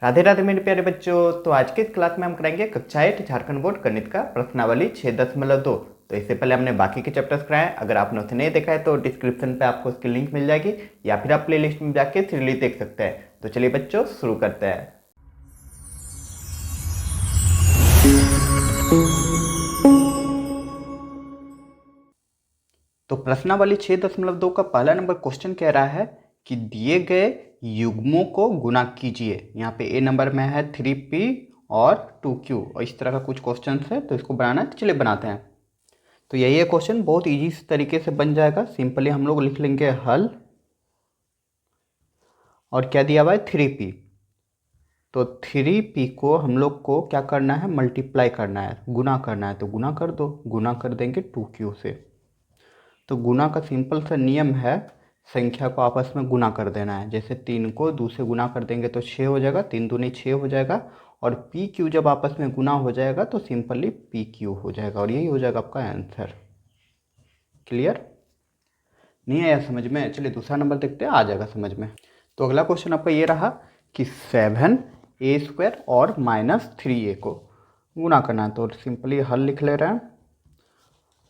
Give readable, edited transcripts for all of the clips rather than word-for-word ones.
राधे राधे मेरे प्यारे बच्चों। तो आज के इस क्लास में हम कराएंगे कक्षा 8 झारखंड बोर्ड गणित का प्रश्नावली 6.2। तो इससे पहले हमने बाकी के चैप्टर्स कराए। अगर आपने उसे नहीं देखा है तो डिस्क्रिप्शन पे आपको उसकी लिंक मिल जाएगी या फिर आप प्लेलिस्ट में जाके सीरियली देख सकते हैं। तो चलिए बच्चों शुरू करते हैं। तो प्रश्नावली 6.2 का पहला नंबर क्वेश्चन कह रहा है कि दिए गए युग्मों को गुणा कीजिए। यहाँ पे ए नंबर में है 3p और 2q और इस तरह का कुछ क्वेश्चन है, तो इसको बनाना है। तो चलिए बनाते हैं। तो यही है क्वेश्चन, बहुत इजी तरीके से बन जाएगा। सिंपली हम लोग लिख लेंगे हल और क्या दिया हुआ है 3p। तो 3p को हम लोग को क्या करना है, मल्टीप्लाई करना है, गुना करना है। तो गुना कर दो, गुना कर देंगे 2q से। तो गुना का सिंपल सा नियम है, संख्या को आपस में गुना कर देना है। जैसे 3 को 2 से गुना कर देंगे तो 6 हो जाएगा, 3 दूनी 6 हो जाएगा। और पी क्यू जब आपस में गुना हो जाएगा तो सिंपली पी क्यू हो जाएगा और यही हो जाएगा आपका आंसर। क्लियर? नहीं आया समझ में? चलिए दूसरा नंबर देखते हैं, आ जाएगा समझ में। तो अगला क्वेश्चन आपका ये रहा कि 7a² और -3a को गुना करना है। तो सिंपली हल लिख ले रहे हैं।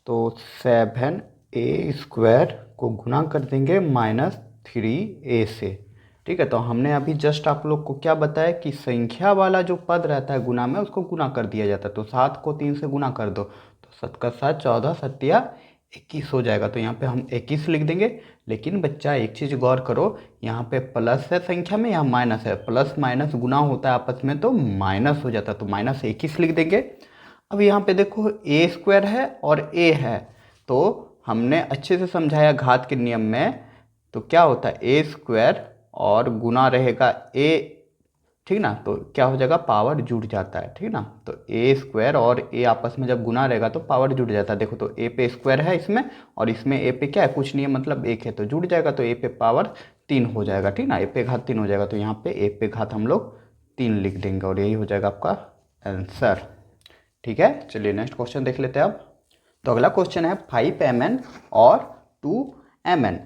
तो 7a² को गुना कर देंगे -3a से। ठीक है, तो हमने अभी जस्ट आप लोग को क्या बताया कि संख्या वाला जो पद रहता है गुना में, उसको गुना कर दिया जाता है। तो 7 को 3 से गुना कर दो तो 7 का 7 14 सत्या 21 हो जाएगा। तो यहाँ पे हम 21 लिख देंगे। लेकिन बच्चा एक चीज़ गौर करो, यहाँ पे प्लस है संख्या में, यहाँ माइनस है। प्लस माइनस गुना होता है आपस में तो माइनस हो जाता है, तो -21 लिख देंगे। अब यहाँ पे देखो a² है और a है, तो हमने अच्छे से समझाया घात के नियम में। तो क्या होता है a² और गुना रहेगा a, ठीक ना, तो क्या हो जाएगा, पावर जुड़ जाता है। ठीक ना, तो a² और a आपस में जब गुना रहेगा तो पावर जुड़ जाता है। देखो तो a पे स्क्वायर है इसमें और इसमें a पे क्या है, कुछ नहीं है, मतलब 1 है, तो जुड़ जाएगा। तो a पे पावर 3 हो जाएगा। ठीक ना, a पे घात 3 हो जाएगा। तो यहाँ पे a पे घात हम लोग 3 लिख देंगे और यही हो जाएगा आपका आंसर। ठीक है, चलिए नेक्स्ट क्वेश्चन देख लेते हैं अब। तो अगला क्वेश्चन है 5mn और 2mn।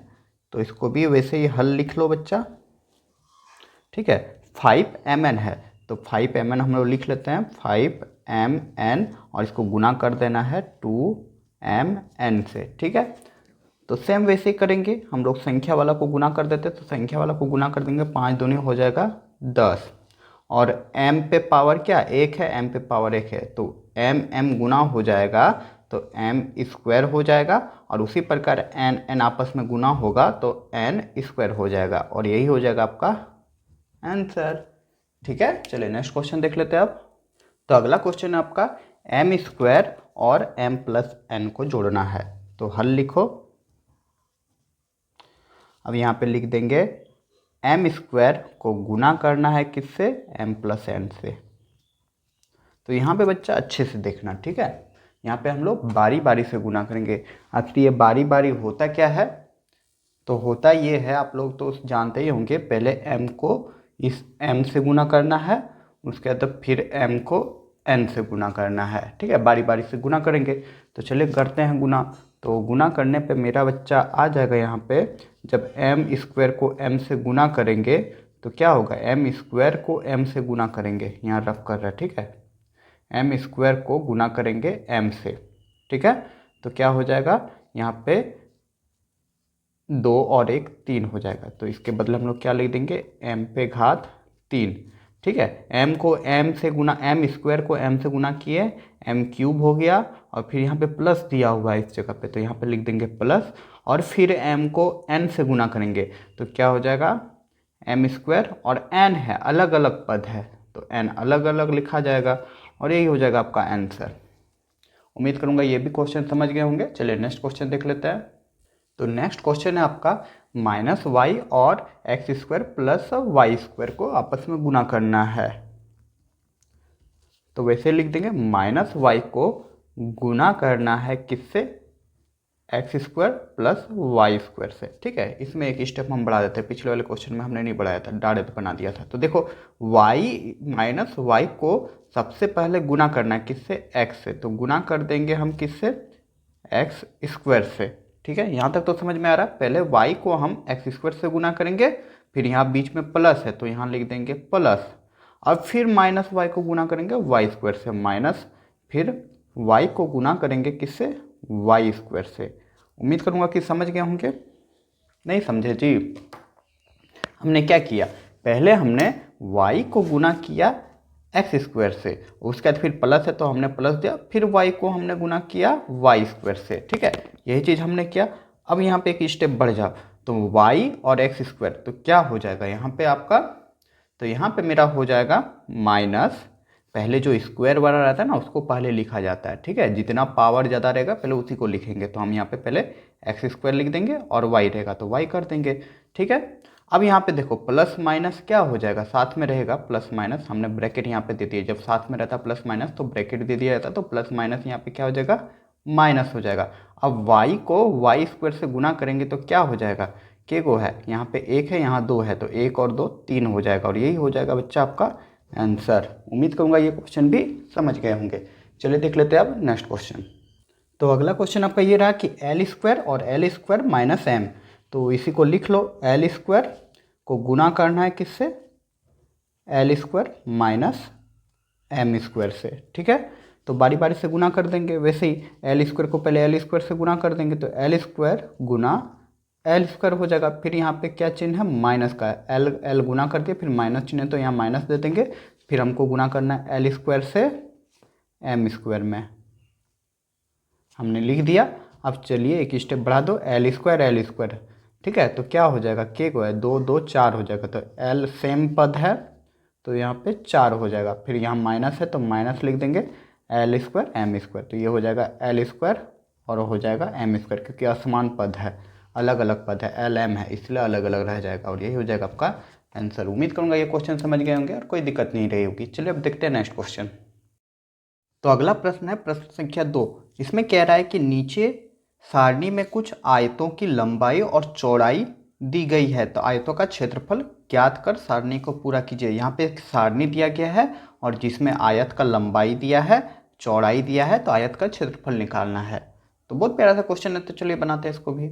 तो इसको भी वैसे ही हल लिख लो बच्चा। ठीक है, 5mn है तो 5mn हम लोग लिख लेते हैं 5mn और इसको गुना कर देना है 2mn से। ठीक है, तो सेम वैसे ही करेंगे हम लोग। संख्या वाला को गुना कर देते हैं, तो संख्या वाला को गुना कर देंगे, 5 दूनी हो जाएगा 10 और m पे पावर क्या 1 है, m पे पावर 1 है, तो m गुना हो जाएगा तो m² हो जाएगा। और उसी प्रकार n आपस में गुना होगा तो n² हो जाएगा और यही हो जाएगा आपका आंसर। ठीक है, चलिए नेक्स्ट क्वेश्चन देख लेते हैं अब। तो अगला क्वेश्चन है आपका m² और m+n को जोड़ना है। तो हल लिखो। अब यहाँ पे लिख देंगे m² को गुना करना है किससे, m+n से। तो यहाँ पे बच्चा अच्छे से देखना। ठीक है, यहाँ पे हम लोग बारी बारी से गुना करेंगे। आखिर ये बारी बारी होता क्या है, तो होता ये है, आप लोग तो जानते ही होंगे, पहले m को इस m से गुना करना है, उसके बाद फिर m को n से गुना करना है। ठीक है, बारी बारी से गुना करेंगे। तो चलिए करते हैं गुना। तो गुना करने पे मेरा बच्चा आ जाएगा यहाँ पे, जब m² को m से गुना करेंगे तो क्या होगा, m² को m से गुना करेंगे, यहाँ रफ कर रहा है। ठीक है, m² को गुना करेंगे m से। ठीक है, तो क्या हो जाएगा, यहाँ पे 2 और 1 3 हो जाएगा। तो इसके बदले हम लोग क्या लिख देंगे, m पे घात 3। ठीक है, m को m से गुना, m² को m से गुना किए, m³ हो गया और फिर यहाँ पे प्लस दिया हुआ है इस जगह पे, तो यहाँ पे लिख देंगे प्लस और फिर m को n से गुना करेंगे तो क्या हो जाएगा, m² और n है, अलग अलग पद है तो n अलग अलग लिखा जाएगा और यही हो जाएगा आपका आंसर। उम्मीद करूंगा ये भी क्वेश्चन समझ गए होंगे। चलिए नेक्स्ट क्वेश्चन देख लेते हैं। तो नेक्स्ट क्वेश्चन है आपका -y और x² + y² को आपस में गुना करना है। तो वैसे लिख देंगे -y को गुना करना है किससे, x² + y² से। ठीक है, इसमें एक स्टेप हम बढ़ा देते हैं, पिछले वाले क्वेश्चन में हमने नहीं बढ़ाया था, डायरेक्ट बना दिया था। तो देखो y को सबसे पहले गुना करना है किससे, x से। तो गुना कर देंगे हम किससे, x² से। ठीक है, यहाँ तक तो समझ में आ रहा है। पहले y को हम x² से गुना करेंगे, फिर यहाँ बीच में प्लस है तो यहाँ लिख देंगे प्लस अब फिर माइनस वाई को गुना करेंगे वाई स्क्वायर से, माइनस फिर वाई को गुना करेंगे किससे, वाई स्क्वायर से। उम्मीद करूँगा कि समझ गए होंगे। नहीं समझे जी? हमने क्या किया, पहले हमने y को गुना किया एक्स स्क्वायर से, उसके बाद फिर प्लस है तो हमने प्लस दिया, फिर y को हमने गुना किया वाई स्क्वायर से। ठीक है, यही चीज़ हमने किया। अब यहाँ पे एक स्टेप बढ़ जाओ तो y और एक्स स्क्वायर, तो क्या हो जाएगा यहाँ पे आपका, तो यहाँ पे मेरा हो जाएगा माइनस, पहले जो स्क्वायर वाला रहता है ना उसको पहले लिखा जाता है। ठीक है, जितना पावर ज़्यादा रहेगा पहले उसी को लिखेंगे, तो हम यहाँ पे पहले एक्स स्क्वायर लिख देंगे और y रहेगा तो y कर देंगे। ठीक है, अब यहाँ पे देखो प्लस माइनस क्या हो जाएगा, साथ में रहेगा प्लस माइनस, हमने ब्रैकेट यहाँ पे दे दिया, जब साथ में रहता प्लस माइनस तो ब्रैकेट दे दिया जाता, तो प्लस माइनस यहाँ पे क्या हो जाएगा, माइनस हो जाएगा। अब y को वाई स्क्वायर से गुना करेंगे तो क्या हो जाएगा, के को है यहाँ पे एक है यहाँ दो है, तो एक और दो तीन हो जाएगा, और यही हो जाएगा बच्चा आपका आंसर। उम्मीद करूँगा ये क्वेश्चन भी समझ गए होंगे। चलिए देख लेते हैं अब नेक्स्ट क्वेश्चन। तो अगला क्वेश्चन आपका ये रहा कि एल स्क्वायर और एल स्क्वायर माइनस एम, तो इसी को लिख लो, एल स्क्वायर को गुना करना है किससे, L square minus M square से। ठीक है, तो बारी बारी से गुना कर देंगे, वैसे ही एल स्क्वायर को पहले एल स्क्वायर से गुना कर देंगे, तो एल स्क्वायर गुना एल स्क्वायर हो जाएगा, फिर यहाँ पे क्या चिन्ह है, माइनस का, एल एल गुना कर दिया, फिर माइनस चिन्ह है तो यहाँ माइनस दे देंगे, फिर हमको गुना करना है एल स्क्वायर से एम स्क्वायर में, हमने लिख दिया। अब चलिए एक स्टेप बढ़ा दो, एल स्क्वायर। ठीक है, तो क्या हो जाएगा, के को है दो दो चार हो जाएगा, तो एल सेम पद है तो यहाँ पे चार हो जाएगा, फिर यहाँ माइनस है तो माइनस लिख देंगे, एल स्क्वायर एम स्क्वायर, तो ये हो जाएगा एल स्क्वायर और हो जाएगा एम स्क्वायर, क्योंकि असमान पद है, अलग अलग पद है, एल एम है, इसलिए अलग अलग रह जाएगा, और यही हो जाएगा आपका आंसर। उम्मीद करूँगा ये क्वेश्चन समझ गए होंगे और कोई दिक्कत नहीं रही होगी। चलिए अब देखते हैं नेक्स्ट क्वेश्चन। तो अगला प्रश्न है प्रश्न संख्या 2। इसमें कह रहा है कि नीचे सारणी में कुछ आयतों की लंबाई और चौड़ाई दी गई है, तो आयतों का क्षेत्रफल ज्ञात कर सारणी को पूरा कीजिए। यहाँ पे एक सारणी दिया गया है और जिसमें आयत का लंबाई दिया है, चौड़ाई दिया है, तो आयत का क्षेत्रफल निकालना है। तो बहुत प्यारा सा क्वेश्चन है, तो चलिए बनाते हैं इसको भी।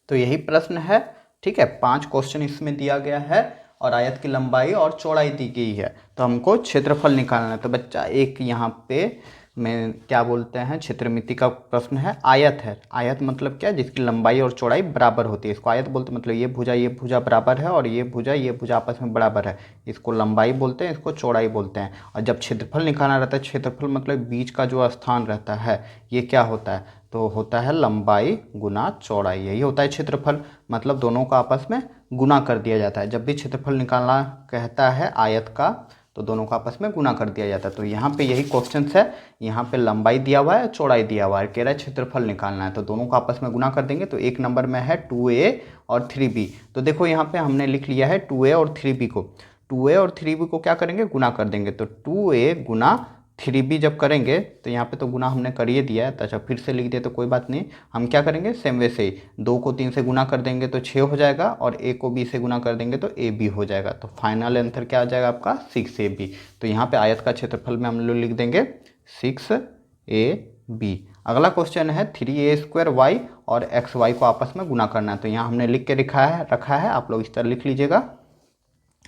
तो यही प्रश्न है। ठीक है, 5 क्वेश्चन इसमें दिया गया है और आयत की लंबाई और चौड़ाई दी गई है, तो हमको क्षेत्रफल निकालना है। तो बच्चा एक यहाँ पे में क्या बोलते हैं, क्षेत्रमिति का प्रश्न है, आयत है। आयत मतलब क्या, जिसकी लंबाई और चौड़ाई बराबर होती है, इसको आयत बोलते हैं। मतलब ये भुजा बराबर है और ये भुजा आपस में बराबर है, इसको लंबाई बोलते हैं, इसको चौड़ाई बोलते हैं। और जब क्षेत्रफल निकालना रहता है, क्षेत्रफल मतलब बीच का जो स्थान रहता है, ये क्या होता है, तो होता है लंबाई गुना चौड़ाई, यही होता है क्षेत्रफल। मतलब दोनों का आपस में गुना कर दिया जाता है। जब भी क्षेत्रफल निकालना कहता है आयत का, तो दोनों का आपस में गुना कर दिया जाता है। तो यहाँ पे यही क्वेश्चन है, यहाँ पे लंबाई दिया हुआ है, चौड़ाई दिया हुआ है, कह रहा है क्षेत्रफल निकालना है, तो दोनों का आपस में गुना कर देंगे। तो एक नंबर में है 2a और 3b। तो देखो यहाँ पे हमने लिख लिया है 2a और 3b को, 2a और 3b को क्या करेंगे, गुना कर देंगे। तो 2a गुना 3b जब करेंगे, तो यहाँ पे तो गुना हमने कर ही दिया है, तो अच्छा फिर से लिख दिया तो कोई बात नहीं। हम क्या करेंगे, सेम वैसे ही 2 को 3 से गुना कर देंगे तो 6 हो जाएगा, और a को b से गुना कर देंगे तो ab हो जाएगा। तो फाइनल आंसर क्या आ जाएगा आपका, 6ab। तो यहाँ पे आयत का क्षेत्रफल में हम लोग लिख देंगे 6ab। अगला क्वेश्चन है 3a² और xy को आपस में गुना करना है। तो यहाँ हमने लिख के रखा है, आप लोग इस तरह लिख लीजिएगा।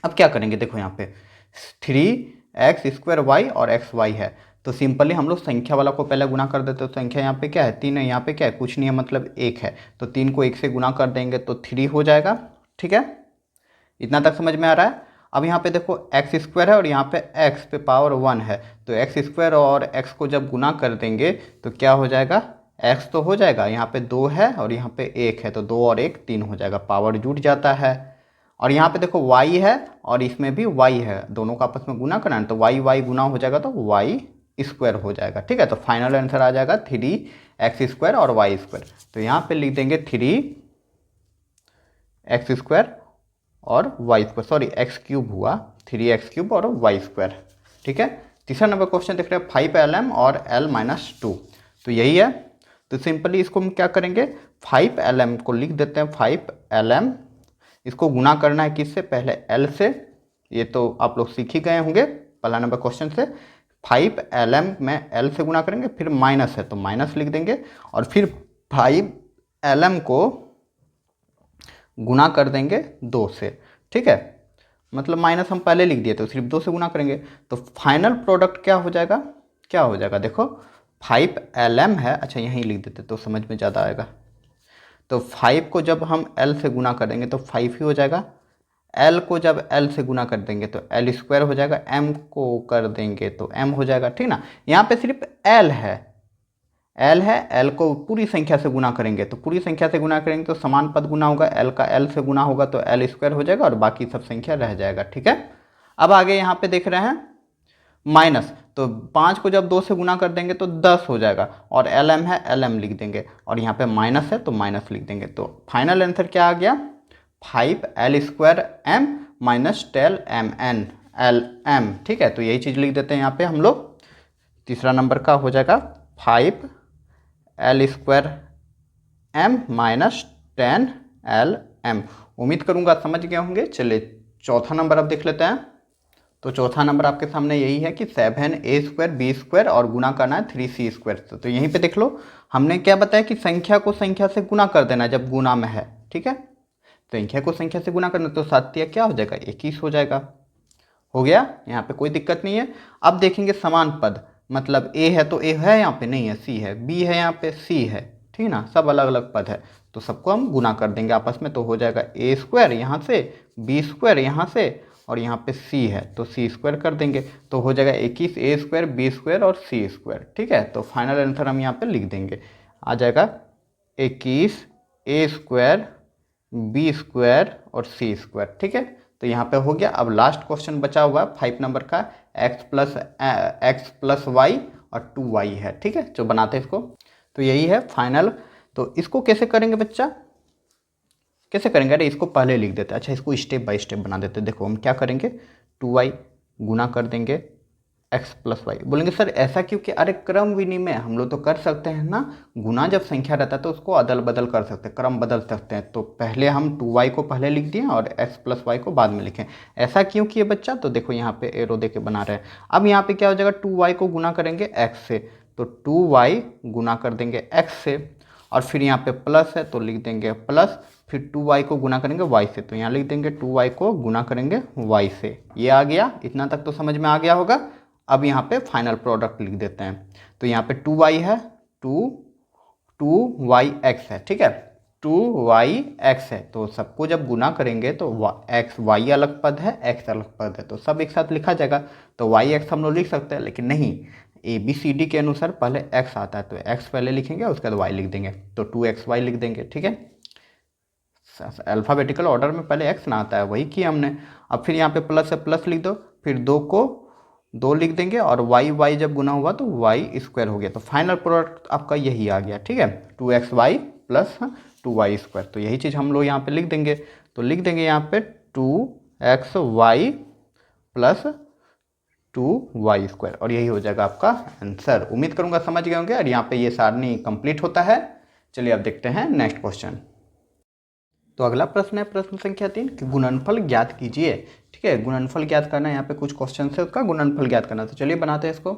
अब क्या करेंगे, देखो यहाँ पे 3x² और xy है, तो सिंपली हम लोग संख्या वाला को पहले गुना कर देते। तो संख्या यहाँ पे क्या है, 3 है, यहाँ पे क्या है, कुछ नहीं है, मतलब 1 है, तो 3 को 1 से गुना कर देंगे तो 3 हो जाएगा। ठीक है, इतना तक समझ में आ रहा है। अब यहाँ पे देखो x² है और यहाँ पे x पे पावर 1 है, तो x² और x को जब गुना कर देंगे तो क्या हो जाएगा, x तो हो जाएगा, यहाँ पे 2 है और यहाँ पे 1 है, तो 2 और 1 3 हो जाएगा, पावर जुट जाता है। और यहाँ पे देखो y है और इसमें भी y है, दोनों का आपस में गुना करना है, तो y गुना हो जाएगा तो y² हो जाएगा। ठीक है, तो फाइनल आंसर आ जाएगा 3x² और y²। तो यहाँ पे लिख देंगे 3x² और y², सॉरी x³ हुआ, 3x³ और y²। ठीक है, तीसरा नंबर क्वेश्चन देख रहे हैं 5lm और l-2। तो यही है, तो सिंपली इसको हम क्या करेंगे, 5lm को लिख देते हैं 5lm, इसको गुना करना है किससे, पहले l से, ये तो आप लोग सीख ही गए होंगे पहला नंबर क्वेश्चन से। 5lm में l से गुना करेंगे, फिर माइनस है तो माइनस लिख देंगे, और फिर 5lm को गुना कर देंगे 2 से। ठीक है, मतलब माइनस हम पहले लिख दिए तो सिर्फ 2 से गुना करेंगे तो फाइनल प्रोडक्ट क्या हो जाएगा, क्या हो जाएगा देखो 5lm है, अच्छा यहीं लिख देते तो समझ में ज़्यादा आएगा। तो 5 को जब हम l से गुना करेंगे तो 5 ही हो जाएगा, l को जब l से गुना कर देंगे तो l स्क्वायर हो जाएगा, m को कर देंगे तो m हो जाएगा, ठीक ना। यहाँ पे सिर्फ l है, l है, l को पूरी संख्या से गुना करेंगे तो पूरी संख्या से गुना करेंगे तो समान पद गुना होगा, l का l से गुना होगा तो l स्क्वायर हो जाएगा और बाकी सब संख्या रह जाएगा, ठीक है। अब आगे यहाँ पे देख रहे हैं माइनस, तो 5 को जब 2 से गुना कर देंगे तो 10 हो जाएगा और lm है lm लिख देंगे और यहाँ पे माइनस है तो माइनस लिख देंगे। तो फाइनल आंसर क्या आ गया 5l square m minus 10mn lm, ठीक है। तो यही चीज़ लिख देते हैं यहाँ पे हम लोग। तीसरा नंबर का हो जाएगा 5l square m minus 10lm। उम्मीद करूँगा समझ गए होंगे। चलिए चौथा नंबर अब देख लेते हैं। तो चौथा नंबर आपके सामने यही है कि 7a स्क्वायर b स्क्वायर और गुना करना है 3c स्क्वायर। तो यहीं पे देख लो हमने क्या बताया कि संख्या को संख्या से गुना कर देना जब गुना में है, ठीक है। संख्या को संख्या से गुना करना तो 7 क्या हो जाएगा 21 हो जाएगा, हो गया, यहाँ पे कोई दिक्कत नहीं है। अब देखेंगे समान पद, मतलब a है तो a है यहाँ पे नहीं है, c है, b है यहाँ पे c है, ठीक है ना, सब अलग अलग पद है तो सबको हम गुना कर देंगे आपस में। तो हो जाएगा a स्क्वायर यहाँ से, b स्क्वायर यहाँ से और यहाँ पे c है तो c स्क्वायर कर देंगे तो हो जाएगा 21 a स्क्वायर b स्क्वायर और c स्क्वायर, ठीक है। तो फाइनल आंसर हम यहाँ पे लिख देंगे, आ जाएगा 21 a स्क्वायर b स्क्वायर और c स्क्वायर, ठीक है। तो यहाँ पे हो गया। अब लास्ट क्वेश्चन बचा हुआ है 5 नंबर का x प्लस वाई और 2y है, ठीक है, जो बनाते हैं इसको। तो यही है फाइनल। तो इसको कैसे करेंगे बच्चा, कैसे करेंगे, अरे इसको पहले लिख देते हैं, अच्छा इसको स्टेप बाय स्टेप बना देते हैं। देखो हम क्या करेंगे 2y गुना कर देंगे x प्लस वाई, बोलेंगे सर ऐसा क्योंकि, अरे क्रम विनिमय हम लोग तो कर सकते हैं ना, गुना जब संख्या रहता है तो उसको अदल बदल कर सकते हैं, क्रम बदल सकते हैं। तो पहले हम 2y को पहले लिख दिए और x प्लस वाई को बाद में लिखें, ऐसा क्यों किए बच्चा। तो देखो यहाँ पे एरो दे के बना रहे हैं। अब यहाँ पे क्या हो जाएगा 2y को गुना करेंगे x से तो 2y गुना कर देंगे x से और फिर यहाँ पे प्लस है तो लिख देंगे प्लस, फिर 2y को गुना करेंगे y से तो यहाँ लिख देंगे 2y को गुना करेंगे y से। ये आ गया, इतना तक तो समझ में आ गया होगा। अब यहाँ पे फाइनल प्रोडक्ट लिख देते हैं। तो यहाँ पे 2y है, 2yx है, ठीक है, 2yx है। तो सबको जब गुना करेंगे तो y अलग पद है, x अलग पद है, तो सब एक साथ लिखा जाएगा। तो yx हम लोग लिख सकते हैं, लेकिन नहीं, ABCD के अनुसार पहले x आता है तो x पहले लिखेंगे उसके बाद y लिख देंगे, तो 2xy लिख देंगे, ठीक है। अल्फ़ाबेटिकल ऑर्डर में पहले x ना आता है, वही किया हमने। अब फिर यहाँ पे प्लस है, प्लस लिख दो, फिर 2 को 2 लिख देंगे और y जब गुना हुआ तो y स्क्वायर हो गया। तो फाइनल प्रोडक्ट आपका यही आ गया, ठीक है, 2xy प्लस 2y स्क्वायर। तो यही चीज़ हम लोग यहाँ पे लिख देंगे। तो लिख देंगे यहाँ पे 2xy प्लस 2y स्क्वायर और यही हो जाएगा आपका आंसर। उम्मीद करूँगा समझ गए होंगे और यहाँ पे ये सारणी कंप्लीट होता है। चलिए अब देखते हैं नेक्स्ट क्वेश्चन। तो अगला प्रश्न है प्रश्न संख्या 3 कि गुणनफल ज्ञात कीजिए, ठीक है। गुणनफल ज्ञात करना है, यहाँ पे कुछ क्वेश्चन है उसका गुणनफल ज्ञात करना। तो चलिए बनाते हैं इसको।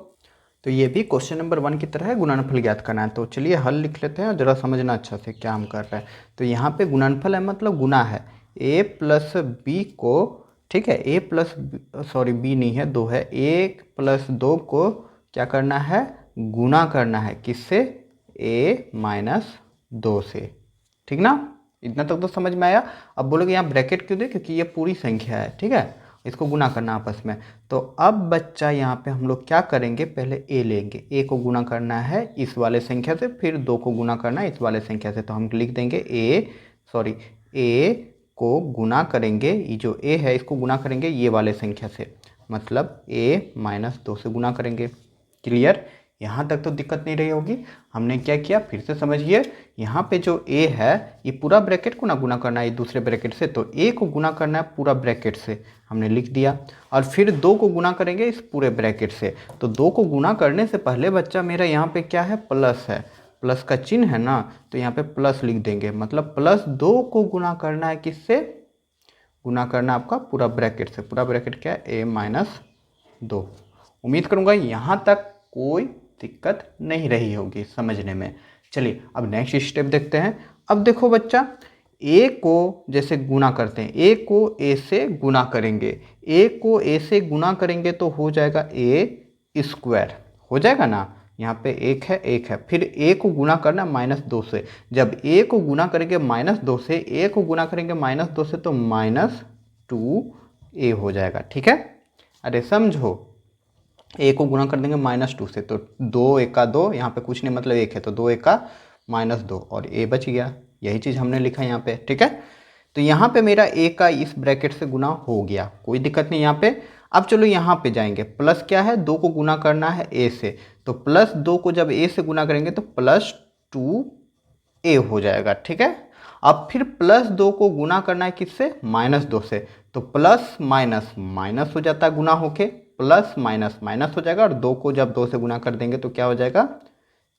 तो ये भी क्वेश्चन नंबर 1 की तरह है, गुणनफल ज्ञात करना है। तो चलिए हल लिख लेते हैं, जरा समझना अच्छा से क्या हम कर रहे हैं। तो यहाँ पे गुणनफल है मतलब गुना है, a प्लस बी को, ठीक है, a प्लस सॉरी b नहीं है 2 है, 1 प्लस 2 को क्या करना है गुना करना है, किससे, a माइनस 2 से, ठीक ना। इतना तक तो समझ में आया। अब बोलोगे यहाँ ब्रैकेट क्यों दे, क्योंकि ये पूरी संख्या है, ठीक है, इसको गुना करना आपस में। तो अब बच्चा यहाँ पे हम लोग क्या करेंगे, पहले a लेंगे, a को गुना करना है इस वाले संख्या से, फिर 2 को गुना करना है इस वाले संख्या से। तो हम लिख देंगे a को गुना करेंगे, ये जो a है इसको गुना करेंगे ये वाले संख्या से, मतलब a माइनस 2 से गुना करेंगे। क्लियर, यहाँ तक तो दिक्कत नहीं रही होगी। हमने क्या किया फिर से समझिए, यहाँ पे जो a है ये पूरा ब्रैकेट को ना गुना करना है दूसरे ब्रैकेट से, तो a को गुना करना है पूरा ब्रैकेट से, हमने लिख दिया। और फिर 2 को गुना करेंगे इस पूरे ब्रैकेट से। तो 2 को गुना करने से पहले बच्चा मेरा यहाँ पे क्या है, प्लस है, प्लस का चिन्ह है ना, तो यहाँ पे प्लस लिख देंगे, मतलब प्लस 2 को गुना करना है किससे, गुना करना आपका पूरा ब्रैकेट से। पूरा ब्रैकेट क्या है, a माइनस 2। उम्मीद करूँगा यहाँ तक कोई दिक्कत नहीं रही होगी समझने में। चलिए अब नेक्स्ट स्टेप देखते हैं। अब देखो बच्चा ए को जैसे गुना करते हैं, ए को ए से गुना करेंगे, ए को ए से गुना करेंगे तो हो जाएगा ए स्क्वायर, हो जाएगा ना। यहाँ पे एक है, फिर ए को गुना करना -2 से, जब ए को गुना करेंगे -2 से, ए को गुना करेंगे -2 से तो -2a हो जाएगा, ठीक है। अरे समझो, ए को गुना कर देंगे -2 से तो 2 एका 2, यहाँ पे कुछ नहीं मतलब 1 है तो 2 एका -2 और ए बच गया। यही चीज़ हमने लिखा यहाँ पे, ठीक है। तो यहाँ पे मेरा ए का इस ब्रैकेट से गुना हो गया, कोई दिक्कत नहीं यहाँ पे। अब चलो यहाँ पे जाएंगे, प्लस क्या है, 2 को गुना करना है ए से, तो +2 को जब ए से गुना करेंगे तो +2a हो जाएगा, ठीक है। अब फिर +2 को गुना करना है किससे, -2 से, तो प्लस माइनस माइनस हो जाता है गुना होके, प्लस माइनस माइनस हो जाएगा और 2 को जब 2 से गुना कर देंगे तो क्या हो जाएगा,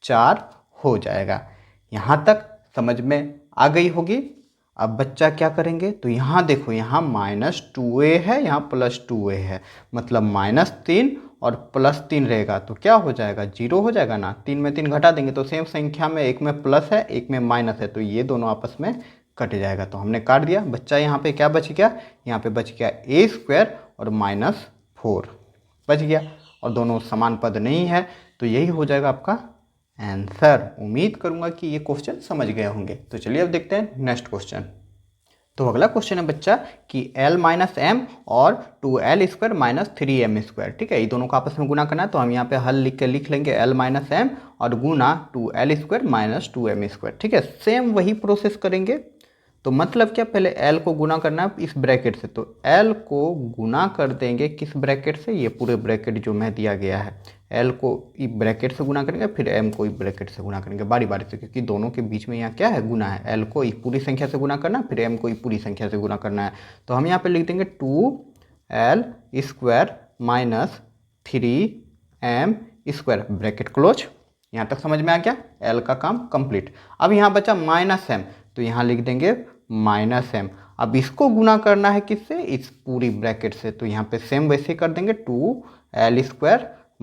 4 हो जाएगा। यहाँ तक समझ में आ गई होगी। अब बच्चा क्या करेंगे, तो यहाँ देखो, यहाँ -2a है, यहाँ +2a है, मतलब -3 और +3 रहेगा तो क्या हो जाएगा, 0 हो जाएगा ना। 3 में 3 घटा देंगे तो सेम संख्या में एक में प्लस है एक में माइनस है, तो ये दोनों आपस में कट जाएगा, तो हमने काट दिया। बच्चा यहाँ पे क्या बच गया, यहाँ पे बच गया a² और -4 बच गया, और दोनों समान पद नहीं है, तो यही हो जाएगा आपका आंसर। उम्मीद करूंगा कि ये क्वेश्चन समझ गए होंगे। तो चलिए अब देखते हैं नेक्स्ट क्वेश्चन। तो अगला क्वेश्चन है बच्चा कि l - m और 2l² - 3m², ठीक है, ये दोनों को आपस में गुना करना है, तो हम यहाँ पे हल लिख लेंगे l - m और गुना 2l² - 2m², ठीक है। सेम वही प्रोसेस करेंगे, तो मतलब क्या, पहले l को गुना करना है इस ब्रैकेट से, तो l को गुना कर देंगे किस ब्रैकेट से, ये पूरे ब्रैकेट जो मैं दिया गया है, l को इस ब्रैकेट से गुना करेंगे, फिर m को इस ब्रैकेट से गुना करेंगे बारी बारी से, क्योंकि दोनों के बीच में यहाँ क्या है, गुना है। l को इस पूरी संख्या से गुना करना, फिर m को इस पूरी संख्या से गुना करना है, तो हम यहाँ पे लिख देंगे 2l² - 3m² ब्रैकेट क्लोज। यहाँ तक समझ में आ गया, l का काम कंप्लीट। अब यहाँ बचा -m, तो यहाँ लिख देंगे -m। अब इसको गुना करना है किससे, इस पूरी ब्रैकेट से, तो यहाँ पे सेम वैसे कर देंगे 2l² -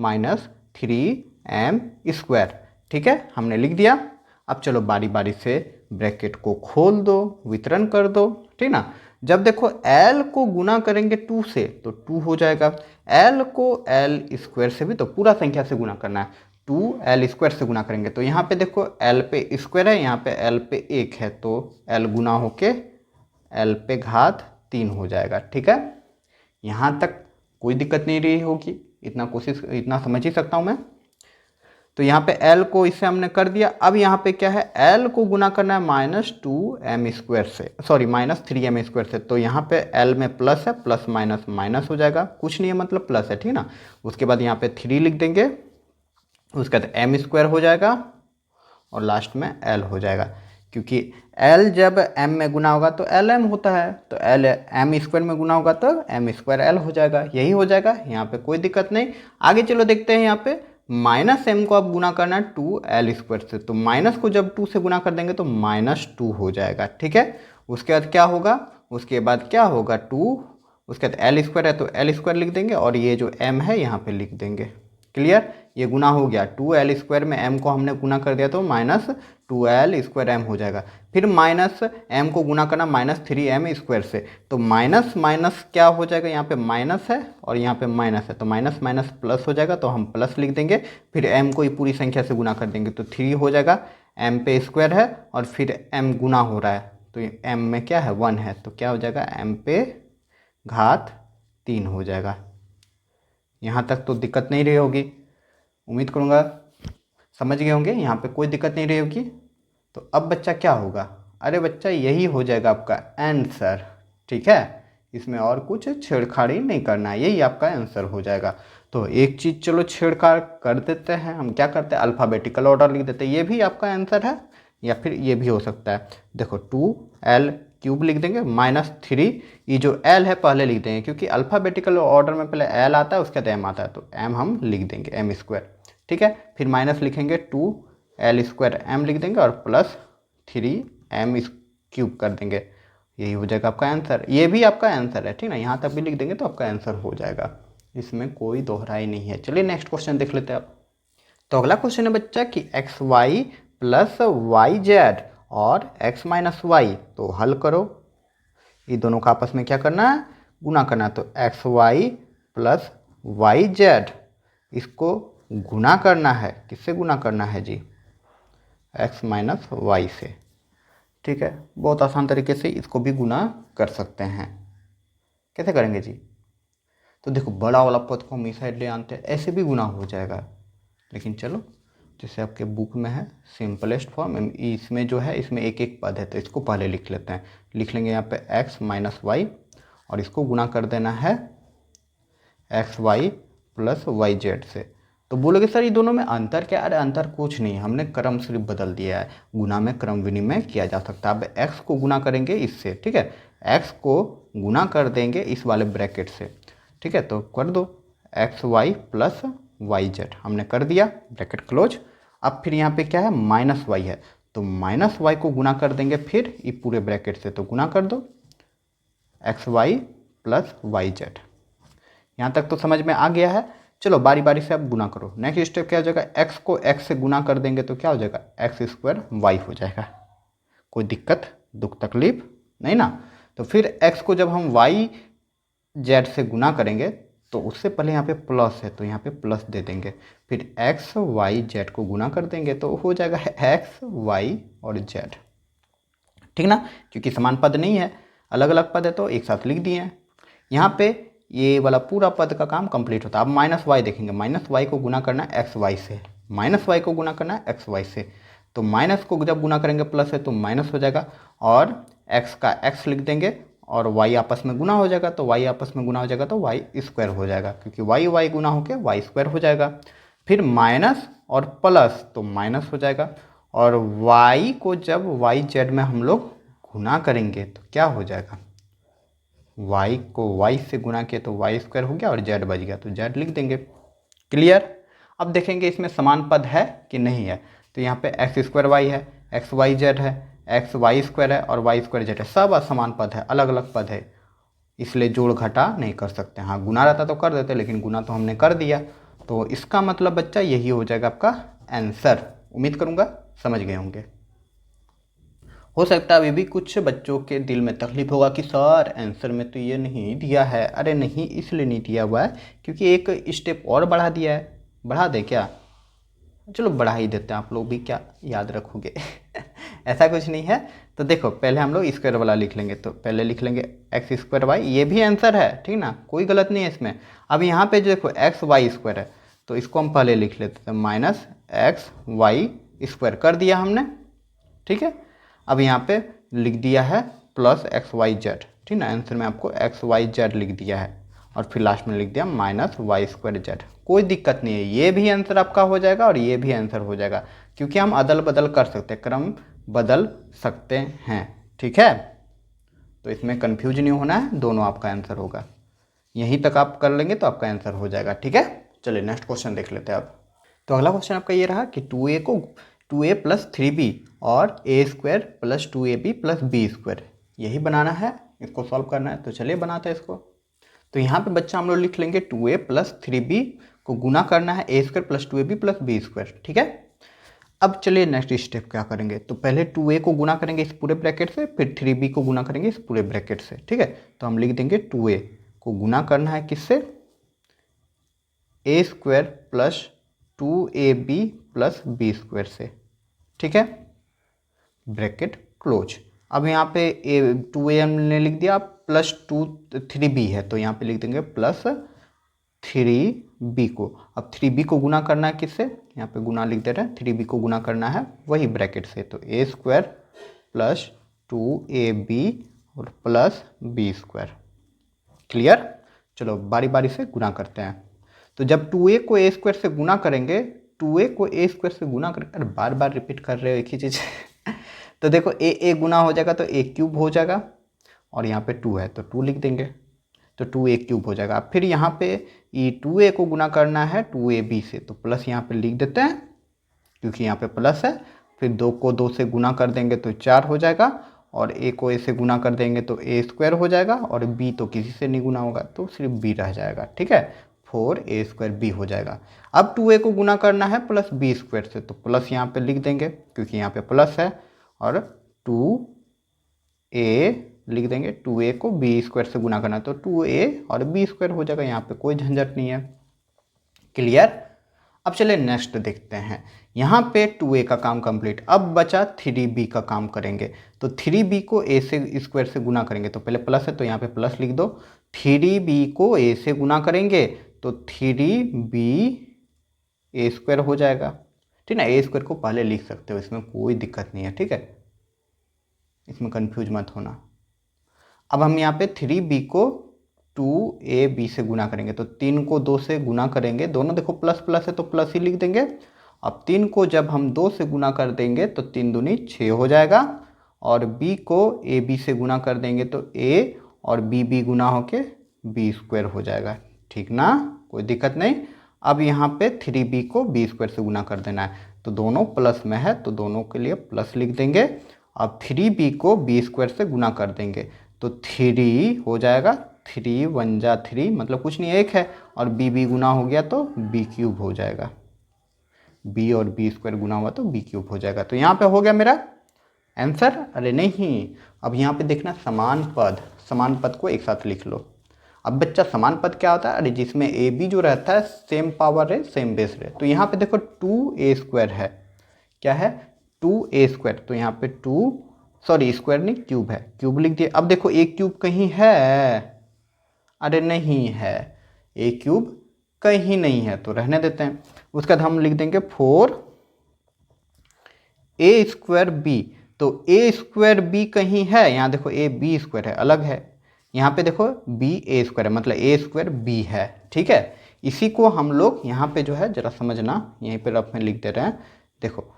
3m², ठीक है, हमने लिख दिया। अब चलो बारी बारी से ब्रैकेट को खोल दो, वितरण कर दो, ठीक ना। जब देखो l को गुना करेंगे 2 से तो 2 हो जाएगा, l को l² से भी तो पूरा संख्या से गुना करना है, 2l² से गुना करेंगे, तो यहाँ पे देखो l पे स्क्वायर है, यहाँ पे l पे 1 है, तो l गुना होके l पे घात 3 हो जाएगा, ठीक है। यहाँ तक कोई दिक्कत नहीं रही होगी, इतना समझ ही सकता हूँ मैं। तो यहाँ पे l को इससे हमने कर दिया। अब यहाँ पे क्या है, l को गुना करना है -2m² से, सॉरी -3m² से, तो यहाँ पे l में प्लस है, प्लस माइनस माइनस हो जाएगा, कुछ नहीं है मतलब प्लस है, ठीक ना। उसके बाद यहाँ पे 3 लिख देंगे, उसके बाद m² हो जाएगा और लास्ट में l हो जाएगा, क्योंकि l जब m में गुना होगा तो lm होता है, तो l m² में गुना होगा तो m²l हो जाएगा, यही हो जाएगा, यहाँ पे कोई दिक्कत नहीं। आगे चलो देखते हैं, यहाँ पे -m को अब गुना करना है 2l² से, तो माइनस को जब 2 से गुना कर देंगे तो -2 हो जाएगा, ठीक है। उसके बाद क्या होगा, उसके बाद क्या होगा 2, उसके बाद l² है तो l² लिख देंगे और ये जो m है यहाँ पे लिख देंगे। क्लियर, ये गुना हो गया, 2l² में m को हमने गुना कर दिया तो -2l²m हो जाएगा। फिर -m को गुना करना -3m² से, तो माइनस माइनस क्या हो जाएगा, यहाँ पे माइनस है और यहाँ पे माइनस है, तो माइनस माइनस प्लस हो जाएगा, तो हम प्लस लिख देंगे। फिर m को ये पूरी संख्या से गुना कर देंगे तो 3 हो जाएगा, m पे स्क्वायर है और फिर m गुना हो रहा है, तो m में क्या है 1 है, तो क्या हो जाएगा m पे घात 3 हो जाएगा। यहाँ तक तो दिक्कत नहीं रही होगी, उम्मीद करूँगा समझ गए होंगे, यहाँ पे कोई दिक्कत नहीं रही होगी। तो अब बच्चा क्या होगा, अरे बच्चा यही हो जाएगा आपका आंसर, ठीक है, इसमें और कुछ छेड़खाड़ी नहीं करना है, यही आपका आंसर हो जाएगा। तो एक चीज़ चलो छेड़छाड़ कर देते हैं, हम क्या करते हैं अल्फ़ाबेटिकल ऑर्डर लिख देते हैं, ये भी आपका आंसर है, या फिर ये भी हो सकता है। देखो 2l³ लिख देंगे -3, ये जो l है पहले लिख देंगे, क्योंकि अल्फ़ाबेटिकल ऑर्डर में पहले l आता है उसके बाद m आता है, तो m हम लिख देंगे m², ठीक है। फिर माइनस लिखेंगे 2l²m लिख देंगे और प्लस 3m³ कर देंगे, यही हो जाएगा आपका आंसर, ये भी आपका आंसर है, ठीक ना। यहाँ तक भी लिख देंगे तो आपका आंसर हो जाएगा, इसमें कोई दोहराई नहीं है। चलिए नेक्स्ट क्वेश्चन देख लेते हैं आप। तो अगला क्वेश्चन है बच्चा कि xy + yz और x माइनस वाई, तो हल करो, ये दोनों का आपस में क्या करना है, गुना करना है। तो X Y plus Y Z, इसको गुना करना है, किससे गुना करना है जी, x माइनस वाई से। ठीक है, बहुत आसान तरीके से इसको भी गुना कर सकते हैं। कैसे करेंगे जी, तो देखो बड़ा वाला पद को हम इस साइड ले आते हैं, ऐसे भी गुना हो जाएगा, लेकिन चलो जैसे आपके बुक में है सिंपलेस्ट फॉर्म, इसमें जो है इसमें एक एक पद है, तो इसको पहले लिख लेते हैं। लिख लेंगे यहाँ पे x माइनस वाई और इसको गुना कर देना है X Y plus Y Z से। तो बोलोगे सर ये दोनों में अंतर क्या, अरे अंतर कुछ नहीं, हमने क्रम सिर्फ बदल दिया है, गुना में क्रम विनिमय किया जा सकता है। अब x को गुना करेंगे इससे, ठीक है, x को गुना कर देंगे इस वाले ब्रैकेट से, ठीक है, तो कर दो X Y plus Y Z, हमने कर दिया, ब्रैकेट क्लोज। अब फिर यहाँ पे क्या है, माइनस वाई है, तो माइनस वाई को गुना कर देंगे फिर ये पूरे ब्रैकेट से, तो गुना कर दो X Y plus Y Z. यहाँ तक तो समझ में आ गया है। चलो बारी बारी से अब गुना करो। नेक्स्ट स्टेप क्या हो जाएगा, x को x से गुना कर देंगे तो क्या हो जाएगा, एक्स स्क्वायर वाई हो जाएगा। कोई दिक्कत दुख तकलीफ नहीं ना। तो फिर x को जब हम y z से गुना करेंगे तो उससे पहले यहाँ पे प्लस है, तो यहाँ पे प्लस दे देंगे, फिर x y z को गुना कर देंगे तो हो जाएगा x y और z, ठीक ना, क्योंकि समान पद नहीं है, अलग अलग पद है तो एक साथ लिख दिए हैं। यहाँ पे ये वाला पूरा पद का काम कंप्लीट होता है। अब माइनस वाई देखेंगे, माइनस वाई को गुना करना है एक्स वाई से, माइनस वाई को गुना करना है एक्स वाई से, तो माइनस को जब गुना करेंगे प्लस है तो माइनस हो जाएगा, और एक्स का एक्स लिख देंगे और वाई आपस में गुना हो जाएगा, तो वाई आपस में गुना हो जाएगा तो वाई स्क्वायर हो जाएगा, क्योंकि वाई वाई गुना होकर वाई स्क्वायर हो जाएगा। फिर माइनस और प्लस तो माइनस हो जाएगा, और वाई को जब वाई जेड में हम लोग गुना करेंगे तो क्या हो जाएगा, y को y से गुना किया तो y स्क्वायर हो गया और z बच गया, तो z लिख देंगे। क्लियर। अब देखेंगे इसमें समान पद है कि नहीं है, तो यहाँ पे एक्स स्क्वायर वाई है, एक्स वाई जेड है, एक्स वाई स्क्वायर है और वाई स्क्वायर जेड है, सब असमान पद है, अलग अलग पद है, इसलिए जोड़ घटा नहीं कर सकते। हाँ गुना रहता तो कर देते, लेकिन गुना तो हमने कर दिया, तो इसका मतलब बच्चा यही हो जाएगा आपका आंसर। उम्मीद करूँगा समझ गए होंगे। हो सकता है अभी भी कुछ बच्चों के दिल में तकलीफ होगा कि सर आंसर में तो ये नहीं दिया है। अरे नहीं, इसलिए नहीं दिया हुआ है क्योंकि एक स्टेप और बढ़ा दिया है। बढ़ा दे क्या, चलो बढ़ा ही देते हैं, आप लोग भी क्या याद रखोगे ऐसा कुछ नहीं है। तो देखो पहले हम लोग स्क्वायर वाला लिख लेंगे, तो पहले लिख लेंगे एक्स स्क्वायर वाई, ये भी आंसर है, ठीक ना, कोई गलत नहीं है इसमें। अब यहाँ पे जो देखो एक्स वाई स्क्वायर है, तो इसको हम पहले लिख लेते हैं माइनस एक्स वाई स्क्वायर, कर दिया हमने, ठीक है। अब यहाँ पे लिख दिया है प्लस एक्स वाई जेड, ठीक ना, आंसर में आपको एक्स वाई जेड लिख दिया है, और फिर लास्ट में लिख दिया माइनस वाई स्क्वायर जेड। कोई दिक्कत नहीं है, ये भी आंसर आपका हो जाएगा और ये भी आंसर हो जाएगा, क्योंकि हम अदल बदल कर सकते हैं, क्रम बदल सकते हैं, ठीक है। तो इसमें कन्फ्यूज नहीं होना है, दोनों आपका आंसर होगा। यहीं तक आप कर लेंगे तो आपका आंसर हो जाएगा, ठीक है। चलिए नेक्स्ट क्वेश्चन देख लेते हैं अब। तो अगला क्वेश्चन आपका ये रहा कि 2a को 2a प्लस 3b और a square plus 2ab plus b square, यही बनाना है, इसको सॉल्व करना है। तो चलिए बनाते हैं इसको। तो यहाँ पे बच्चा हम लोग लिख लेंगे 2a प्लस 3b को गुना करना है a square plus 2ab plus b square, ठीक है। अब चलिए नेक्स्ट स्टेप क्या करेंगे, तो पहले 2a को गुना करेंगे इस पूरे ब्रैकेट से, फिर 3b को गुना करेंगे इस पूरे ब्रैकेट से, ठीक है। तो हम लिख देंगे 2a को गुना करना है किससे, a square plus 2ab plus b square से, ठीक है, ब्रैकेट क्लोज। अब यहाँ पे 2a हमने लिख दिया, प्लस 3b है, तो यहाँ पे लिख देंगे प्लस 3b को। अब 3b को गुना करना है किससे, यहाँ पे गुना लिख दे रहे हैं, 3b को गुना करना है वही ब्रैकेट से, तो a स्क्वायर प्लस 2ab और प्लस b स्क्वायर। क्लियर। चलो बारी बारी से गुना करते हैं। तो जब 2a को a स्क्वायर से गुना करेंगे, 2a को a स्क्वायर से गुना करेंगे, अरे बार बार रिपीट कर रहे हो एक ही चीज़ तो देखो a गुना हो जाएगा तो a क्यूब हो जाएगा, और यहाँ पे 2 है तो 2 लिख देंगे, तो 2a क्यूब हो जाएगा। फिर यहाँ पे ये 2a को गुना करना है 2ab से, तो प्लस यहाँ पे लिख देते हैं क्योंकि यहाँ पे प्लस है। फिर 2 को 2 से गुना कर देंगे तो 4 हो जाएगा, और a को a से गुना कर देंगे तो a स्क्वायर हो जाएगा, और b तो किसी से नहीं गुना होगा तो सिर्फ b रह जाएगा, ठीक है, 4a स्क्वायर b हो जाएगा। अब 2a को गुना करना है प्लस b स्क्वायर से, तो प्लस यहाँ पे लिख देंगे क्योंकि यहाँ पे प्लस है, और 2a लिख देंगे, 2a को b स्क्वायर से गुना करना है तो 2a और b स्क्वायर हो जाएगा, यहाँ पे कोई झंझट नहीं है। क्लियर। अब चलिए नेक्स्ट देखते हैं। यहाँ पे 2a का काम कंप्लीट, अब बचा 3b का काम करेंगे। तो 3b को a से स्क्वायर से गुना करेंगे, तो पहले प्लस है तो यहाँ पे प्लस लिख दो। 3b को a से गुना करेंगे तो 3b a स्क्वायर हो जाएगा, ठीक ना। a स्क्वायर को पहले लिख सकते हो, इसमें कोई दिक्कत नहीं है, ठीक है, इसमें कंफ्यूज मत होना। अब हम यहाँ पे 3b को 2ab से गुना करेंगे, तो 3 को 2 से गुना करेंगे, दोनों देखो प्लस प्लस है तो प्लस ही लिख देंगे। अब 3 को जब हम 2 से गुना कर देंगे तो 3 दूनी 6 हो जाएगा, और b को ab से गुना कर देंगे तो a और b गुना होके b स्क्वायर हो जाएगा, ठीक ना, कोई दिक्कत नहीं। अब यहाँ पे 3b को b स्क्वायर से गुना कर देना है, तो दोनों प्लस में है तो दोनों के लिए प्लस लिख देंगे। अब 3b को b स्क्वायर से गुना कर देंगे तो 3 हो जाएगा, 3 1 जा 3 मतलब कुछ नहीं 1 है, और b गुना हो गया तो b क्यूब हो जाएगा, b और b स्क्वायर गुना हुआ तो b क्यूब हो जाएगा। तो यहाँ पे हो गया मेरा आंसर। अरे नहीं, अब यहाँ पे देखना समान पद, समान पद को एक साथ लिख लो। अब बच्चा समान पद क्या होता है, अरे जिसमें ए बी जो रहता है सेम पावर है सेम बेस है। तो यहाँ पे देखो 2a स्क्वायर है, क्या है 2a स्क्वायर, तो यहाँ पे स्क्वायर नहीं क्यूब है, क्यूब लिख दिया। अब देखो a क्यूब कहीं है, अरे नहीं है, a क्यूब कहीं नहीं है तो रहने देते हैं। उसके बाद हम लिख देंगे 4a स्क्वायर b, तो a स्क्वायर b कहीं है, यहाँ देखो a b स्क्वायर है अलग है, यहाँ पे देखो b a स्क्वायर है मतलब a स्क्वायर b है, ठीक है। इसी को हम लोग यहाँ पे जो है जरा समझना, यहीं पे रफ में लिख दे रहे हैं, देखो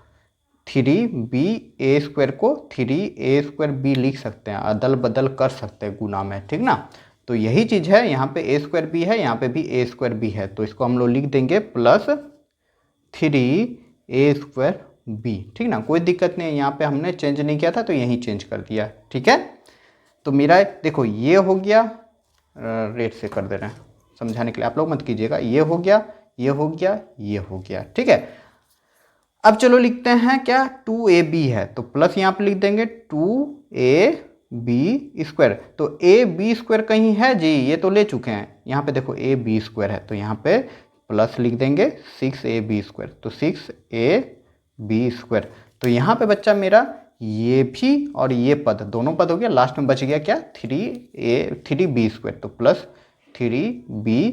3b a स्क्वायर को 3a स्क्वायर b लिख सकते हैं, अदल बदल कर सकते हैं गुना में, ठीक ना। तो यही चीज़ है, यहाँ पे a स्क्वायर b है, यहाँ पे भी a स्क्वायर b है, तो इसको हम लोग लिख देंगे प्लस 3a स्क्वायर b, ठीक ना, कोई दिक्कत नहीं है। यहाँ पे हमने चेंज नहीं किया था तो यही चेंज कर दिया, ठीक है। तो मेरा देखो ये हो गया, रेट से कर दे रहे हैं समझाने के लिए, आप लोग मत कीजिएगा, ये हो गया, ये हो गया, ये हो गया, ठीक है। अब चलो लिखते हैं क्या 2ab है तो प्लस यहाँ पे लिख देंगे 2ab स्क्वायर, तो ab स्क्वायर कहीं है जी, ये तो ले चुके हैं, यहाँ पे देखो ab स्क्वायर है तो यहाँ पे प्लस लिख देंगे 6ab स्क्वायर, तो 6ab स्क्वायर। तो यहाँ पे बच्चा मेरा ये भी और ये पद दोनों पद हो गया, लास्ट में बच गया क्या 3b स्क्वायर, तो प्लस 3b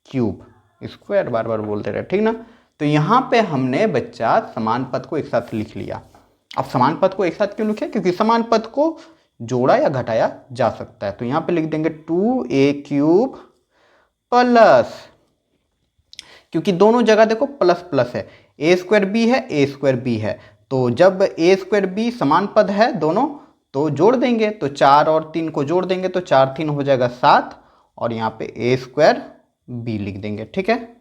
क्यूब स्क्वायर, बार बार बोलते रहे, ठीक ना। तो यहाँ पे हमने बच्चा समान पद को एक साथ लिख लिया। अब समान पद को एक साथ क्यों लिखे, क्योंकि समान पद को जोड़ा या घटाया जा सकता है। तो यहाँ पे लिख देंगे 2a क्यूब प्लस, क्योंकि दोनों जगह देखो प्लस प्लस है, a स्क्वायर b है, a स्क्वायर b है, तो जब a स्क्वायर b समान पद है दोनों तो जोड़ देंगे, तो 4 और 3 को जोड़ देंगे तो 4 3 हो जाएगा 7, और यहाँ पे a स्क्वायर b लिख देंगे, ठीक है।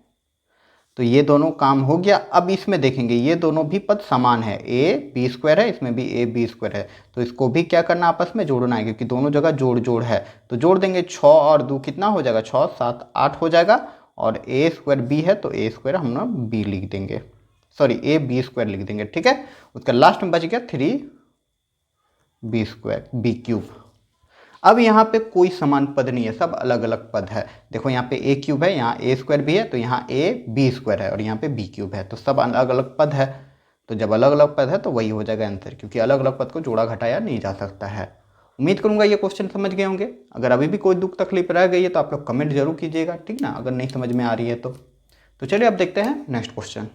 तो ये दोनों काम हो गया। अब इसमें देखेंगे ये दोनों भी पद समान है, a b स्क्वायर है, इसमें भी a b स्क्वायर है, तो इसको भी क्या करना आपस में जोड़ना है, क्योंकि दोनों जगह जोड़ जोड़ है, तो जोड़ देंगे 6 और 2 कितना हो जाएगा 6 7 8 हो जाएगा, और a स्क्वायर b है तो a स्क्वायर हम लोग b लिख देंगे, सॉरी a b स्क्वायर लिख देंगे, ठीक है। उसका लास्ट में बच गया 3b स्क्वायर b क्यूब। अब यहाँ पे कोई समान पद नहीं है, सब अलग अलग पद है। देखो यहाँ पे a क्यूब है, यहाँ a स्क्वायर भी है, तो यहाँ a b स्क्वायर है, और यहाँ पे b क्यूब है, तो सब अलग अलग पद है। तो जब अलग अलग पद है तो वही हो जाएगा आंसर, क्योंकि अलग अलग पद को जोड़ा घटाया नहीं जा सकता है। उम्मीद करूंगा ये क्वेश्चन समझ गए होंगे। अगर अभी भी कोई दुख तकलीफ रह गई है तो आप लोग कमेंट जरूर कीजिएगा, ठीक ना, अगर नहीं समझ में आ रही है तो चलिए अब देखते हैं नेक्स्ट क्वेश्चन।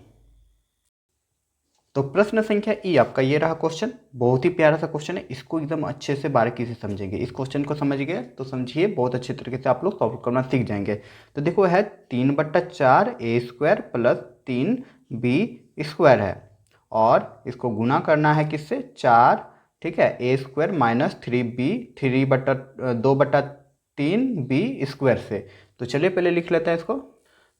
तो प्रश्न संख्या ई आपका ये रहा क्वेश्चन, बहुत ही प्यारा सा क्वेश्चन है, इसको एकदम अच्छे से बारीकी से समझेंगे। इस क्वेश्चन को समझ गए तो समझिए बहुत अच्छे तरीके से आप लोग सॉल्व करना सीख जाएंगे। तो देखो है 3/4 a square plus 3b square है, और इसको गुना करना है किससे 4, ठीक है, a square minus 2/3b square से। तो चलिए पहले लिख लेते हैं इसको।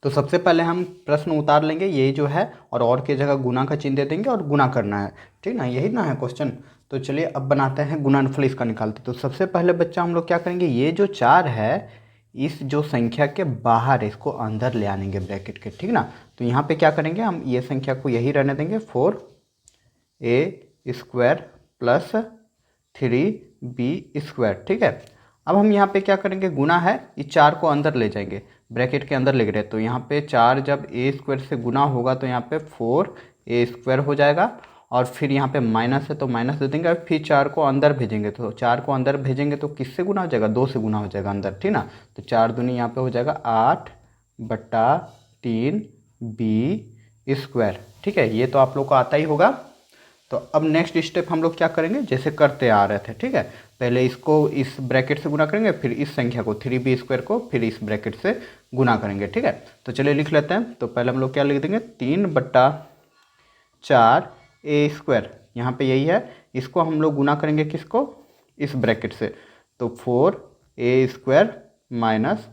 तो सबसे पहले हम प्रश्न उतार लेंगे ये जो है, और के जगह गुना का चिन्ह दे देंगे और गुना करना है, ठीक ना, यही ना है क्वेश्चन। तो चलिए अब बनाते हैं गुणनफल, इसका निकालते। तो सबसे पहले बच्चा हम लोग क्या करेंगे, ये जो 4 है इस जो संख्या के बाहर इसको अंदर ले आनेंगे ब्रैकेट के, ठीक ना। तो यहाँ पे क्या करेंगे हम, ये संख्या को यही रहने देंगे 4a स्क्वायर प्लस 3b²। ठीक है, अब हम यहाँ पे क्या करेंगे, गुना है, इस 4 को अंदर ले जाएंगे, ब्रैकेट के अंदर लिख रहे हैं, तो यहाँ पे 4 जब a² से गुना होगा तो यहाँ पे 4a² हो जाएगा, और फिर यहाँ पे माइनस है तो माइनस दे देंगे, और फिर 4 को अंदर भेजेंगे, तो 4 को अंदर भेजेंगे तो किससे गुना हो जाएगा, 2 से गुना हो जाएगा अंदर, ठीक ना। तो 4 दूनी यहाँ पे हो जाएगा 8/3b²। ठीक है, ये तो आप लोग को आता ही होगा। तो अब नेक्स्ट स्टेप हम लोग क्या करेंगे, जैसे करते आ रहे थे, ठीक है, पहले इसको इस ब्रैकेट से गुना करेंगे, फिर इस संख्या को 3b² को फिर इस ब्रैकेट से गुना करेंगे। ठीक है, तो चलिए लिख लेते हैं। तो पहले हम लोग क्या लिख देंगे, 3/4a², यहाँ पे यही है, इसको हम लोग गुना करेंगे किसको, इस ब्रैकेट से, तो 4a² माइनस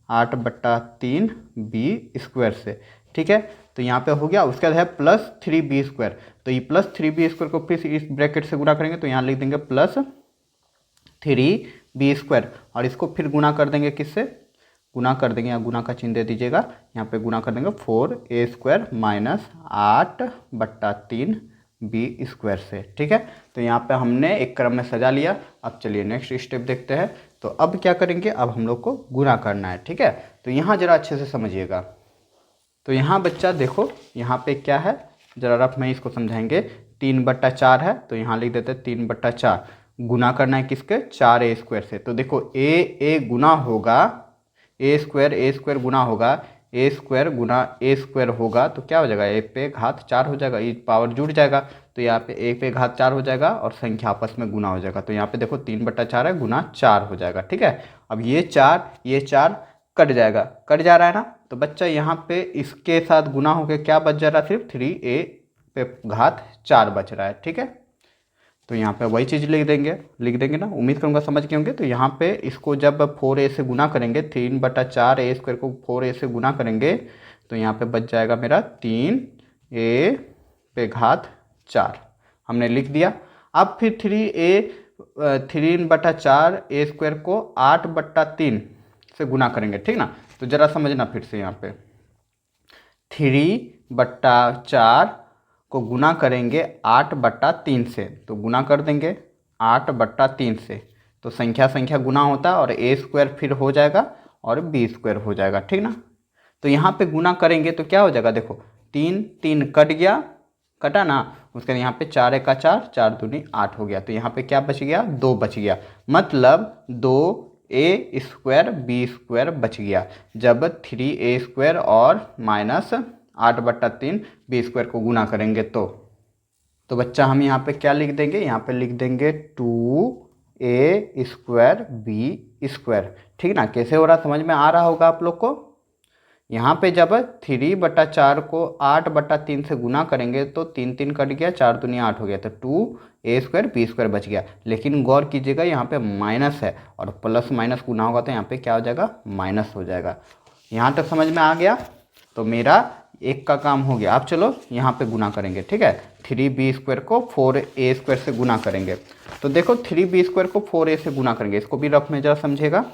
8/3b² से। ठीक है, तो यहाँ पे हो गया, उसके बाद है +3b², तो ये +3b² को फिर इस ब्रैकेट से गुना करेंगे, तो यहाँ लिख देंगे +3b², और इसको फिर गुना कर देंगे किससे, गुना कर देंगे, यहाँ गुना का चिन्ह दे दीजिएगा, यहाँ पे गुना कर देंगे 4a² माइनस 8/3b² से। ठीक है, तो यहाँ पे हमने एक क्रम में सजा लिया। अब चलिए नेक्स्ट स्टेप देखते हैं। तो अब क्या करेंगे, अब हम लोग को गुना करना है। ठीक है, तो यहाँ जरा अच्छे से समझिएगा। तो यहाँ बच्चा देखो, यहाँ पे क्या है, जरा रफ में इसको समझाएंगे। 3/4 है, तो यहाँ लिख देते हैं 3/4, गुना करना है किसके, 4a² से। तो देखो ए गुना होगा a² गुना होगा a² गुना a² होगा, तो क्या हो जाएगा, a⁴ हो जाएगा, ये पावर जुड़ जाएगा, तो यहाँ पे a⁴ हो जाएगा और संख्या आपस में गुना हो जाएगा। तो यहाँ पे देखो 3/4 है, गुना 4 हो जाएगा। ठीक है, अब ये 4 कट जाएगा, कट जा रहा है ना, तो बच्चा यहाँ पे इसके साथ गुना होकर क्या बच जा रहा है, सिर्फ 3a⁴ बच रहा है। ठीक है, तो यहाँ पे वही चीज़ लिख देंगे ना, उम्मीद करूँगा समझ के होंगे। तो यहाँ पे इसको जब 4a से गुना करेंगे, 3/4a² को 4a से गुना करेंगे, तो यहाँ पे बच जाएगा मेरा 3a⁴ हमने लिख दिया। अब फिर 3/4a² को 8/3 से गुना करेंगे, ठीक ना। तो ज़रा समझना फिर से, यहाँ पे 3/4 को गुना करेंगे 8/3 से, तो गुना कर देंगे 8/3 से, तो संख्या गुना होता है, और a² फिर हो जाएगा और b² हो जाएगा, ठीक ना। तो यहाँ पे गुना करेंगे तो क्या हो जाएगा, देखो 3 कट गया, कटा ना, उसके बाद यहाँ पे 4×1 = 4, 4 दूनी 8 हो गया, तो यहाँ पे क्या बच गया, 2 बच गया, मतलब 2a² b² बच गया, जब 3a² और माइनस 8/3 b² को गुना करेंगे तो बच्चा हम यहाँ पे क्या लिख देंगे, यहाँ पे लिख देंगे 2a² b²। ठीक ना, कैसे हो रहा, समझ में आ रहा होगा आप लोग को। यहाँ पे जब 3/4 को 8/3 से गुना करेंगे तो 3 कट गया, 4 दूनी 8 हो गया, तो 2a² b² बच गया। लेकिन गौर कीजिएगा, यहाँ पे माइनस है, और प्लस माइनस गुना होगा तो यहाँ पे क्या हो जाएगा, माइनस हो जाएगा। यहाँ तक समझ में आ गया, तो मेरा एक का काम हो गया। अब चलो यहाँ पे गुना करेंगे, ठीक है, 3b² को 4a² से गुना करेंगे। तो देखो 3b² को 4a से गुना करेंगे, इसको भी रफ में जरा समझेगा,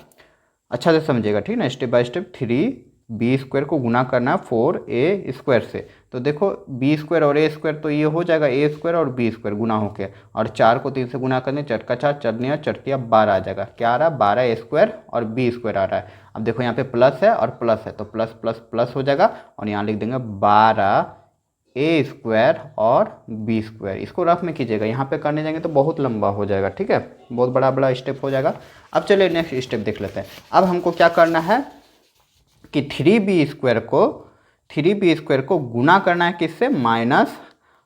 अच्छा से समझेगा, ठीक ना, स्टेप बाय स्टेप। 3b² को गुना करना है 4a² से, तो देखो b² और a² तो ये हो जाएगा a² और b² गुना होके, और 4 को 3 से गुना करने, 4×4 4×4 12 आ जाएगा, क्या आ रहा है, 12a² और b² आ रहा है। अब देखो यहाँ पे प्लस है और प्लस है, तो प्लस प्लस प्लस हो जाएगा, और यहाँ लिख देंगे 12a² और b²। इसको रफ में कीजिएगा, यहाँ पे करने जाएंगे तो बहुत लंबा हो जाएगा, ठीक है, बहुत बड़ा स्टेप हो जाएगा। अब चलिए नेक्स्ट स्टेप देख लेते हैं। अब हमको क्या करना है कि 3b² को गुना करना है किससे, माइनस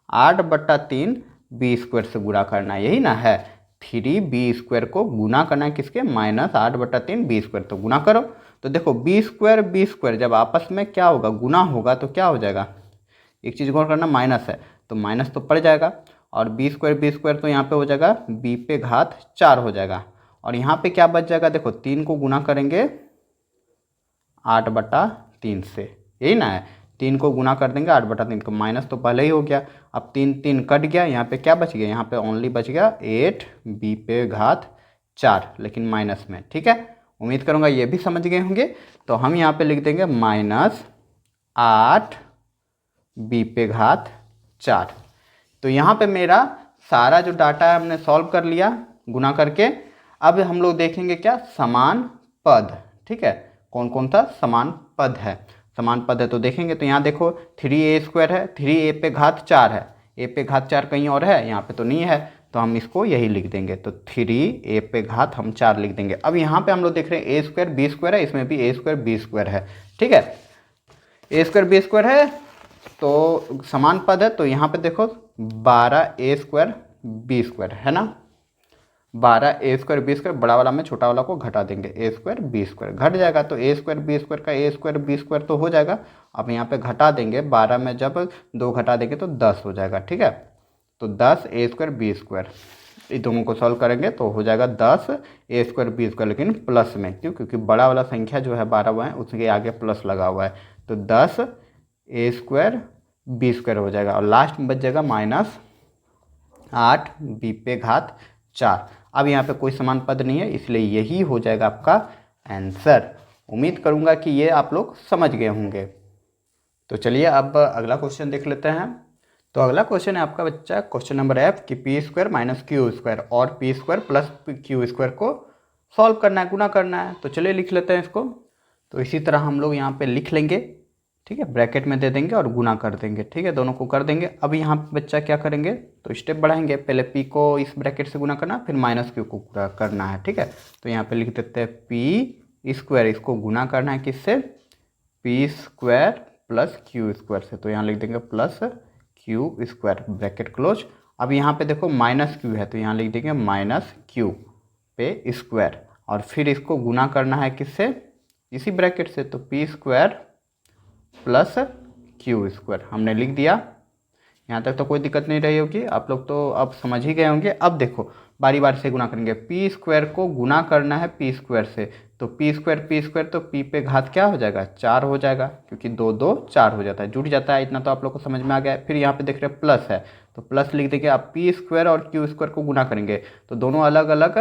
8/3 b² से गुना करना है, यही ना है। 3b² को गुना करना है किसके, माइनस 8/3 b², तो गुना करो। तो देखो b² जब आपस में क्या होगा, गुना होगा, तो क्या हो जाएगा, एक चीज़ गौर करना, माइनस है तो माइनस तो पड़ जाएगा, और b² तो यहाँ पे हो जाएगा b⁴ हो जाएगा, और यहाँ पे क्या बच जाएगा, देखो 3 को गुना करेंगे 8/3 से, यही ना है, 3 को गुना कर देंगे 8/3 को, माइनस तो पहले ही हो गया, अब 3 कट गया, यहाँ पे क्या बच गया, यहाँ पे ओनली बच गया 8b⁴, लेकिन माइनस में। ठीक है, उम्मीद करूँगा ये भी समझ गए होंगे। तो हम यहाँ पे लिख देंगे -8b⁴। तो यहाँ पे मेरा सारा जो डाटा है हमने सॉल्व कर लिया, गुना करके अब हम लोग देखेंगे क्या, समान पद। ठीक है, कौन कौन सा समान पद है, समान पद है तो देखेंगे। तो यहाँ देखो 3a² है, 3a पे घात 4 है, a पे घात 4 कहीं और है, यहाँ पे तो नहीं है, तो हम इसको यही लिख देंगे। तो 3a पे घात हम 4 लिख देंगे। अब यहाँ पे हम लोग देख रहे हैं a² b² है, इसमें भी a² b² है। ठीक है, a² b² है तो समान पद है, तो यहाँ पे देखो 12a² b² है ना, 12a² b², बड़ा वाला में छोटा वाला को घटा देंगे, a² b² घट जाएगा, तो a² b² का a² b² तो हो जाएगा। अब यहाँ पे घटा देंगे, 12 में जब 2 घटा देंगे तो 10 हो जाएगा। ठीक है, तो 10a² b², इन दोनों को सॉल्व करेंगे तो हो जाएगा 10a² b², लेकिन प्लस में, क्यों, क्योंकि बड़ा वाला संख्या जो है 12 है उसके आगे प्लस लगा हुआ है, तो 10a² b² हो जाएगा, और लास्ट में बच जाएगा -8b पे घात 4। अब यहाँ पे कोई समान पद नहीं है, इसलिए यही हो जाएगा आपका आंसर। उम्मीद करूँगा कि ये आप लोग समझ गए होंगे। तो चलिए अब अगला क्वेश्चन देख लेते हैं। तो अगला क्वेश्चन है आपका बच्चा क्वेश्चन नंबर F कि p² - q² और p² प्लस q² को सॉल्व करना है, गुना करना है। तो चलिए लिख लेते हैं इसको। तो इसी तरह हम लोग यहाँ पे लिख लेंगे। ठीक है, ब्रैकेट में दे देंगे और गुना कर देंगे। ठीक है, दोनों को कर देंगे। अब यहाँ पे बच्चा क्या करेंगे, तो स्टेप बढ़ाएंगे, पहले p को इस ब्रैकेट से गुना करना, फिर -q को करना है। ठीक है, तो यहाँ पे लिख देते हैं p², इसको गुना करना है किससे, p² प्लस q² से, तो यहाँ लिख देंगे प्लस q², ब्रैकेट क्लोज। अब यहाँ पे देखो -q है, तो यहाँ लिख देंगे -q पे स्क्वायर, और फिर इसको गुना करना है किससे, इसी ब्रैकेट से, तो p² प्लस q² हमने लिख दिया। यहाँ तक तो कोई दिक्कत नहीं रही होगी, आप लोग तो अब समझ ही गए होंगे। अब देखो बारी बारी से गुना करेंगे, p² को गुना करना है p² से, तो p² तो p पे घात क्या हो जाएगा, 4 हो जाएगा, क्योंकि 2 2 4 हो जाता है, जुड़ जाता है। इतना तो आप लोग को समझ में आ गया है। फिर यहाँ पे देख रहे हैं प्लस है, तो प्लस लिख देंगे। अब p² और q² को गुना करेंगे, तो दोनों अलग अलग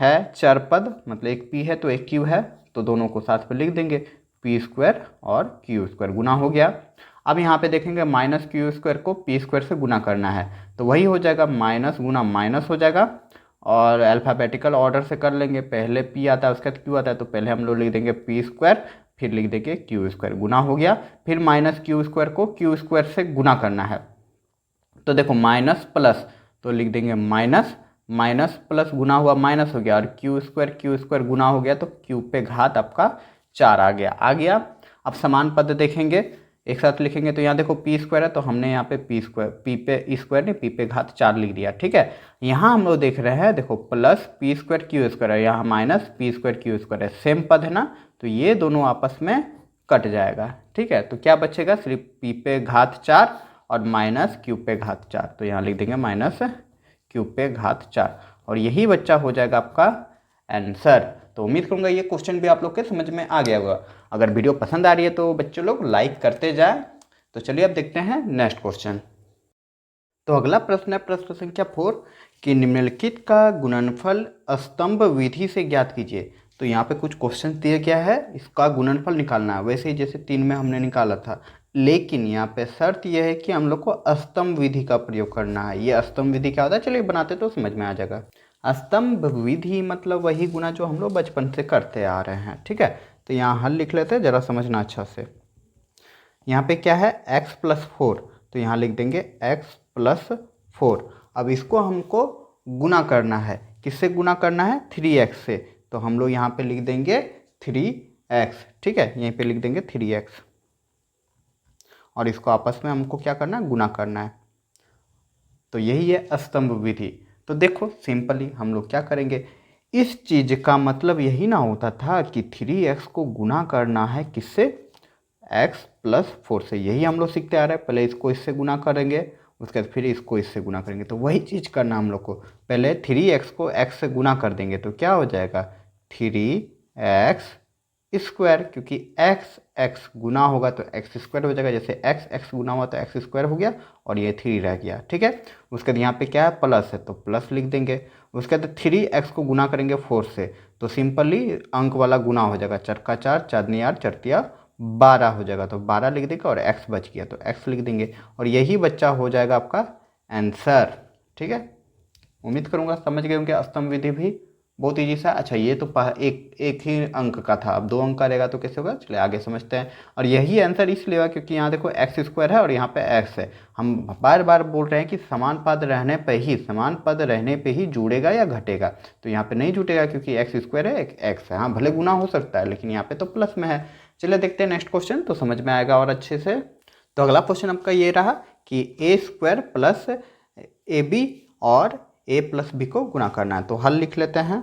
है चर पद, मतलब एक p है तो एक q है, तो दोनों को साथ में लिख देंगे, p² और q² गुना हो गया। अब यहाँ पे देखेंगे -q² को p² से गुना करना है, तो वही हो जाएगा, माइनस गुना माइनस हो जाएगा, और अल्फ़ाबेटिकल ऑर्डर से कर लेंगे, पहले p आता है उसके बाद q आता है, तो पहले हम लोग लिख देंगे p², फिर लिख देंगे q², गुना हो गया। फिर -q² को q² से गुना करना है, तो देखो माइनस प्लस, तो लिख देंगे माइनस, माइनस प्लस गुना हुआ माइनस हो गया, और q² गुना हो गया, तो q पे घात आपका 4 आ गया। अब समान पद देखेंगे, एक साथ लिखेंगे, तो यहाँ देखो p² है, तो हमने यहाँ पे p पे स्क्वायर नहीं, p पे घात 4 लिख दिया। ठीक है, यहाँ हम लोग देख रहे हैं, देखो प्लस p² q² है, यहाँ माइनस p² q² है, सेम पद है ना, तो ये दोनों आपस में कट जाएगा। ठीक है, तो क्या बचेगा, सिर्फ p पे घात 4 और माइनस q पे घात 4, तो यहाँ लिख देंगे माइनस q पे घात 4, और यही बच्चा हो जाएगा आपका आंसर। तो उम्मीद करूंगा ये क्वेश्चन भी आप लोग के समझ में आ गया होगा। अगर वीडियो पसंद आ रही है तो बच्चे लोग लाइक करते जाएं। तो चलिए अब देखते हैं नेक्स्ट क्वेश्चन। तो अगला प्रश्न है प्रश्न संख्या 4 कि निम्नलिखित का गुणनफल स्तंभ विधि से ज्ञात कीजिए। तो यहाँ पे कुछ क्वेश्चन दिया गया है, इसका गुणनफल निकालना है, वैसे ही जैसे 3 में हमने निकाला था, लेकिन यहाँ पे शर्त यह है कि हम लोग को स्तंभ विधि का प्रयोग करना है। ये स्तंभ विधि क्या होता है, चलिए बनाते तो समझ में आ जाएगा। स्तंभ विधि मतलब वही गुना जो हम लोग बचपन से करते आ रहे हैं। ठीक है, तो यहाँ हल लिख लेते हैं, ज़रा समझना अच्छा से। यहाँ पे क्या है, x + 4, तो यहाँ लिख देंगे x + 4। अब इसको हमको गुना करना है, किससे गुना करना है, 3x से, तो हम लोग यहाँ पे लिख देंगे 3x। ठीक है, यहीं पे लिख देंगे 3x, और इसको आपस में हमको क्या करना है, गुना करना है। तो यही है स्तंभ विधि। तो देखो सिंपली हम लोग क्या करेंगे, इस चीज़ का मतलब यही ना होता था कि 3x को गुना करना है किससे, x + 4 से, यही हम लोग सीखते आ रहे हैं। पहले इसको इससे गुना करेंगे, उसके बाद फिर इसको इससे गुना करेंगे, तो वही चीज़ करना हम लोग को। पहले 3x को x से गुना कर देंगे, तो क्या हो जाएगा, 3x², क्योंकि x गुना होगा तो x² हो जाएगा, जैसे x गुना हुआ तो x² हो गया, और ये 3 रह गया। ठीक है, उसके बाद यहाँ पे क्या है, प्लस है, तो प्लस लिख देंगे। उसके बाद 3x को गुना करेंगे 4 से, तो सिंपली अंक वाला गुना हो जाएगा, 4 का 4, 4 8, 4 12 हो जाएगा, तो 12 लिख देंगे, और x बच गया तो x लिख देंगे, और यही बच्चा हो जाएगा आपका आंसर। ठीक है, उम्मीद करूंगा समझ गए होंगे। स्तंभ विधि भी बहुत ईजी सा। अच्छा ये तो एक ही अंक का था, अब 2 अंक का रहेगा तो कैसे होगा, चलिए आगे समझते हैं। और यही आंसर इसलिए हुआ क्योंकि यहाँ देखो एक्स स्क्वायर है और यहाँ पे एक्स है। हम बार बार बोल रहे हैं कि समान पद रहने पे ही जुड़ेगा या घटेगा, तो यहाँ पे नहीं जुटेगा क्योंकि एक्स स्क्वायर है, एक एक्स है। हाँ भले गुना हो सकता है लेकिन यहाँ पे तो प्लस में है। चलिए देखते हैं नेक्स्ट क्वेश्चन, तो समझ में आएगा और अच्छे से। तो अगला क्वेश्चन आपका ये रहा कि ए स्क्वायर प्लस ए बी और ए प्लस बी को गुना करना है। तो हल लिख लेते हैं।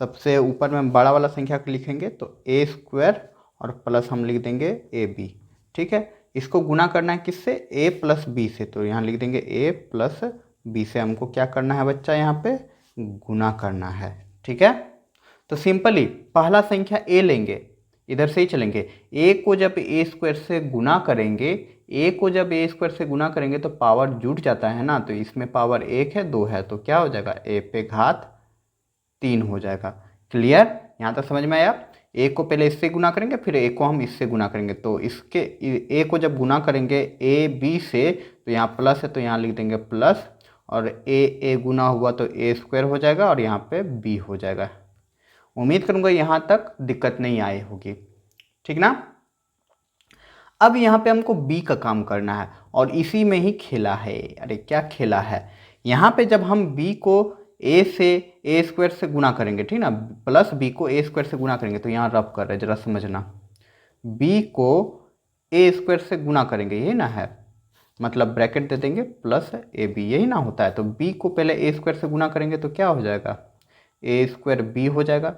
सबसे ऊपर में बड़ा वाला संख्या को लिखेंगे तो ए स्क्वायर और प्लस हम लिख देंगे ए बी। ठीक है, इसको गुना करना है किससे, ए प्लस बी से। तो यहाँ लिख देंगे ए प्लस बी से हमको क्या करना है बच्चा, यहाँ पे गुना करना है। ठीक है, तो सिंपली पहला संख्या ए लेंगे, इधर से ही चलेंगे। ए को जब ए स्क्वायर से गुना करेंगे, ए को जब ए स्क्वायर से गुना करेंगे तो पावर जुट जाता है ना, तो इसमें पावर 1 है 2 है, तो क्या हो जाएगा ए पे घात 3 हो जाएगा। क्लियर, यहाँ तक समझ में आया। ए को पहले इससे गुना करेंगे फिर ए को हम इससे गुना करेंगे, तो इसके ए को जब गुना करेंगे ए बी से तो यहाँ प्लस है तो यहाँ लिख देंगे प्लस, और ए गुना हुआ तो ए स्क्वायर हो जाएगा और यहाँ पे बी हो जाएगा। उम्मीद करूँगा यहाँ तक दिक्कत नहीं आई होगी, ठीक ना। अब यहाँ पे हमको बी का काम करना है और इसी में ही खेला है। अरे क्या खेला है, यहाँ पे जब हम बी को ए से ए स्क्वायर से गुना करेंगे, ठीक ना, प्लस बी को ए स्क्वायर से गुना करेंगे, तो यहाँ रब कर रहे जरा समझना, बी को ए स्क्वायर से गुना करेंगे, यही ना है, मतलब ब्रैकेट दे देंगे प्लस ए बी, यही ना होता है। तो बी को पहले ए स्क्वायर से गुना करेंगे तो क्या हो जाएगा, ए स्क्वायर बी हो जाएगा।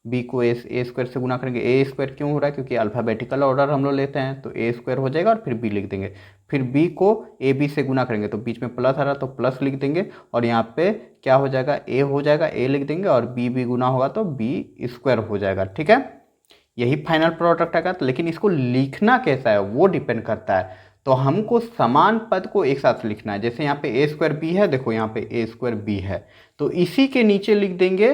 बी को ए स्क्वायर से गुना करेंगे, ए स्क्वायर क्यों हो रहा है, क्योंकि अल्फ़ाबेटिकल ऑर्डर हम लोग लेते हैं, तो ए स्क्वायर हो जाएगा और फिर बी लिख देंगे। फिर बी को ए बी से गुना करेंगे तो बीच में प्लस आ रहा तो प्लस लिख देंगे, और यहाँ पे क्या हो जाएगा, ए हो जाएगा, ए लिख देंगे, और बी भी गुना होगा तो बी स्क्वायर हो जाएगा। ठीक है, यही फाइनल प्रोडक्ट आएगा। तो लेकिन इसको लिखना कैसा है वो डिपेंड करता है, तो हमको समान पद को एक साथ लिखना है। जैसे यहाँ पे ए स्क्वायर बी है, देखो यहाँ पे ए स्क्वायर बी है, तो इसी के नीचे लिख देंगे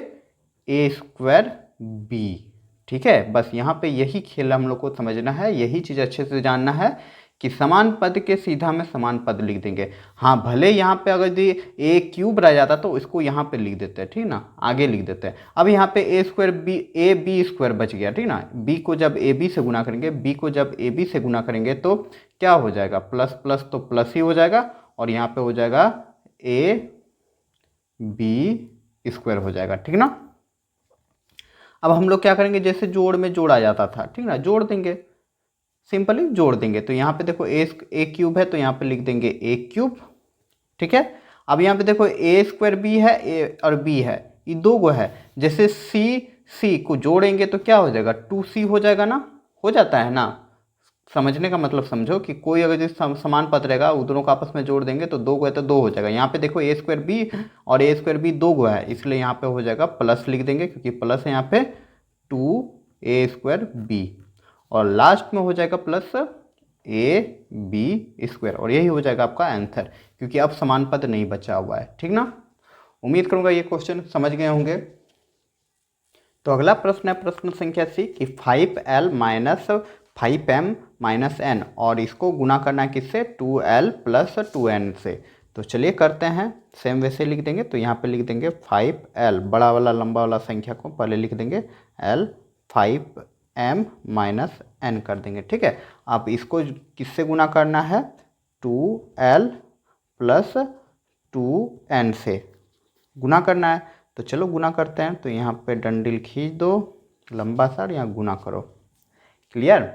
ए स्क्वायर बी। ठीक है, बस यहाँ पे यही खेल हम लोग को समझना है, यही चीज़ अच्छे से जानना है कि समान पद के सीधा में समान पद लिख देंगे। हाँ भले यहाँ पे अगर यदि ए क्यूब रह जाता तो इसको यहाँ पे लिख देते हैं, ठीक ना, आगे लिख देते हैं। अब यहाँ पे A square B, A B square बच गया, ठीक ना। बी को जब ए बी से गुना करेंगे, बी को जब ए बी से गुना करेंगे तो क्या हो जाएगा, प्लस प्लस तो प्लस ही हो जाएगा, और यहाँ पे हो जाएगा ए बी स्क्वायर हो जाएगा, ठीक ना। अब हम लोग क्या करेंगे, जैसे जोड़ में जोड़ आ जाता था, ठीक ना, जोड़ देंगे, सिंपली जोड़ देंगे। तो यहाँ पे देखो ए क्यूब है तो यहाँ पे लिख देंगे ए क्यूब। ठीक है, अब यहाँ पे देखो ए स्क्वायर बी है, ए और बी है, ये दो गो है। जैसे सी को जोड़ेंगे तो क्या हो जाएगा, 2c हो जाएगा ना, हो जाता है ना। समझने का मतलब समझो कि कोई अगर जो समान पद रहेगा वो दोनों को आपस में जोड़ देंगे तो 2 गो है तो 2 हो जाएगा। यहाँ पे देखो ए स्क्वायर बी और ए स्क्वायर बी 2 गो है, इसलिए यहाँ पे हो जाएगा प्लस लिख देंगे, क्योंकि प्लस है यहाँ पे 2a स्क्वायर बी, और लास्ट में हो जाएगा प्लस ए बी स्क्वायर, और यही हो जाएगा आपका आंसर, क्योंकि अब समान पद नहीं बचा हुआ है। ठीक ना, उम्मीद करूंगा ये क्वेश्चन समझ गए होंगे। तो अगला प्रश्न है प्रश्न संख्या सी कि 5l minus 5m minus n, और इसको गुना करना है किससे, 2l प्लस 2n से। तो चलिए करते हैं, सेम वैसे लिख देंगे। तो यहाँ पे लिख देंगे 5l, बड़ा वाला लंबा वाला संख्या को पहले लिख देंगे l, 5m माइनस n कर देंगे। ठीक है, अब इसको किससे गुना करना है, 2l प्लस 2n से गुना करना है। तो चलो गुना करते हैं। तो यहाँ पे डंडिल खींच दो लंबा सा, यहाँ गुना करो। क्लियर,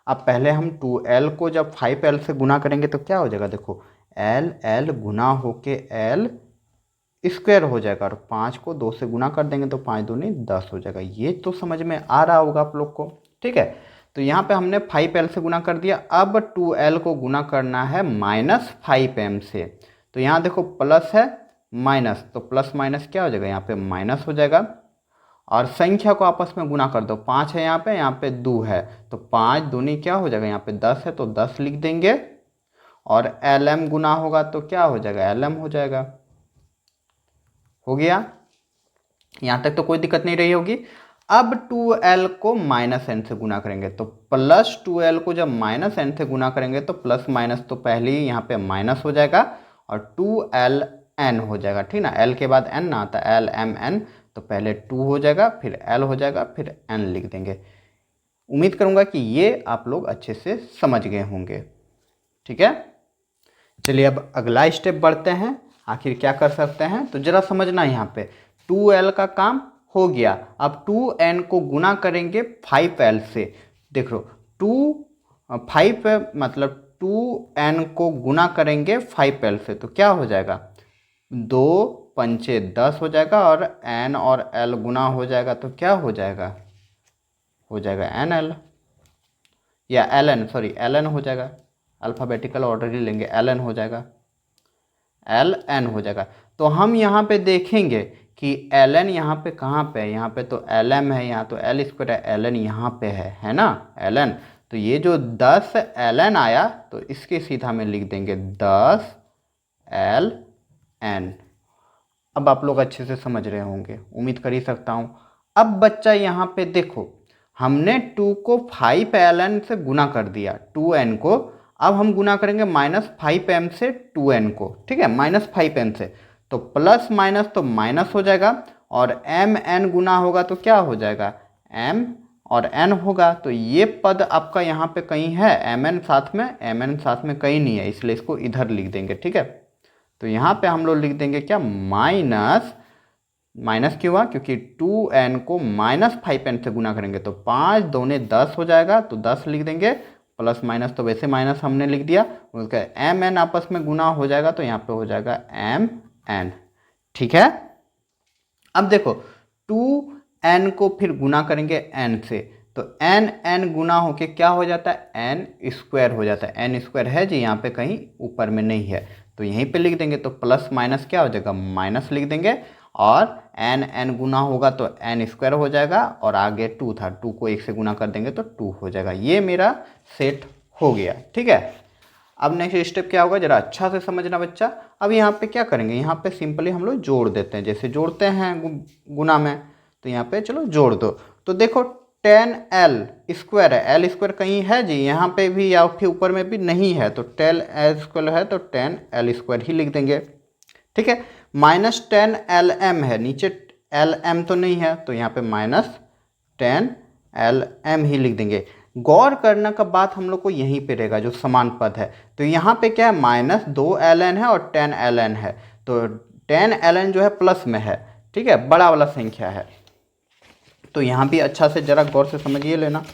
अब पहले हम 2l को जब 5l से गुना करेंगे तो क्या हो जाएगा, देखो l गुना होके l स्क्वायर हो जाएगा, और 5 को 2 से गुना कर देंगे तो 5 दूनी 10 हो जाएगा। ये तो समझ में आ रहा होगा आप लोग को। ठीक है, तो यहाँ पे हमने 5l से गुना कर दिया, अब 2l को गुना करना है माइनस 5m से। तो यहाँ देखो प्लस है माइनस, तो प्लस माइनस क्या हो जाएगा, यहाँ पे माइनस हो जाएगा, और संख्या को आपस में गुना कर दो। 5 है यहाँ पे 2 है, तो 5 दूनी क्या हो जाएगा, यहाँ पे 10 है तो 10 लिख देंगे, और lm गुना होगा तो क्या हो जाएगा, lm हो जाएगा। हो गया, यहाँ तक तो कोई दिक्कत नहीं रही होगी। अब 2l को माइनस n से गुना करेंगे, तो प्लस 2l को जब माइनस n से गुना करेंगे तो प्लस माइनस तो पहले ही यहाँ पे माइनस हो जाएगा, और 2l एन हो जाएगा, ठीक ना। एल के बाद एन ना आता, एल एम एन, तो पहले 2 हो जाएगा, फिर एल हो जाएगा, फिर एन लिख देंगे। उम्मीद करूँगा कि ये आप लोग अच्छे से समझ गए होंगे, ठीक है। चलिए अब अगला स्टेप बढ़ते हैं, आखिर क्या कर सकते हैं, तो जरा समझना यहाँ पे 2l का काम हो गया। अब 2n को गुना करेंगे 5l से। देखो 5 मतलब 2n को गुना करेंगे 5l से तो क्या हो जाएगा, 2 पंचे 10 हो जाएगा, और n और l गुना हो जाएगा तो क्या हो जाएगा, हो जाएगा nl या ln, सॉरी ln हो जाएगा, अल्फ़ाबेटिकल ऑर्डर ही लेंगे, ln हो जाएगा, ln हो जाएगा। तो हम यहाँ पे देखेंगे कि ln यहाँ पे कहाँ पे है, यहाँ पे तो lm है, यहाँ तो l स्क्वायर है, ln यहाँ पे है ना ln। तो ये जो 10 ln आया तो इसके सीधा में लिख देंगे 10 ln। अब आप लोग अच्छे से समझ रहे होंगे, उम्मीद कर ही सकता हूँ। अब बच्चा यहाँ पे देखो, हमने 2 को 5ln से गुना कर दिया, 2n को। अब हम गुना करेंगे -5m से 2n को, ठीक है, -5m से, तो प्लस माइनस तो माइनस हो जाएगा, और mn गुना होगा तो क्या हो जाएगा, m और n होगा। तो ये पद आपका यहाँ पे कहीं है, mn साथ में कहीं नहीं है, इसलिए इसको इधर लिख देंगे, ठीक है। तो यहाँ पे हम लोग लिख देंगे क्या, माइनस क्यों हुआ, क्योंकि 2n को -5n से गुना करेंगे तो 5 दूने 10 हो जाएगा, तो 10 लिख देंगे, प्लस माइनस तो वैसे माइनस हमने लिख दिया, उसका mn आपस में गुना हो जाएगा तो यहाँ पे हो जाएगा mn, ठीक है। अब देखो 2n को फिर गुना करेंगे n से, तो n गुना होके क्या हो जाता है, n स्क्वायर हो जाता है। n स्क्वायर है जी यहाँ पे कहीं ऊपर में नहीं है, तो यहीं पे लिख देंगे, तो प्लस माइनस क्या हो जाएगा, माइनस लिख देंगे, और n गुना होगा तो n स्क्वायर हो जाएगा, और आगे 2 था, 2 को 1 से गुना कर देंगे तो 2 हो जाएगा। ये मेरा सेट हो गया, ठीक है। अब नेक्स्ट स्टेप क्या होगा, जरा अच्छा से समझना बच्चा। अब यहाँ पे क्या करेंगे, यहाँ पे सिंपली हम लोग जोड़ देते हैं, जैसे जोड़ते हैं गुना में, तो यहाँ पे चलो जोड़ दो। तो देखो 10l स्क्वायर है, l स्क्वायर कहीं है जी यहाँ पे भी या फिर ऊपर में भी नहीं है, तो 10l स्क्वायर है तो 10l स्क्वायर ही लिख देंगे, ठीक है। -10lm है, नीचे lm तो नहीं है, तो यहाँ पे -10lm ही लिख देंगे। गौर करने का बात हम लोग को यहीं पे रहेगा, जो समान पद है, तो यहाँ पे क्या है, -2ln है और 10ln है, तो 10ln जो है प्लस में है, ठीक है, बड़ा वाला संख्या है। तो यहाँ भी अच्छा से ज़रा गौर से समझिए लेना।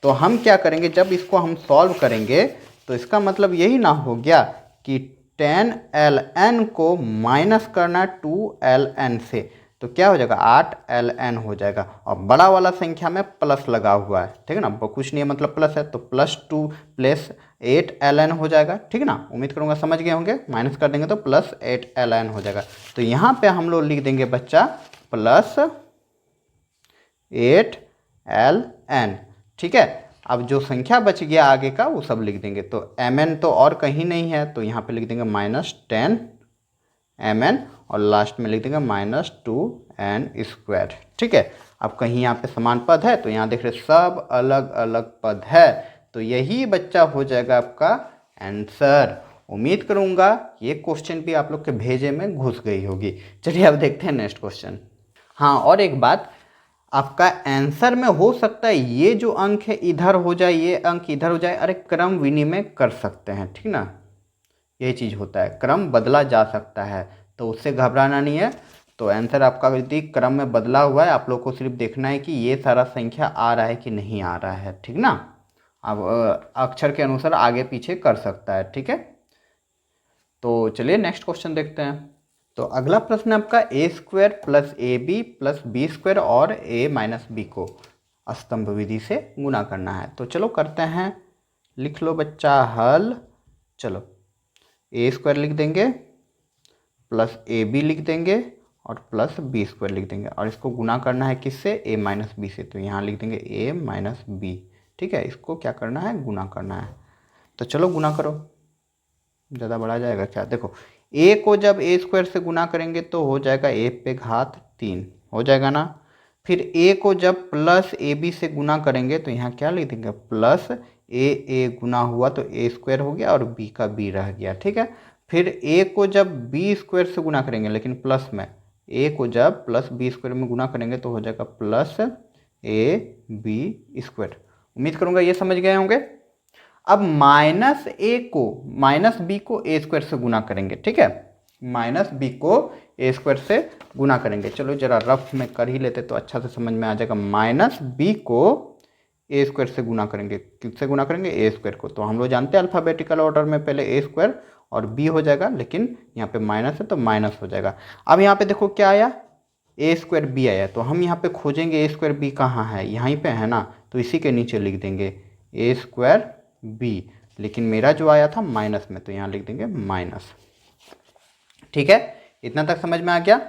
तो हम क्या करेंगे, जब इसको हम सॉल्व करेंगे तो इसका मतलब यही ना हो गया कि 10ln को माइनस करना 2ln से, तो क्या हो जाएगा, 8ln हो जाएगा, और बड़ा वाला संख्या में प्लस लगा हुआ है, ठीक है ना, कुछ नहीं है मतलब प्लस है, तो +2 + 8ln हो जाएगा, ठीक है ना। उम्मीद करूँगा समझ गए होंगे, माइनस कर देंगे तो +8ln हो जाएगा। तो यहाँ पे हम लोग लिख देंगे बच्चा +8ln, ठीक है। अब जो संख्या बच गया आगे का वो सब लिख देंगे, तो mn तो और कहीं नहीं है, तो यहाँ पे लिख देंगे -10mn, और लास्ट में लिख देंगे -2n स्क्वायर, ठीक है। अब कहीं यहाँ पे समान पद है, तो यहाँ देख रहे सब अलग अलग पद है, तो यही बच्चा हो जाएगा आपका आंसर। उम्मीद करूँगा ये क्वेश्चन भी आप लोग के भेजे में घुस गई होगी। चलिए अब देखते हैं नेक्स्ट क्वेश्चन। हाँ, और एक बात, आपका आंसर में हो सकता है ये जो अंक है इधर हो जाए, ये अंक इधर हो जाए, अरे क्रम विनिमय कर सकते हैं, ठीक ना, ये चीज़ होता है, क्रम बदला जा सकता है, तो उससे घबराना नहीं है। तो आंसर आपका यदि क्रम में बदला हुआ है, आप लोग को सिर्फ देखना है कि ये सारा संख्या आ रहा है कि नहीं आ रहा है, ठीक ना। अब अक्षर के अनुसार आगे पीछे कर सकता है, ठीक है। तो चलिए नेक्स्ट क्वेश्चन देखते हैं। तो अगला प्रश्न आपका a² + ab + b² और a - b को स्तंभ विधि से गुना करना है। तो चलो करते हैं, लिख लो बच्चा हल। चलो a² लिख देंगे, +ab लिख देंगे, और +b² लिख देंगे, और इसको गुना करना है किससे, a - b से, तो यहाँ लिख देंगे a - b, ठीक है। इसको क्या करना है, गुना करना है। तो चलो गुना करो, ज़्यादा बढ़ा जाएगा क्या, देखो a को जब a² से गुना करेंगे तो हो जाएगा a⁻3 हो जाएगा ना। फिर a को जब +ab से गुना करेंगे तो यहाँ क्या लिख देंगे, +a गुना हुआ तो a² हो गया और b का b रह गया, ठीक है। फिर ए को जब बी स्क्वायर से गुना करेंगे, लेकिन प्लस में, ए को जब प्लस बी स्क्वायर में गुना करेंगे तो हो जाएगा प्लस ए बी स्क्वायर। उम्मीद करूंगा ये समझ गए होंगे। अब माइनस बी को ए स्क्वायर से गुना करेंगे, ठीक है, माइनस बी को ए स्क्वायर से गुना करेंगे। चलो जरा रफ में कर ही लेते तो अच्छा से समझ में आ जाएगा। माइनस बी को ए स्क्वायर से गुना करेंगे, किससे गुना करेंगे, ए स्क्वायर को। तो हम लोग जानते हैं अल्फ़ाबेटिकल ऑर्डर में पहले ए स्क्वायर और बी हो जाएगा, लेकिन यहाँ पे माइनस है तो माइनस हो जाएगा। अब यहाँ पे देखो क्या आया, ए स्क्वायर बी आया, तो हम यहाँ पे खोजेंगे ए स्क्वायर बी कहाँ है, यहीं पे है ना, तो इसी के नीचे लिख देंगे ए स्क्वायर बी। लेकिन मेरा जो आया था माइनस में, तो यहाँ लिख देंगे माइनस। ठीक है, इतना तक समझ में आ गया।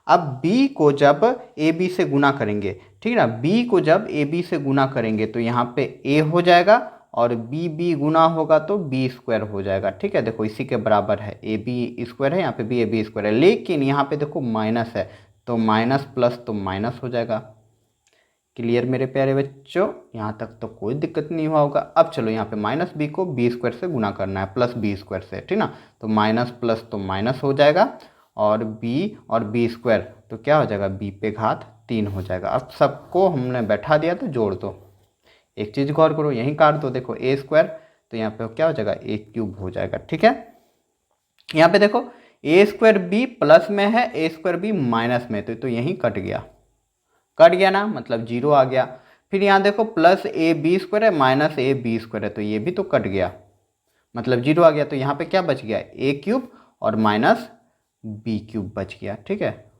अब b को जब ए बी से गुना करेंगे, ठीक है ना, b को जब ए बी से गुना करेंगे तो यहाँ पे a हो जाएगा और b गुना होगा तो b स्क्वायर हो जाएगा। ठीक है, देखो इसी के बराबर है, ए बी स्क्वायर है, यहाँ पे भी ए बी स्क्वायर है, लेकिन यहाँ पे देखो माइनस है तो माइनस प्लस तो माइनस हो जाएगा। क्लियर मेरे प्यारे बच्चों, यहाँ तक तो कोई दिक्कत नहीं हुआ होगा। अब चलो यहाँ पे माइनस बी को बी स्क्वायर से गुना करना है प्लस बी स्क्वायर से, ठीक ना, तो माइनस प्लस तो माइनस हो जाएगा और बी स्क्वायर तो क्या हो जाएगा, बी पे घात 3 हो जाएगा। अब सबको हमने बैठा दिया तो जोड़ दो, एक चीज़ गौर करो, यहीं काट दो, देखो ए स्क्वायर तो यहाँ पे क्या हो जाएगा, ए क्यूब हो जाएगा। ठीक है, यहाँ पे देखो ए स्क्वायर बी प्लस में है, ए स्क्वायर बी माइनस में, तो यहीं कट गया ना, मतलब जीरो आ गया। फिर यहाँ देखो प्लस ए बी स्क्वायर है माइनस ए बी स्क्वायर है, तो ये भी तो कट गया, मतलब जीरो आ गया। तो यहाँ पे क्या बच गया, ए क्यूब और माइनस बी क्यूब बच गया। ठीक है,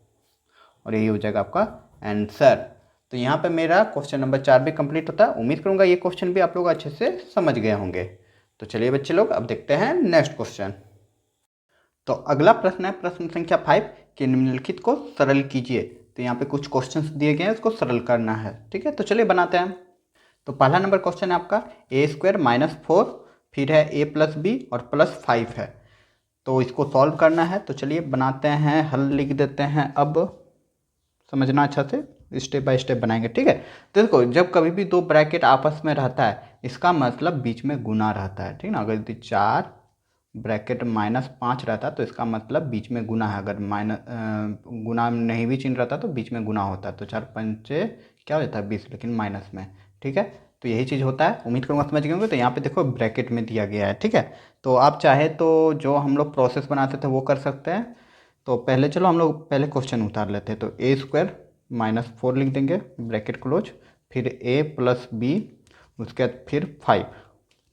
और यही हो जाएगा आपका आंसर। तो यहाँ पे मेरा क्वेश्चन नंबर 4 भी कंप्लीट होता है। उम्मीद करूँगा ये क्वेश्चन भी आप लोग अच्छे से समझ गए होंगे। तो चलिए बच्चे लोग अब देखते हैं नेक्स्ट क्वेश्चन। तो अगला प्रश्न है प्रश्न संख्या 5 कि निम्नलिखित को सरल कीजिए। तो यहाँ पे कुछ क्वेश्चंस दिए गए हैं, उसको सरल करना है। ठीक है, तो चलिए बनाते हैं। तो पहला नंबर क्वेश्चन है आपका ए स्क्वायर माइनस 4, फिर है ए प्लस बी और प्लस 5 है, तो इसको सॉल्व करना है। तो चलिए बनाते हैं, हल लिख देते हैं। अब समझना अच्छा से, स्टेप बाय स्टेप बनाएंगे। ठीक है, तो देखो जब कभी भी दो ब्रैकेट आपस में रहता है, इसका मतलब बीच में गुना रहता है। ठीक ना, अगर यदि 4 ब्रैकेट -5 रहता तो इसका मतलब बीच में गुना है। अगर गुना नहीं भी चिन्ह रहता तो बीच में गुना होता है। तो 4 पंचे क्या हो जाता है 20, लेकिन माइनस में। ठीक है, तो यही चीज़ होता है। उम्मीद करूँगा समझ गए होंगे। तो यहाँ पे देखो ब्रैकेट में दिया गया है। ठीक है, तो आप चाहे तो जो हम लोग प्रोसेस बनाते थे वो कर सकते हैं। तो पहले चलो हम लोग पहले क्वेश्चन उतार लेते हैं। तो ए स्क्वायर -4 लिख देंगे, ब्रैकेट क्लोज, फिर ए प्लस बी, उसके बाद फिर 5।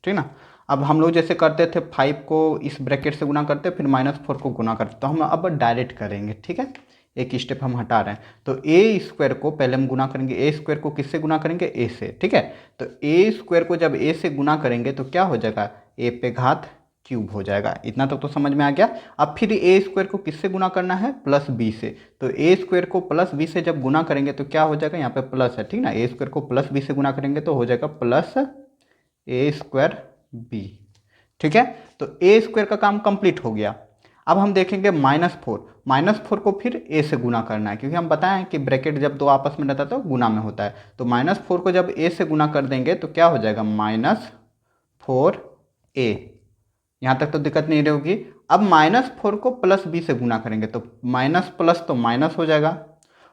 ठीक ना, अब हम लोग जैसे करते थे 5 को इस ब्रैकेट से गुना करते, फिर -4 को गुना करते, तो हम अब डायरेक्ट करेंगे। ठीक है, एक स्टेप हम हटा रहे हैं। तो ए स्क्वायर को पहले हम गुना करेंगे, ए स्क्वायर को किससे गुना करेंगे, ए से। ठीक है, तो ए स्क्वायर को जब ए से गुना करेंगे तो क्या हो जाएगा, ए पे घात क्यूब हो जाएगा। इतना तक तो समझ में आ गया। अब फिर ए स्क्वायर को किससे गुना करना है, प्लस बी से। तो ए स्क्वायर को प्लस बी से जब गुना करेंगे तो क्या हो जाएगा, यहाँ पे प्लस है। ठीक ना, ए स्क्वायर को प्लस बी से गुना करेंगे तो हो जाएगा प्लस ए स्क्वायर बी। ठीक है, तो ए स्क्वायर का काम कंप्लीट हो गया। अब हम देखेंगे -4 को फिर ए से गुना करना है, क्योंकि हम बताएं कि ब्रैकेट जब दो आपस में रहता है तो गुना में होता है। तो -4 को जब ए से गुना कर देंगे तो क्या हो जाएगा, -4a। यहाँ तक तो दिक्कत नहीं रहेगी। अब -4 को प्लस बी से गुना करेंगे तो माइनस प्लस तो माइनस हो जाएगा,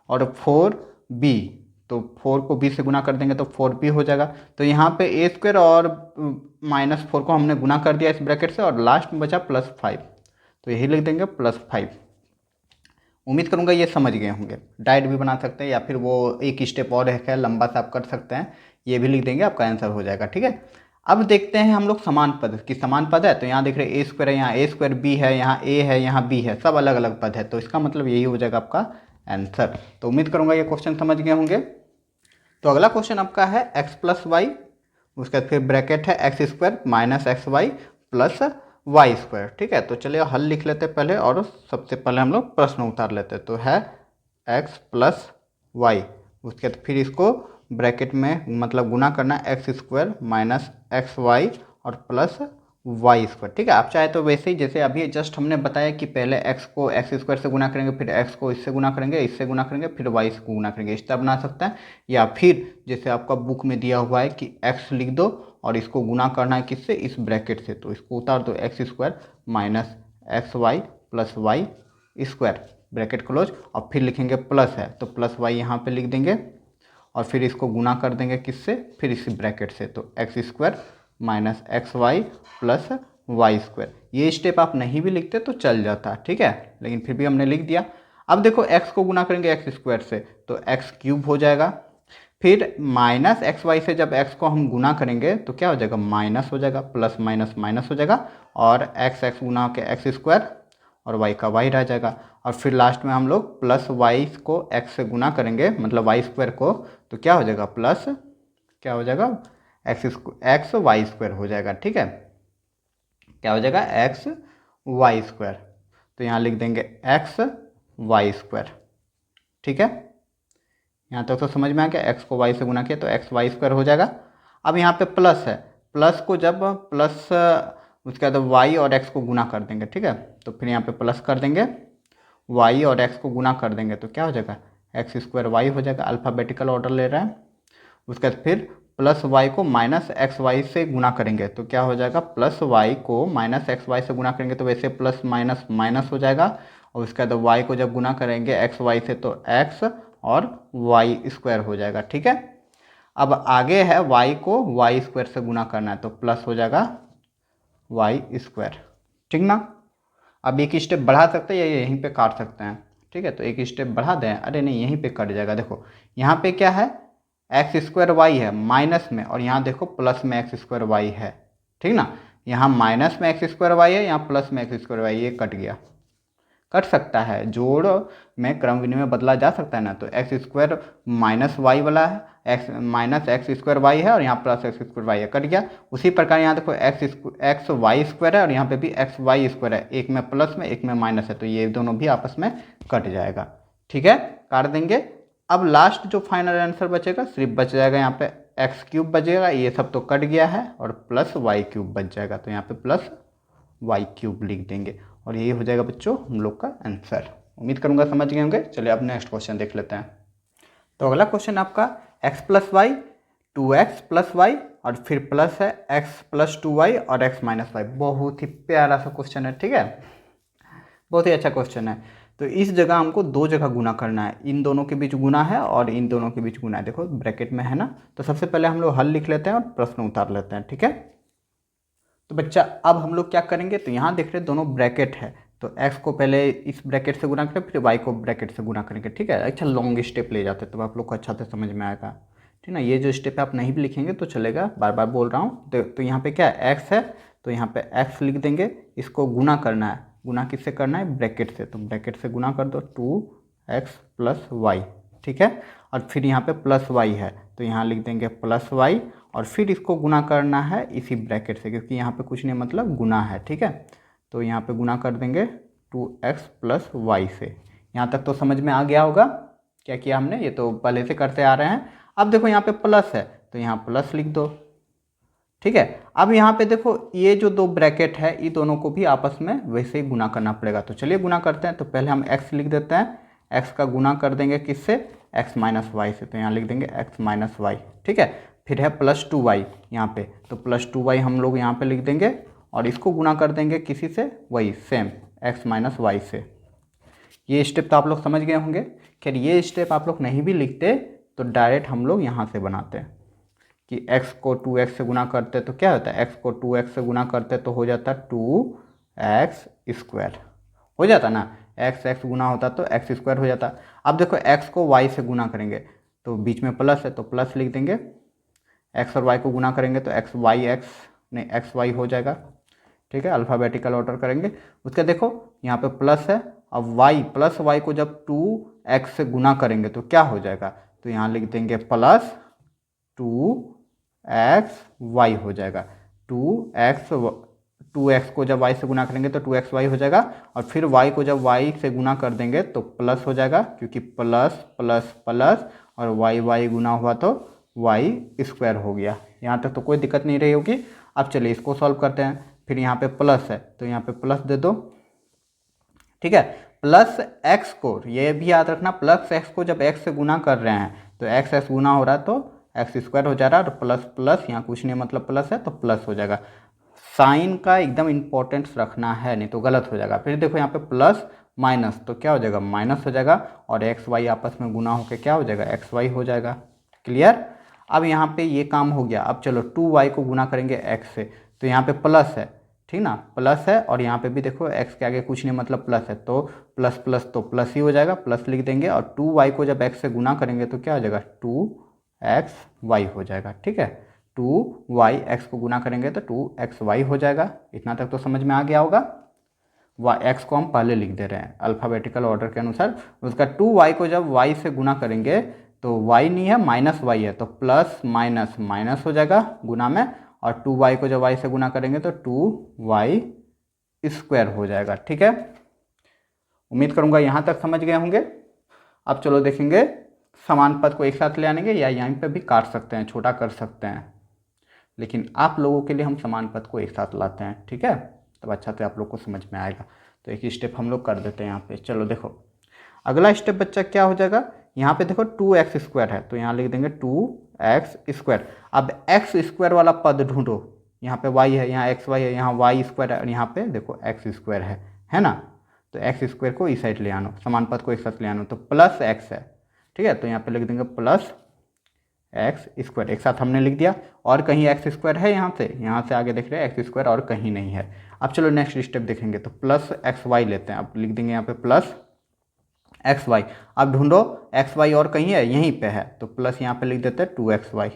और 4b, तो 4 को b से गुना कर देंगे तो 4b हो जाएगा। तो यहाँ पे ए स्क्वायर और -4 को हमने गुना कर दिया इस ब्रैकेट से, और लास्ट में बचा +5, तो यही लिख देंगे +5। उम्मीद करूँगा ये समझ गए होंगे। डायरेक्ट भी बना सकते हैं, या फिर वो एक स्टेप और है लंबा सा आप कर सकते हैं, ये भी लिख देंगे, आपका आंसर हो जाएगा। ठीक है, अब देखते हैं हम लोग समान पद की। समान पद है तो यहाँ देख रहे हैं ए स्क्वायर है, यहाँ ए स्क्वायर बी है, यहाँ ए है, यहाँ बी है, सब अलग अलग पद है, तो इसका मतलब यही हो जाएगा आपका आंसर। तो उम्मीद करूँगा ये क्वेश्चन समझ गए होंगे। तो अगला क्वेश्चन आपका है x + y, उसके बाद फिर ब्रैकेट है x² - xy + y²। ठीक है, तो चलिए हल लिख लेते हैं पहले, और सबसे पहले हम लोग प्रश्न उतार लेते हैं। तो है x + y, उसके बाद फिर इसको ब्रैकेट में मतलब गुना करना है x² - xy और प्लस y²। ठीक है, आप चाहे तो वैसे ही जैसे अभी जस्ट हमने बताया कि पहले x को x² से गुना करेंगे, फिर x को इससे गुना करेंगे, इससे गुना करेंगे, फिर y से गुना करेंगे, इस तरह बना सकते हैं। या फिर जैसे आपका बुक में दिया हुआ है कि x लिख दो और इसको गुना करना है किससे, इस ब्रैकेट से, तो इसको उतार दो x² - X Y plus Y square bracket close, और फिर लिखेंगे प्लस है तो प्लस वाई यहाँ पे लिख देंगे और फिर इसको गुना कर देंगे किससे, फिर इसी ब्रैकेट से, तो X square minus X Y plus Y square. ये स्टेप आप नहीं भी लिखते तो चल जाता, ठीक है, लेकिन फिर भी हमने लिख दिया। अब देखो x को गुना करेंगे एक्स स्क्वायर से तो एक्स क्यूब हो जाएगा, फिर माइनस एक्स वाई से जब x को हम गुना करेंगे तो क्या हो जाएगा, माइनस हो जाएगा, प्लस माइनस माइनस हो जाएगा, और एक्स एक्स गुना के एक्स स्क्वायर और y का y रह जाएगा, और फिर लास्ट में हम लोग प्लस वाई को x से गुना करेंगे मतलब वाई स्क्वायर को, तो क्या हो जाएगा, प्लस क्या हो जाएगा, एक्स वाई स्क्वायर हो जाएगा, ठीक है, क्या हो जाएगा, एक्स वाई स्क्वायर। तो यहाँ लिख देंगे एक्स वाई स्क्वायर, ठीक है, यहाँ तक तो समझ में आ गया। एक्स को वाई से गुना किया तो एक्स वाई स्क्वायर हो जाएगा। अब यहाँ पे प्लस है, प्लस को जब प्लस उसके बाद वाई और एक्स को गुना कर देंगे, ठीक है, तो फिर यहाँ पे प्लस कर देंगे, वाई और एक्स को गुना कर देंगे तो क्या हो जाएगा, एक्स स्क्वायर वाई हो जाएगा, अल्फ़ाबेटिकल ऑर्डर ले रहे हैं। उसके बाद फिर प्लस वाई को माइनस एक्स वाई से गुना करेंगे तो क्या हो जाएगा, प्लस वाई को माइनस एक्स वाई से गुना करेंगे तो वैसे प्लस माइनस माइनस हो जाएगा, और उसके बाद वाई को जब गुना करेंगे एक्स वाई से तो एक्स और वाई स्क्वायर हो जाएगा, ठीक है। अब आगे है वाई को वाई स्क्वायर से गुना करना है तो प्लस हो जाएगा वाई स्क्वायर, ठीक ना। अब एक स्टेप बढ़ा सकते हैं या यहीं पे काट सकते हैं, ठीक है, तो एक स्टेप बढ़ा दें, अरे नहीं यहीं पे कट जाएगा। देखो यहाँ पे क्या है, एक्स स्क्वायर वाई है माइनस में, और यहाँ देखो प्लस में एक्स स्क्वायर वाई है, ठीक ना, यहाँ माइनस में एक्स स्क्वायर वाई है, यहाँ प्लस में एक्स स्क्वायर वाई, ये कट गया, कट सकता है, जोड़ में क्रम विनिमय बदला जा सकता है ना, तो एक्स स्क्वायर माइनस वाई वाला है, X minus X square Y है और यहाँ प्लस एक्स स्क्वायर वाई है, कट गया। उसी प्रकार यहाँ देखो एक्स वाई स्क्वायर है और यहाँ पे भी एक्स वाई स्क्वायर है, एक में प्लस में एक में माइनस है, तो ये दोनों भी आपस में कट जाएगा, ठीक है, काट देंगे। अब लास्ट जो फाइनल आंसर बचेगा सिर्फ बच जाएगा यहाँ पे एक्स क्यूब बचेगा, ये सब तो कट गया है, और प्लस वाई क्यूब बच जाएगा, तो यहाँ पे प्लस वाई क्यूब लिख देंगे, और यही हो जाएगा बच्चों हम लोग का आंसर। उम्मीद करूंगा समझ गए होंगे। चलिए अब नेक्स्ट क्वेश्चन देख लेते हैं। तो अगला क्वेश्चन आपका x plus Y 2x plus Y और फिर प्लस है x प्लस 2y और x माइनस वाई। बहुत ही प्यारा सा क्वेश्चन है, ठीक है, बहुत ही अच्छा क्वेश्चन है। तो इस जगह हमको दो जगह गुना करना है, इन दोनों के बीच गुना है और इन दोनों के बीच गुना है, देखो ब्रैकेट में है ना। तो सबसे पहले हम लोग हल लिख लेते हैं और प्रश्न उतार लेते हैं, ठीक है। तो बच्चा अब हम लोग क्या करेंगे, तो यहाँ देख रहे दोनों ब्रैकेट है, तो x को पहले इस ब्रैकेट से गुना करें फिर y को ब्रैकेट से गुना करेंगे, ठीक है। अच्छा लॉन्ग स्टेप ले जाते हैं तो आप लोग को अच्छा से समझ में आएगा, ठीक ना। ये जो स्टेप है आप नहीं भी लिखेंगे तो चलेगा, बार बार बोल रहा हूँ। तो यहाँ पे क्या है, x है तो यहाँ पे x लिख देंगे, इसको गुना करना है, गुना किससे करना है, ब्रैकेट से, तो ब्रैकेट से गुना कर दो 2x प्लस वाई, ठीक है। और फिर यहाँ पे प्लस वाई है तो यहाँ लिख देंगे प्लस वाई, और फिर इसको गुना करना है इसी ब्रैकेट से, क्योंकि यहाँ पे कुछ नहीं मतलब गुना है, ठीक है। तो यहाँ पे गुना कर देंगे 2x प्लस वाई से। यहाँ तक तो समझ में आ गया होगा क्या किया हमने, ये तो पहले से करते आ रहे हैं। अब देखो यहाँ पे प्लस है तो यहाँ प्लस लिख दो, ठीक है। अब यहाँ पे देखो ये जो दो ब्रैकेट है ये दोनों को भी आपस में वैसे ही गुना करना पड़ेगा, तो चलिए गुना करते हैं। तो पहले हम x लिख देते हैं, x का गुना कर देंगे किससे, x माइनस वाई से, तो यहाँ लिख देंगे x माइनस वाई, ठीक है। फिर है प्लस 2y यहाँ पे, तो प्लस 2y हम लोग यहाँ पे लिख देंगे और इसको गुना कर देंगे किसी से, वही सेम x माइनस वाई से। ये स्टेप तो आप लोग समझ गए होंगे। खैर ये स्टेप आप लोग नहीं भी लिखते तो डायरेक्ट हम लोग यहाँ से बनाते हैं कि x को 2x से गुना करते तो क्या होता है, x को 2x से गुना करते तो हो जाता 2x स्क्वायर, हो जाता ना, x गुना होता तो x स्क्वायर हो जाता। अब देखो x को y से गुना करेंगे तो बीच में प्लस है तो प्लस लिख देंगे, x और y को गुना करेंगे तो एक्स वाई हो जाएगा, ठीक है। अल्फ़ाबेटिकल ऑर्डर करेंगे। उसके देखो यहाँ पे प्लस है, अब y प्लस वाई को जब 2x से गुना करेंगे तो क्या हो जाएगा, तो यहाँ लिख देंगे प्लस 2x वाई हो जाएगा, 2x को जब y से गुना करेंगे तो 2x वाई हो जाएगा, और फिर y को जब y से गुना कर देंगे तो प्लस हो जाएगा, क्योंकि प्लस प्लस प्लस और y गुना हुआ तो y स्क्वायर हो गया। यहाँ तक तो कोई दिक्कत नहीं रही होगी। अब चलिए इसको सॉल्व करते हैं। फिर यहाँ पे प्लस है तो यहाँ पे प्लस दे दो, ठीक है। प्लस x को, ये भी याद रखना, प्लस x को जब x से गुना कर रहे हैं तो x गुना हो रहा है तो x स्क्वायर हो जा रहा है, और प्लस प्लस यहाँ कुछ नहीं मतलब प्लस है तो प्लस हो जाएगा। साइन का एकदम इम्पोर्टेंस रखना है, नहीं तो गलत हो जाएगा। फिर देखो यहाँ पे प्लस माइनस तो क्या हो जाएगा, माइनस हो जाएगा, और एक्स वाई आपस में गुना होकर क्या हो जाएगा, एक्स वाई हो जाएगा। क्लियर। अब यहाँ पे ये काम हो गया। अब चलो 2y को गुना करेंगे x से, तो यहाँ पे प्लस है, ठीक ना, प्लस है, और यहाँ पे भी देखो x के आगे कुछ नहीं मतलब प्लस है, तो प्लस प्लस तो प्लस ही हो जाएगा, प्लस लिख देंगे। और 2y को जब x से गुना करेंगे तो क्या हो जाएगा, 2xy हो जाएगा। ठीक है, 2y x को गुना करेंगे तो 2xy हो जाएगा। इतना तक तो समझ में आ गया होगा। x को हम पहले लिख दे रहे हैं अल्फ़ाबेटिकल ऑर्डर के अनुसार। उसका 2y को जब y से गुना करेंगे तो y नहीं है, माइनस y है, तो प्लस माइनस माइनस हो जाएगा गुना में, और 2y को जब y से गुना करेंगे तो 2y स्क्वायर हो जाएगा। ठीक है, उम्मीद करूंगा यहाँ तक समझ गए होंगे। अब चलो देखेंगे समान पद को एक साथ ले आनेंगे, या यहीं पे भी काट सकते हैं, छोटा कर सकते हैं, लेकिन आप लोगों के लिए हम समान पद को एक साथ लाते हैं। ठीक है, तब अच्छा से आप लोग को समझ में आएगा। तो एक स्टेप हम लोग कर देते हैं यहाँ पे। चलो देखो अगला स्टेप बच्चा क्या हो जाएगा, यहाँ पे देखो 2x स्क्वायर है, तो यहाँ लिख देंगे 2x स्क्वायर। अब x स्क्वायर वाला पद ढूंढो, यहाँ पे y है, यहाँ xy है, यहाँ y स्क्वायर है, और यहाँ पे देखो x स्क्वायर है ना। तो x स्क्वायर को इस साइड ले आनो, समान पद को एक साथ ले आनो, तो प्लस x है। ठीक है, तो यहाँ पे लिख देंगे प्लस एक्स स्क्वायर, एक साथ हमने लिख दिया। और कहीं एक्स स्क्वायर है यहाँ से आगे देख रहे हैं एक्स स्क्वायर और कहीं नहीं है। अब चलो नेक्स्ट स्टेप देखेंगे, तो प्लस एक्स वाई लेते हैं। अब लिख देंगे यहाँ पे प्लस एक्स वाई। अब ढूंढो एक्स वाई और कहीं है, यहीं पे है, तो प्लस यहाँ पे लिख देते हैं 2xy।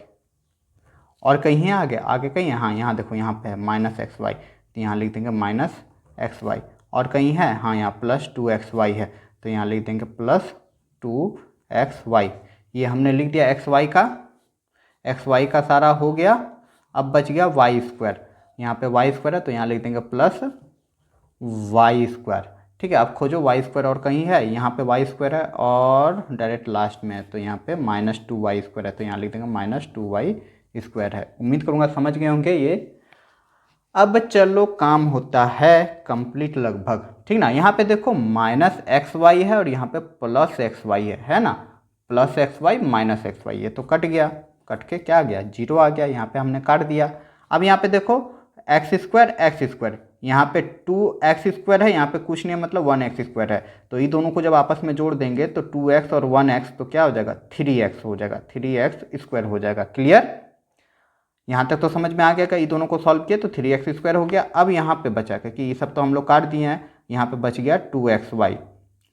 और कहीं है आगे कहीं है, हाँ यहाँ देखो यहाँ पे है माइनस एक्स वाई, तो यहाँ लिख देंगे माइनस एक्स वाई। और कहीं है, हाँ यहाँ प्लस 2xy है, तो यहाँ लिख देंगे प्लस 2xy। ये हमने लिख दिया एक्स वाई का सारा हो गया। अब बच गया वाई स्क्वायर, यहाँ पे वाई स्क्वायर है, तो यहाँ लिख देंगे प्लस वाई स्क्वायर। ठीक है, अब खोजो वाई स्क्वायर और कहीं है, यहाँ पे वाई स्क्वायर है और डायरेक्ट लास्ट में है, तो यहाँ पे माइनस 2y स्क्वायर है, तो यहाँ लिख देंगे माइनस 2y स्क्वायर है। उम्मीद करूँगा समझ गए होंगे ये। अब चलो काम होता है कंप्लीट लगभग, ठीक ना। यहाँ पे देखो माइनस एक्स वाई है और यहाँ पे प्लस एक्स वाई है ना, plus X Y minus X Y, ये तो कट गया, कट के क्या आ गया, जीरो आ गया, यहाँ पे हमने काट दिया। अब यहाँ पे देखो एक्स स्क्वायर, यहाँ पे 2x स्क्वायर है, यहाँ पे कुछ नहीं मतलब 1x स्क्वायर है, तो ये दोनों को जब आपस में जोड़ देंगे तो 2x और 1x तो क्या हो जाएगा, 3x हो जाएगा, 3x स्क्वायर हो जाएगा। क्लियर, यहाँ तक तो समझ में आ गया कि ये दोनों को सॉल्व किया तो 3x स्क्वायर हो गया। अब यहाँ पे बचा क्योंकि ये सब तो हम लोग काट दिए हैं, यहाँ पे बच गया 2xy।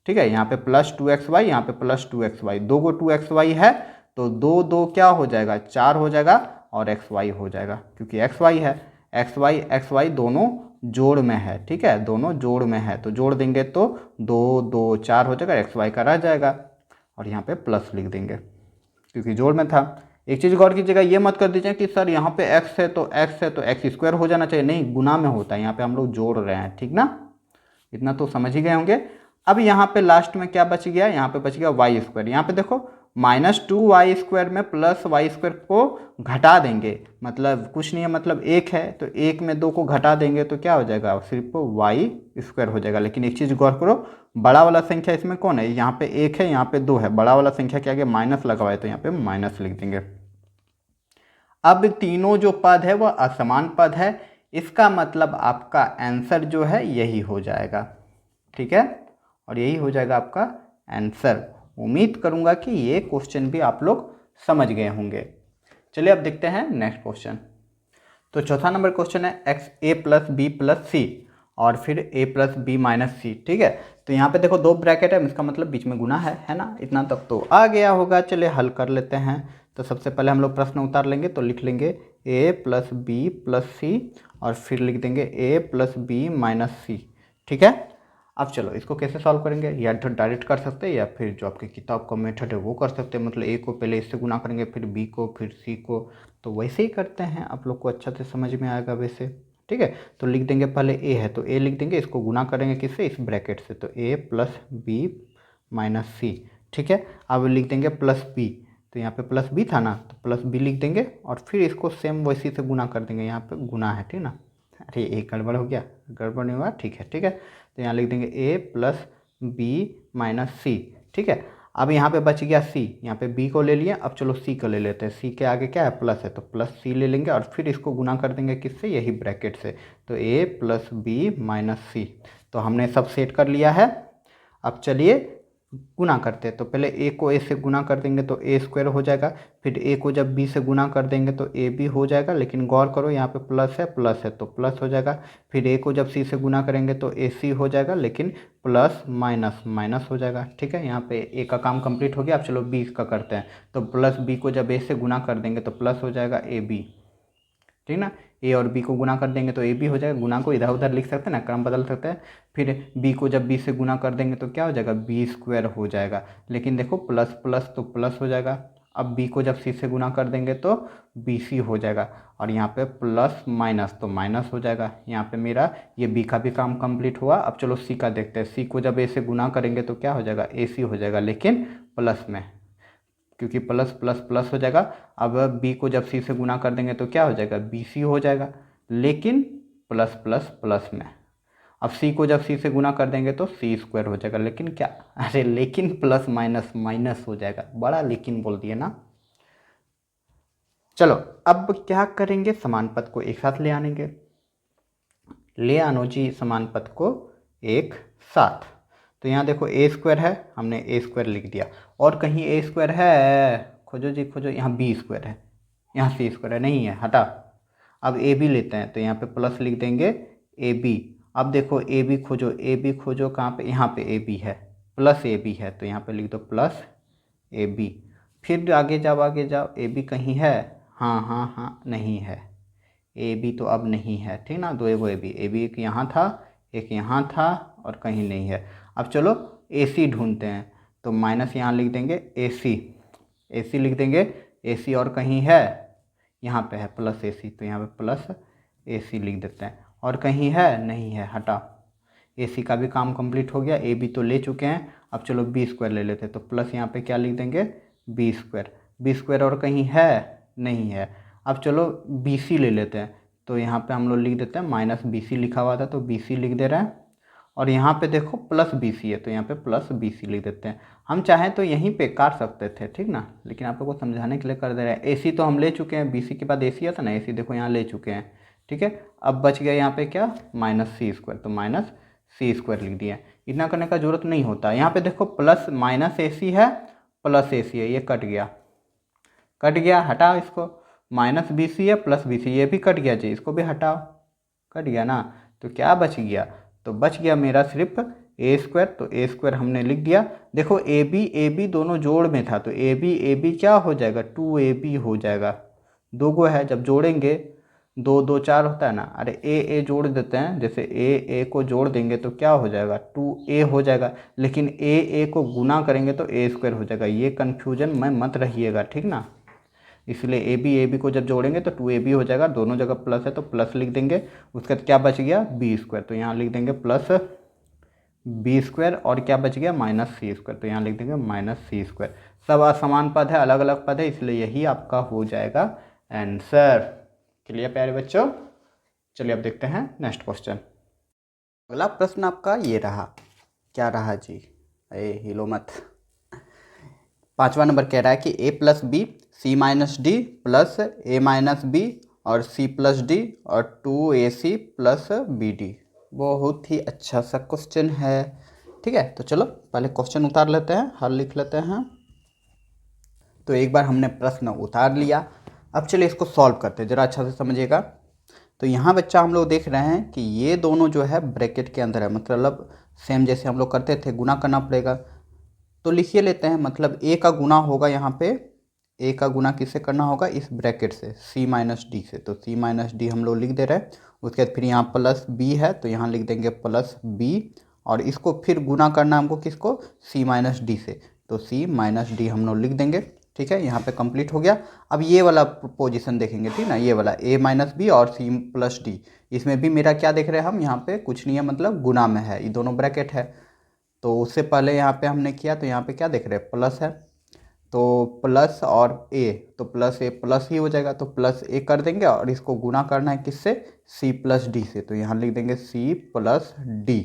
ठीक है, यहाँ पे प्लस 2xy, यहाँ पे प्लस 2xy, दो गो 2xy है, तो दो दो क्या हो जाएगा, 4 हो जाएगा, और xy हो जाएगा, क्योंकि xy है, xy दोनों जोड़ में है। ठीक है, दोनों जोड़ में है, तो जोड़ देंगे तो 2 2 4 हो जाएगा, xy का रह जाएगा, और यहाँ पे प्लस लिख देंगे क्योंकि जोड़ में था। एक चीज़ गौर कीजिएगा, ये मत कर दीजिए कि सर यहाँ पे x है तो x स्क्वायर हो जाना चाहिए, नहीं, गुना में होता है, यहाँ पे हम लोग जोड़ रहे हैं। ठीक ना, इतना तो समझ ही गए होंगे। अब यहाँ पे लास्ट में क्या बच गया, यहाँ पे बच गया वाई स्क्वायर। यहाँ पे देखो माइनस 2y स्क्वायर में प्लस वाई स्क्वायर को घटा देंगे, मतलब कुछ नहीं है, मतलब एक है तो एक में 2 को घटा देंगे तो क्या हो जाएगा, सिर्फ वाई स्क्वायर हो जाएगा। लेकिन एक चीज़ गौर करो, बड़ा वाला संख्या इसमें कौन है, यहाँ पे 1 है, यहाँ पे 2 है, बड़ा वाला संख्या के आगे माइनस लगा हुआ है, तो यहाँ पे माइनस लिख देंगे। अब तीनों जो पद है वह असमान पद है, इसका मतलब आपका आंसर जो है यही हो जाएगा। ठीक है, और यही हो जाएगा आपका आंसर। उम्मीद करूंगा कि ये क्वेश्चन भी आप लोग समझ गए होंगे। चलिए अब देखते हैं नेक्स्ट क्वेश्चन। तो चौथा नंबर क्वेश्चन है एक्स ए प्लस बी प्लस सी और फिर ए प्लस बी माइनस सी। ठीक है, तो यहाँ पे देखो 2 ब्रैकेट है, इसका मतलब बीच में गुना है ना, इतना तक तो आ गया होगा। चलिए हल कर लेते हैं। तो सबसे पहले हम लोग प्रश्न उतार लेंगे, तो लिख लेंगे ए प्लस बी प्लस सी और फिर लिख देंगे ए प्लस बी माइनस सी। ठीक है, अब चलो इसको कैसे सॉल्व करेंगे, या तो डायरेक्ट कर सकते हैं या फिर जो आपकी किताब का मेथड है वो कर सकते हैं, मतलब ए को पहले इससे गुना करेंगे फिर बी को फिर सी को, तो वैसे ही करते हैं, आप लोग को अच्छा से समझ में आएगा वैसे। ठीक है, तो लिख देंगे पहले ए है तो ए लिख देंगे, इसको गुना करेंगे किससे, इस ब्रैकेट से, तो ए प्लस बी माइनस सी। ठीक है, अब लिख देंगे प्लस बी, तो यहाँ पे प्लस बी था ना, तो प्लस बी लिख देंगे और फिर इसको सेम वैसे से गुना कर देंगे, यहाँ पे गुना है, ठीक ना। अरे एक गड़बड़ हो गया, गड़बड़ नहीं हुआ, ठीक है। ठीक है, तो यहाँ लिख देंगे ए प्लस बी माइनस सी। ठीक है, अब यहाँ पे बच गया सी, यहाँ पे बी को ले लिया। अब चलो सी को ले लेते हैं। सी के आगे क्या है, प्लस है, तो प्लस सी ले लेंगे और फिर इसको गुना कर देंगे किससे, यही ब्रैकेट से। तो ए प्लस बी माइनस सी, तो हमने सब सेट कर लिया है। अब चलिए गुना करते हैं। तो पहले ए को ए से गुना कर देंगे तो ए स्क्वायर हो जाएगा, फिर ए को जब बी से गुना कर देंगे तो ए बी हो जाएगा, लेकिन गौर करो यहाँ पे प्लस है तो प्लस हो जाएगा। फिर ए को जब सी से गुना करेंगे तो ए सी हो जाएगा, लेकिन प्लस माइनस माइनस हो जाएगा। ठीक है, यहाँ पे ए का काम कंप्लीट हो गया। अब चलो बी का करते हैं। तो प्लस बी को जब ए से गुना कर देंगे तो प्लस हो जाएगा ए बी, ठीक ना। ए और बी को गुना कर देंगे तो ए बी हो जाएगा। गुना को इधर उधर लिख सकते हैं ना, क्रम बदल सकते हैं। फिर बी को जब बी से गुना कर देंगे तो क्या हो जाएगा, बी स्क्वायर हो जाएगा। लेकिन देखो प्लस प्लस तो प्लस हो जाएगा। अब बी को जब सी से गुना कर देंगे तो बी सी हो जाएगा, और यहाँ पे प्लस माइनस तो माइनस हो जाएगा। यहाँ पे मेरा ये बी का भी काम कंप्लीट हुआ। अब चलो सी का देखते हैं। सी को जब ए से गुना करेंगे तो क्या हो जाएगा, ए सी हो जाएगा, लेकिन प्लस में, क्योंकि प्लस प्लस प्लस हो जाएगा। अब बी को जब सी से गुना कर देंगे तो क्या हो जाएगा, बी सी हो जाएगा, लेकिन प्लस प्लस प्लस में। अब सी को जब सी से गुना कर देंगे तो सी स्क्वायर हो जाएगा, लेकिन क्या, अरे लेकिन प्लस माइनस माइनस हो जाएगा। बड़ा लेकिन बोल दिए ना। चलो अब क्या करेंगे, समान पद को एक साथ ले आनेंगे। ले आनो जी समान पद को एक साथ। तो यहाँ देखो ए स्क्वायर है, हमने ए स्क्वायर लिख दिया। और कहीं ए स्क्वायर है, खोजो जी खोजो। यहाँ बी स्क्वायर है, यहाँ सी स्क्वायर है, नहीं है, हटा। अब ए बी लेते हैं, तो यहाँ पे प्लस लिख देंगे ए बी। अब देखो ए बी खोजो, ए बी खोजो कहाँ पे, यहाँ पे ए बी है, प्लस ए बी है, तो यहाँ पे लिख दो प्लस ए बी। फिर आगे जाओ, ए बी कहीं है, हाँ हाँ हाँ, नहीं है। ए बी तो अब नहीं है, ठीक ना। दो एगो ए बी एक यहाँ था, एक यहाँ था, और कहीं नहीं है। अब चलो ए सी ढूंढते हैं। तो माइनस यहाँ लिख देंगे ए सी लिख देंगे। ए सी और कहीं है, यहाँ पे है प्लस ए सी, तो यहाँ पे प्लस ए सी लिख देते हैं। और कहीं है, नहीं है, हटा। ए सी का भी काम कंप्लीट हो गया। ए बी तो ले चुके हैं। अब चलो बी स्क्वायर ले लेते हैं। तो प्लस यहाँ पे क्या लिख देंगे, बी स्क्वायर और कहीं है, नहीं है। अब चलो बी सी ले लेते हैं। तो यहाँ पे हम लोग लिख देते हैं, माइनस बी सी लिखा हुआ था तो बी सी लिख दे रहे हैं। और यहाँ पे देखो प्लस बी सी है, तो यहाँ पे प्लस बी सी लिख देते हैं। हम चाहें तो यहीं पे काट सकते थे, ठीक ना, लेकिन आप लोगों को समझाने के लिए कर दे रहे हैं। ए सी तो हम ले चुके हैं, बी सी के बाद ए सी आता ना, ए सी देखो यहाँ ले चुके हैं, ठीक है। अब बच गया यहाँ पे क्या, माइनस सी स्क्वायर, तो माइनस सी स्क्वायर लिख दिया। इतना करने का जरूरत नहीं होता। यहाँ पे देखो प्लस माइनस ए सी है, प्लस ए सी है, ये कट गया, हटाओ इसको। माइनस बी सी है, प्लस बी सी, ये भी कट गया जी, इसको भी हटाओ, कट गया ना। तो क्या बच गया, तो बच गया मेरा सिर्फ ए स्क्वायर। तो ए स्क्वायर हमने लिख दिया। देखो ए बी दोनों जोड़ में था, तो ए बी क्या हो जाएगा, 2ab हो जाएगा। दो गो है, जब जोड़ेंगे 2 2 4 होता है ना। अरे ए जोड़ देते हैं, जैसे ए को जोड़ देंगे तो क्या हो जाएगा, 2a हो जाएगा। लेकिन ए को गुना करेंगे तो ए स्क्वायर हो जाएगा। ये कन्फ्यूजन में मत रहिएगा, ठीक ना। इसलिए ए बी को जब जोड़ेंगे तो 2ab हो जाएगा। दोनों जगह प्लस है तो प्लस लिख देंगे। उसके बाद क्या बच गया, बी स्क्वायर, तो यहाँ लिख देंगे प्लस बी स्क्वायर। और क्या बच गया, माइनस सी स्क्वायर, तो यहाँ लिख देंगे माइनस सी स्क्वायर। सब असमान पद है, अलग अलग पद है, इसलिए यही आपका हो जाएगा आंसर। क्लियर प्यारे बच्चों। चलिए अब देखते हैं नेक्स्ट क्वेश्चन। अगला प्रश्न आपका ये रहा, क्या रहा जी, अरे हिलो मत। 5वां नंबर कह रहा है कि A plus B C minus D plus A minus B और सी प्लस डी और 2ac प्लस बी डी। बहुत ही अच्छा सा क्वेश्चन है, ठीक है। तो चलो पहले क्वेश्चन उतार लेते हैं, हल लिख लेते हैं। तो एक बार हमने प्रश्न उतार लिया, अब चलिए इसको सॉल्व करते हैं, ज़रा अच्छा से समझिएगा। तो यहाँ बच्चा हम लोग देख रहे हैं कि ये दोनों जो है ब्रैकेट के अंदर है, मतलब सेम जैसे हम लोग करते थे, गुना करना पड़ेगा। तो लिखिए लेते हैं, मतलब ए का गुना होगा, यहाँ पे ए का गुना किससे करना होगा, इस ब्रैकेट से, सी माइनस डी से। तो सी माइनस डी हम लोग लिख दे रहे हैं। उसके बाद फिर यहाँ प्लस बी है, तो यहाँ लिख देंगे प्लस बी। और इसको फिर गुना करना हमको किसको, सी माइनस डी से, तो सी माइनस डी हम लोग लिख देंगे, ठीक है। यहाँ पे कंप्लीट हो गया। अब ये वाला पोजीशन देखेंगे, ठीक ना, ये वाला ए माइनस बी और सी प्लस डी। इसमें भी मेरा क्या देख रहे हैं हम, यहाँ पे कुछ नहीं है, मतलब गुना में है, ये दोनों ब्रैकेट है। तो उससे पहले यहाँ पे हमने किया, तो यहाँ पे क्या देख रहे हैं, प्लस है, तो प्लस और ए, तो प्लस ए प्लस ही हो जाएगा, तो प्लस ए कर देंगे। और इसको गुना करना है किससे, सी प्लस डी से, तो यहाँ लिख देंगे सी प्लस डी,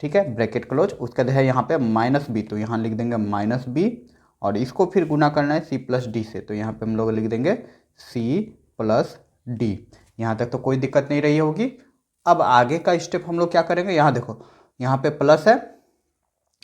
ठीक है, ब्रैकेट क्लोज। उसके बाद है यहाँ पे माइनस बी, तो यहाँ लिख देंगे माइनस बी। और इसको फिर गुना करना है सी प्लस डी से, तो यहाँ पे हम लोग लिख देंगे सी प्लस डी। यहाँ तक तो कोई दिक्कत नहीं रही होगी। अब आगे का स्टेप हम लोग क्या करेंगे, यहाँ देखो यहाँ पे प्लस है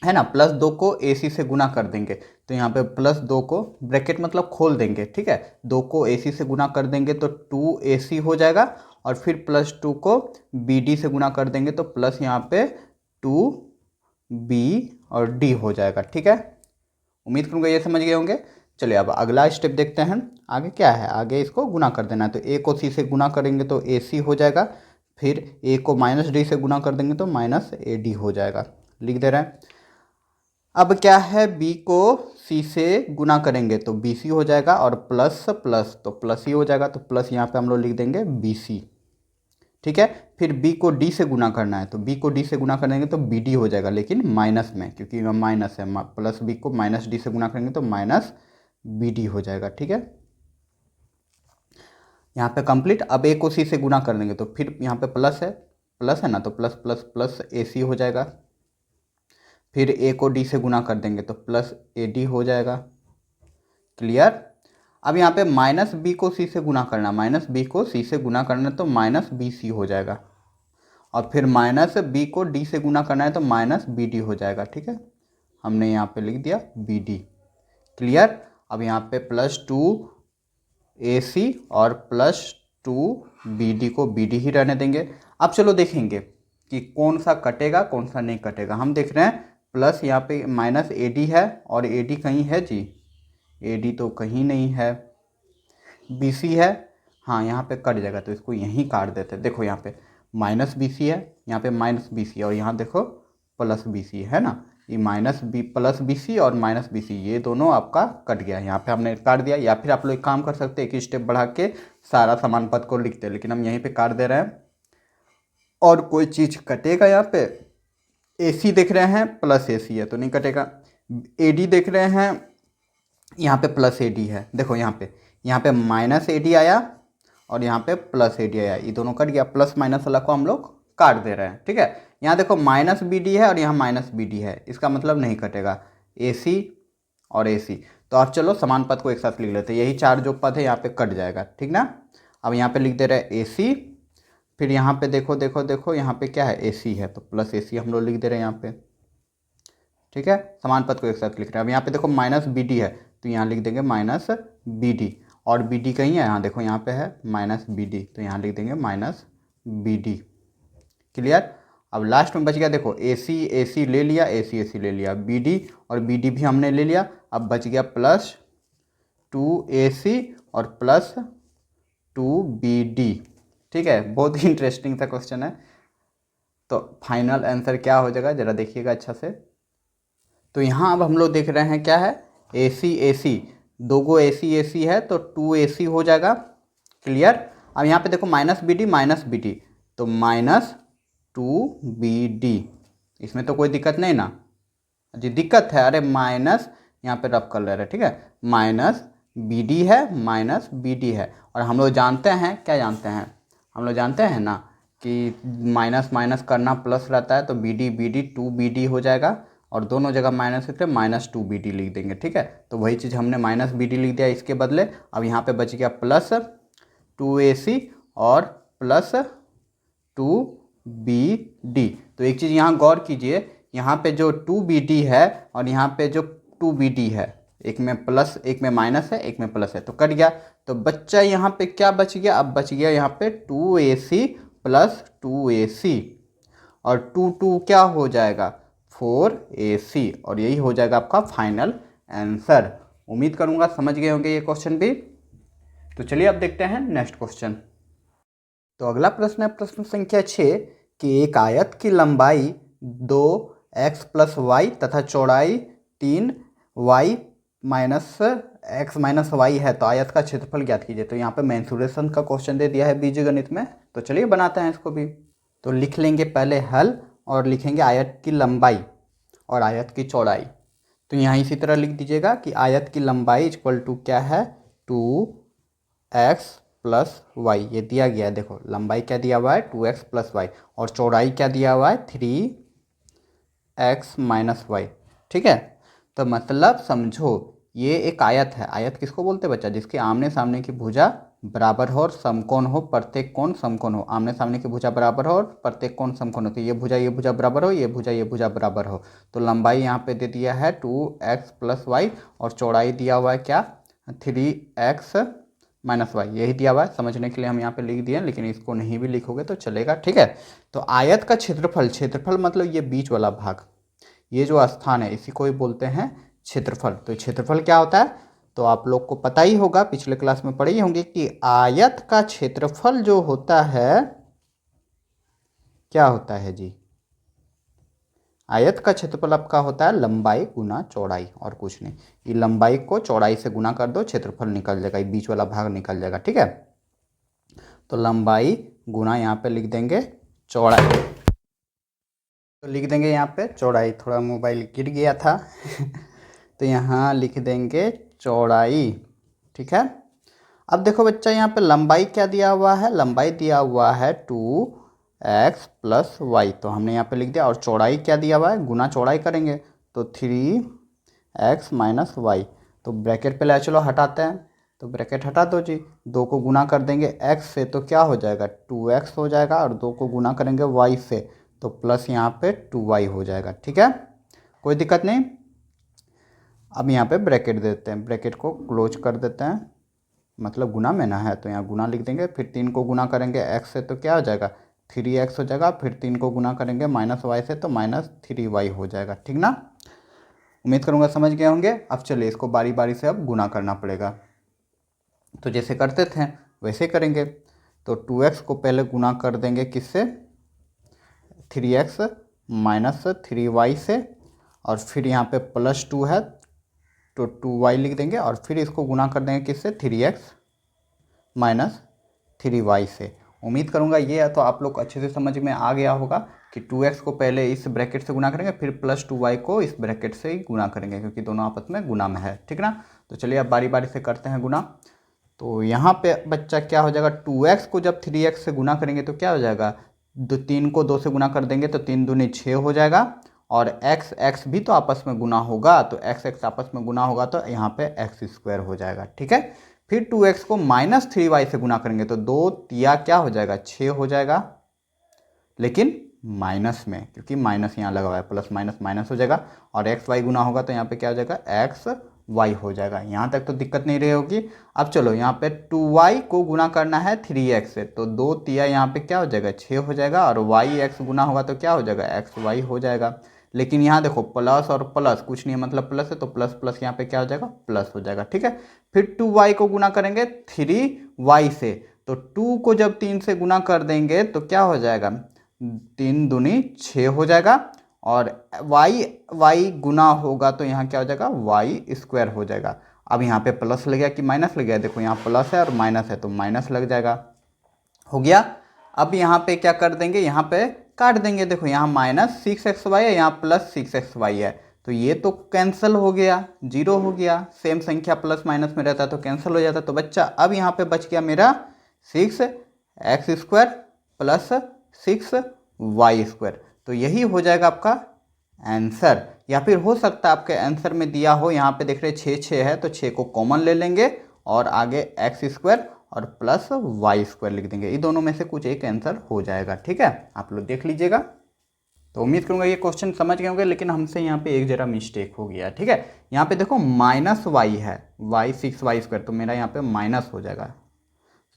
ना, प्लस 2 को ए सी से गुना कर देंगे, तो यहाँ पे प्लस 2 को ब्रैकेट मतलब खोल देंगे, ठीक है, 2 को ए सी से गुना कर देंगे तो 2ac हो जाएगा, और फिर प्लस 2 को बी डी से गुना कर देंगे तो प्लस यहाँ पे 2b और डी हो जाएगा, ठीक है। उम्मीद करूँगा ये समझ गए होंगे। चलिए अब अगला स्टेप देखते हैं, आगे क्या है, आगे इसको गुना कर देना है, तो a को c से गुना करेंगे तो ac हो जाएगा, फिर a को माइनस डी से गुना कर देंगे तो माइनस ए डी हो जाएगा, लिख दे रहे हैं। अब क्या है, b को c से गुना करेंगे तो bc हो जाएगा, और प्लस प्लस तो प्लस ही हो जाएगा, तो प्लस यहाँ पे हम लोग लिख देंगे bc, ठीक है। फिर b को d से गुना करना है, तो b को d से गुना करेंगे तो bd हो जाएगा, लेकिन माइनस में, क्योंकि माइनस है, प्लस b को माइनस डी से गुना करेंगे तो माइनस bd हो जाएगा, ठीक है। यहाँ पे कंप्लीट। अब a को c से गुना कर देंगे तो फिर यहाँ पे प्लस है ना, तो प्लस प्लस प्लस ac हो जाएगा, फिर a को d से गुना कर देंगे तो प्लस ad हो जाएगा, क्लियर। अब यहाँ पे माइनस b को c से गुना करना, माइनस b को c से गुना करना है तो माइनस bc हो जाएगा, और फिर माइनस b को d से गुना करना है तो माइनस bd हो जाएगा, ठीक है। हमने यहाँ पे लिख दिया bd, क्लियर। अब यहाँ पे प्लस 2ac और प्लस 2bd को bd ही रहने देंगे। अब चलो देखेंगे कि कौन सा कटेगा कौन सा नहीं कटेगा। हम देख रहे हैं प्लस यहाँ पे माइनस ad है, और ad कहीं है जी, ad तो कहीं नहीं है, bc है, हाँ यहाँ पे कट जाएगा, तो इसको यहीं काट देते हैं। देखो यहाँ पे माइनस bc है, यहाँ पे माइनस bc, और यहाँ देखो प्लस bc है ना, ये माइनस बी प्लस bc और माइनस bc ये दोनों आपका कट गया, यहाँ पे हमने काट दिया। या फिर आप लोग एक काम कर सकते हैं, एक स्टेप बढ़ा के सारा समान पद को लिखते हैं, लेकिन हम यहीं पे काट दे रहे हैं। और कोई चीज़ कटेगा यहाँ पे, AC देख रहे हैं प्लस AC है तो नहीं कटेगा, AD देख रहे हैं यहाँ पे प्लस AD है, देखो यहाँ पे माइनस AD आया और यहाँ पे प्लस AD आया, ये दोनों कट गया, प्लस माइनस वाला को हम लोग काट दे रहे हैं, ठीक है। यहाँ देखो माइनस BD है और यहाँ माइनस BD है, इसका मतलब नहीं कटेगा, AC और AC। तो आप चलो समान पद को एक साथ लिख लेते हैं, यही चार जो पद है यहाँ पे कट जाएगा, ठीक ना। अब यहाँ पे लिख दे रहे हैं AC, फिर यहाँ पे देखो देखो देखो यहाँ पे क्या है, AC है, तो प्लस AC हम लोग लिख दे रहे हैं यहाँ पे, ठीक है। समान पद को एक साथ लिख रहे हैं। अब यहाँ पे देखो माइनस BD है तो यहाँ लिख देंगे माइनस BD, और BD कहीं है, यहाँ देखो यहाँ पे है माइनस BD, तो यहाँ लिख देंगे माइनस BD, क्लियर। अब लास्ट में बच गया, देखो AC AC ले लिया, AC AC ले लिया, BD और BD भी हमने ले लिया, अब बच गया प्लस 2AC और प्लस 2BD, ठीक है। बहुत ही इंटरेस्टिंग सा क्वेश्चन है। तो फाइनल आंसर क्या हो जाएगा जरा देखिएगा अच्छा से। तो यहाँ अब हम लोग देख रहे हैं क्या है, AC AC, दो गो AC AC है तो 2AC हो जाएगा, क्लियर। अब यहाँ पे देखो माइनस BD तो माइनस 2BD, इसमें तो कोई दिक्कत नहीं ना जी, दिक्कत है, अरे माइनस यहाँ पे रफ कर ले रहे, ठीक है, माइनस BD है माइनस BD है, और हम लोग जानते हैं, क्या जानते हैं, हम लोग जानते हैं ना कि माइनस माइनस करना प्लस रहता है, तो BD BD 2BD हो जाएगा, और दोनों जगह माइनस है माइनस 2BD लिख देंगे, ठीक है। तो वही चीज़ हमने माइनस BD लिख दिया इसके बदले। अब यहाँ पे बच गया प्लस 2AC और प्लस 2BD। तो एक चीज़ यहाँ गौर कीजिए, यहाँ पे जो 2BD है और यहाँ पे जो 2BD है, एक में प्लस एक में माइनस है एक में प्लस है, तो कट गया। तो बच्चा यहाँ पे क्या बच गया, अब बच गया यहाँ पे 2AC प्लस 2AC, और 2 क्या हो जाएगा 4AC, और यही हो जाएगा आपका फाइनल आंसर। उम्मीद करूँगा समझ गए होंगे ये क्वेश्चन भी। तो चलिए अब देखते हैं नेक्स्ट क्वेश्चन। तो अगला प्रश्न है प्रश्न संख्या 6 कि एक आयत की लंबाई 2x प्लस वाई तथा चौड़ाई 3y minus x minus Y है, तो आयत का क्षेत्रफल ज्ञात कीजिए। तो यहाँ पे मेंसुरेशन का क्वेश्चन दे दिया है बीजगणित में, तो चलिए बनाते हैं इसको भी। तो लिख लेंगे पहले हल, और लिखेंगे आयत की लंबाई और आयत की चौड़ाई। तो यहाँ इसी तरह लिख दीजिएगा कि आयत की लंबाई इक्वल टू क्या है 2x प्लस वाई, ये दिया गया है, देखो लंबाई क्या दिया हुआ है 2x प्लस वाई, और चौड़ाई क्या दिया हुआ है 3x माइनस वाई, ठीक है। तो मतलब समझो ये एक आयत है। आयत किसको बोलते हैं बच्चा? जिसके आमने सामने की भुजा बराबर हो और समकोण हो, प्रत्येक कोण समकोण हो। आमने सामने की भुजा बराबर हो और प्रत्येक कोण समकोण हो। तो ये भुजा बराबर हो, ये भुजा बराबर हो। तो लंबाई यहाँ पे दे दिया है 2x + y और चौड़ाई दिया हुआ है क्या? 3x - y। यही दिया हुआ है, समझने के लिए हम यहाँ पे लिख दिए, लेकिन इसको नहीं भी लिखोगे तो चलेगा, ठीक है। तो आयत का क्षेत्रफल, क्षेत्रफल मतलब ये बीच वाला भाग, ये जो स्थान है इसी को ही बोलते हैं क्षेत्रफल। तो क्षेत्रफल क्या होता है? तो आप लोग को पता ही होगा, पिछले क्लास में पढ़े ही होंगे कि आयत का क्षेत्रफल जो होता है क्या होता है जी? आयत का क्षेत्रफल आपका होता है लंबाई गुना चौड़ाई, और कुछ नहीं। ये लंबाई को चौड़ाई से गुना कर दो, क्षेत्रफल निकल जाएगा, ये बीच वाला भाग निकल जाएगा, ठीक है। तो लंबाई गुना यहाँ पे लिख देंगे चौड़ाई, तो लिख देंगे यहाँ पे चौड़ाई। थोड़ा मोबाइल गिर गया था तो यहाँ लिख देंगे चौड़ाई, ठीक है। अब देखो बच्चा, यहाँ पे लंबाई क्या दिया हुआ है? लंबाई दिया हुआ है 2x + y, तो हमने यहाँ पे लिख दिया। और चौड़ाई क्या दिया हुआ है? गुना चौड़ाई करेंगे तो 3x - y। तो ब्रैकेट पे चलो हटाते हैं, तो ब्रैकेट हटा दो जी। 2 को गुना कर देंगे x से तो क्या हो जाएगा? 2x हो जाएगा, और 2 को गुना करेंगे y से तो प्लस यहाँ पे 2y हो जाएगा, ठीक है। कोई दिक्कत नहीं। अब यहाँ पे ब्रैकेट देते हैं, ब्रैकेट को क्लोज कर देते हैं, मतलब गुना में ना है तो यहाँ गुना लिख देंगे। फिर 3 को गुना करेंगे x से तो क्या हो जाएगा? 3x हो जाएगा। फिर 3 को गुना करेंगे -y से तो -3y हो जाएगा, ठीक ना। उम्मीद करूँगा समझ गए होंगे। अब चलिए इसको बारी बारी से अब गुना करना पड़ेगा, तो जैसे करते थे वैसे करेंगे। तो 2x को पहले गुना कर देंगे किससे? 3x - 3y से, और फिर यहाँ पे +2 है तो 2y लिख देंगे, और फिर इसको गुना कर देंगे किससे? 3x - 3y से। उम्मीद करूँगा ये तो आप लोग अच्छे से समझ में आ गया होगा कि 2x को पहले इस ब्रैकेट से गुना करेंगे, फिर +2y को इस ब्रैकेट से ही गुना करेंगे, क्योंकि दोनों आपस में गुना में है, ठीक ना। तो चलिए अब बारी बारी से करते हैं गुना। तो यहाँ पे बच्चा क्या हो जाएगा? 2x को जब 3x से गुना करेंगे तो क्या हो जाएगा? 3 को 2 से गुना कर देंगे तो 3 दूनी 6 हो जाएगा, और x भी तो आपस में गुना होगा, तो x आपस में गुना होगा तो यहाँ पे x² हो जाएगा, ठीक है। फिर 2x को -3y से गुना करेंगे तो 2 तिया क्या हो जाएगा? 6 हो जाएगा, लेकिन माइनस में, क्योंकि माइनस यहाँ लगा हुआ है, प्लस माइनस माइनस हो जाएगा। और xy गुना होगा तो यहाँ पे क्या हो जाएगा? xy हो जाएगा। यहाँ तक तो दिक्कत नहीं रही होगी। अब चलो यहाँ पे 2y को गुना करना है 3x से, तो 2 तिया यहाँ पे क्या हो जाएगा? 6 हो जाएगा, और yx गुना होगा तो क्या हो जाएगा? xy हो जाएगा। लेकिन यहाँ देखो प्लस और प्लस कुछ नहीं है, मतलब प्लस है तो प्लस प्लस यहाँ पे क्या हो जाएगा? प्लस हो जाएगा, ठीक है। फिर 2y को गुना करेंगे 3y से, तो 2 को जब 3 से गुना कर देंगे तो क्या हो जाएगा? 3 दूनी 6 हो जाएगा, और y गुना होगा तो यहाँ क्या हो जाएगा? y² हो जाएगा। अब यहाँ पे प्लस लग गया कि माइनस लग गया? देखो यहाँ प्लस है और माइनस है तो माइनस लग जाएगा, हो गया। अब यहाँ पे क्या कर देंगे? यहाँ पे काट देंगे। देखो यहाँ -6xy है, यहाँ +6xy है, तो ये तो कैंसिल हो गया, 0 हो गया। सेम संख्या प्लस माइनस में रहता तो कैंसिल हो जाता। तो बच्चा अब यहाँ पे बच गया मेरा 6x² + 6y²। तो यही हो जाएगा आपका आंसर। या फिर हो सकता है आपके आंसर में दिया हो, यहाँ पे देख रहे 6 है तो 6 को कॉमन ले लेंगे और आगे x² और +y² लिख देंगे। ये दोनों में से कुछ एक आंसर हो जाएगा, ठीक है। आप लोग देख लीजिएगा। तो उम्मीद करूंगा ये क्वेश्चन समझ गए होंगे, लेकिन हमसे यहाँ पे एक जरा मिस्टेक हो गया, ठीक है। यहाँ पे देखो -y है, y6y², तो मेरा यहाँ पे माइनस हो जाएगा,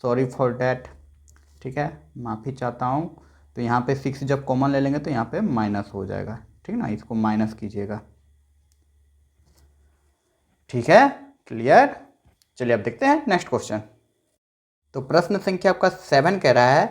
सॉरी फॉर डैट, ठीक है, माफ़ी चाहता हूँ। तो यहाँ पे 6 जब कॉमन ले लेंगे तो यहाँ पे माइनस हो जाएगा, ठीक ना। इसको माइनस कीजिएगा, ठीक है, क्लियर। चलिए अब देखते हैं नेक्स्ट क्वेश्चन। तो प्रश्न संख्या आपका 7 कह रहा है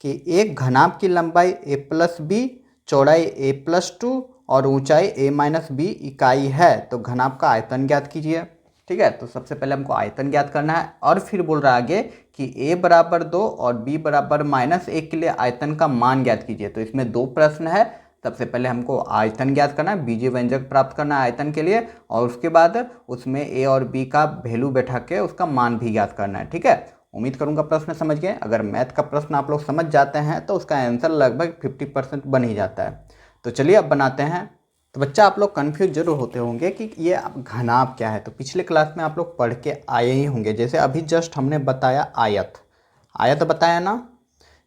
कि एक घनाभ की लंबाई a+b, चौड़ाई a+2 और ऊंचाई a-b इकाई है, तो घनाभ का आयतन ज्ञात कीजिए, ठीक है। तो सबसे पहले हमको आयतन ज्ञात करना है, और फिर बोल रहा है आगे कि a = 2 और b = -1 के लिए आयतन का मान ज्ञात कीजिए। तो इसमें 2 प्रश्न है। सबसे पहले हमको आयतन ज्ञात करना है, बीजीय व्यंजक प्राप्त करना है आयतन के लिए, और उसके बाद उसमें a और b का वैल्यू बैठा के उसका मान भी ज्ञात करना है, ठीक है। उम्मीद करूंगा प्रश्न समझ गए। अगर मैथ का प्रश्न आप लोग समझ जाते हैं तो उसका आंसर लगभग 50% बन ही जाता है। तो चलिए अब बनाते हैं तो बच्चा आप लोग कन्फ्यूज जरूर होते होंगे कि ये घनाभ क्या है। तो पिछले क्लास में आप लोग पढ़ के आए ही होंगे। जैसे अभी जस्ट हमने बताया आयत, आयत बताया ना,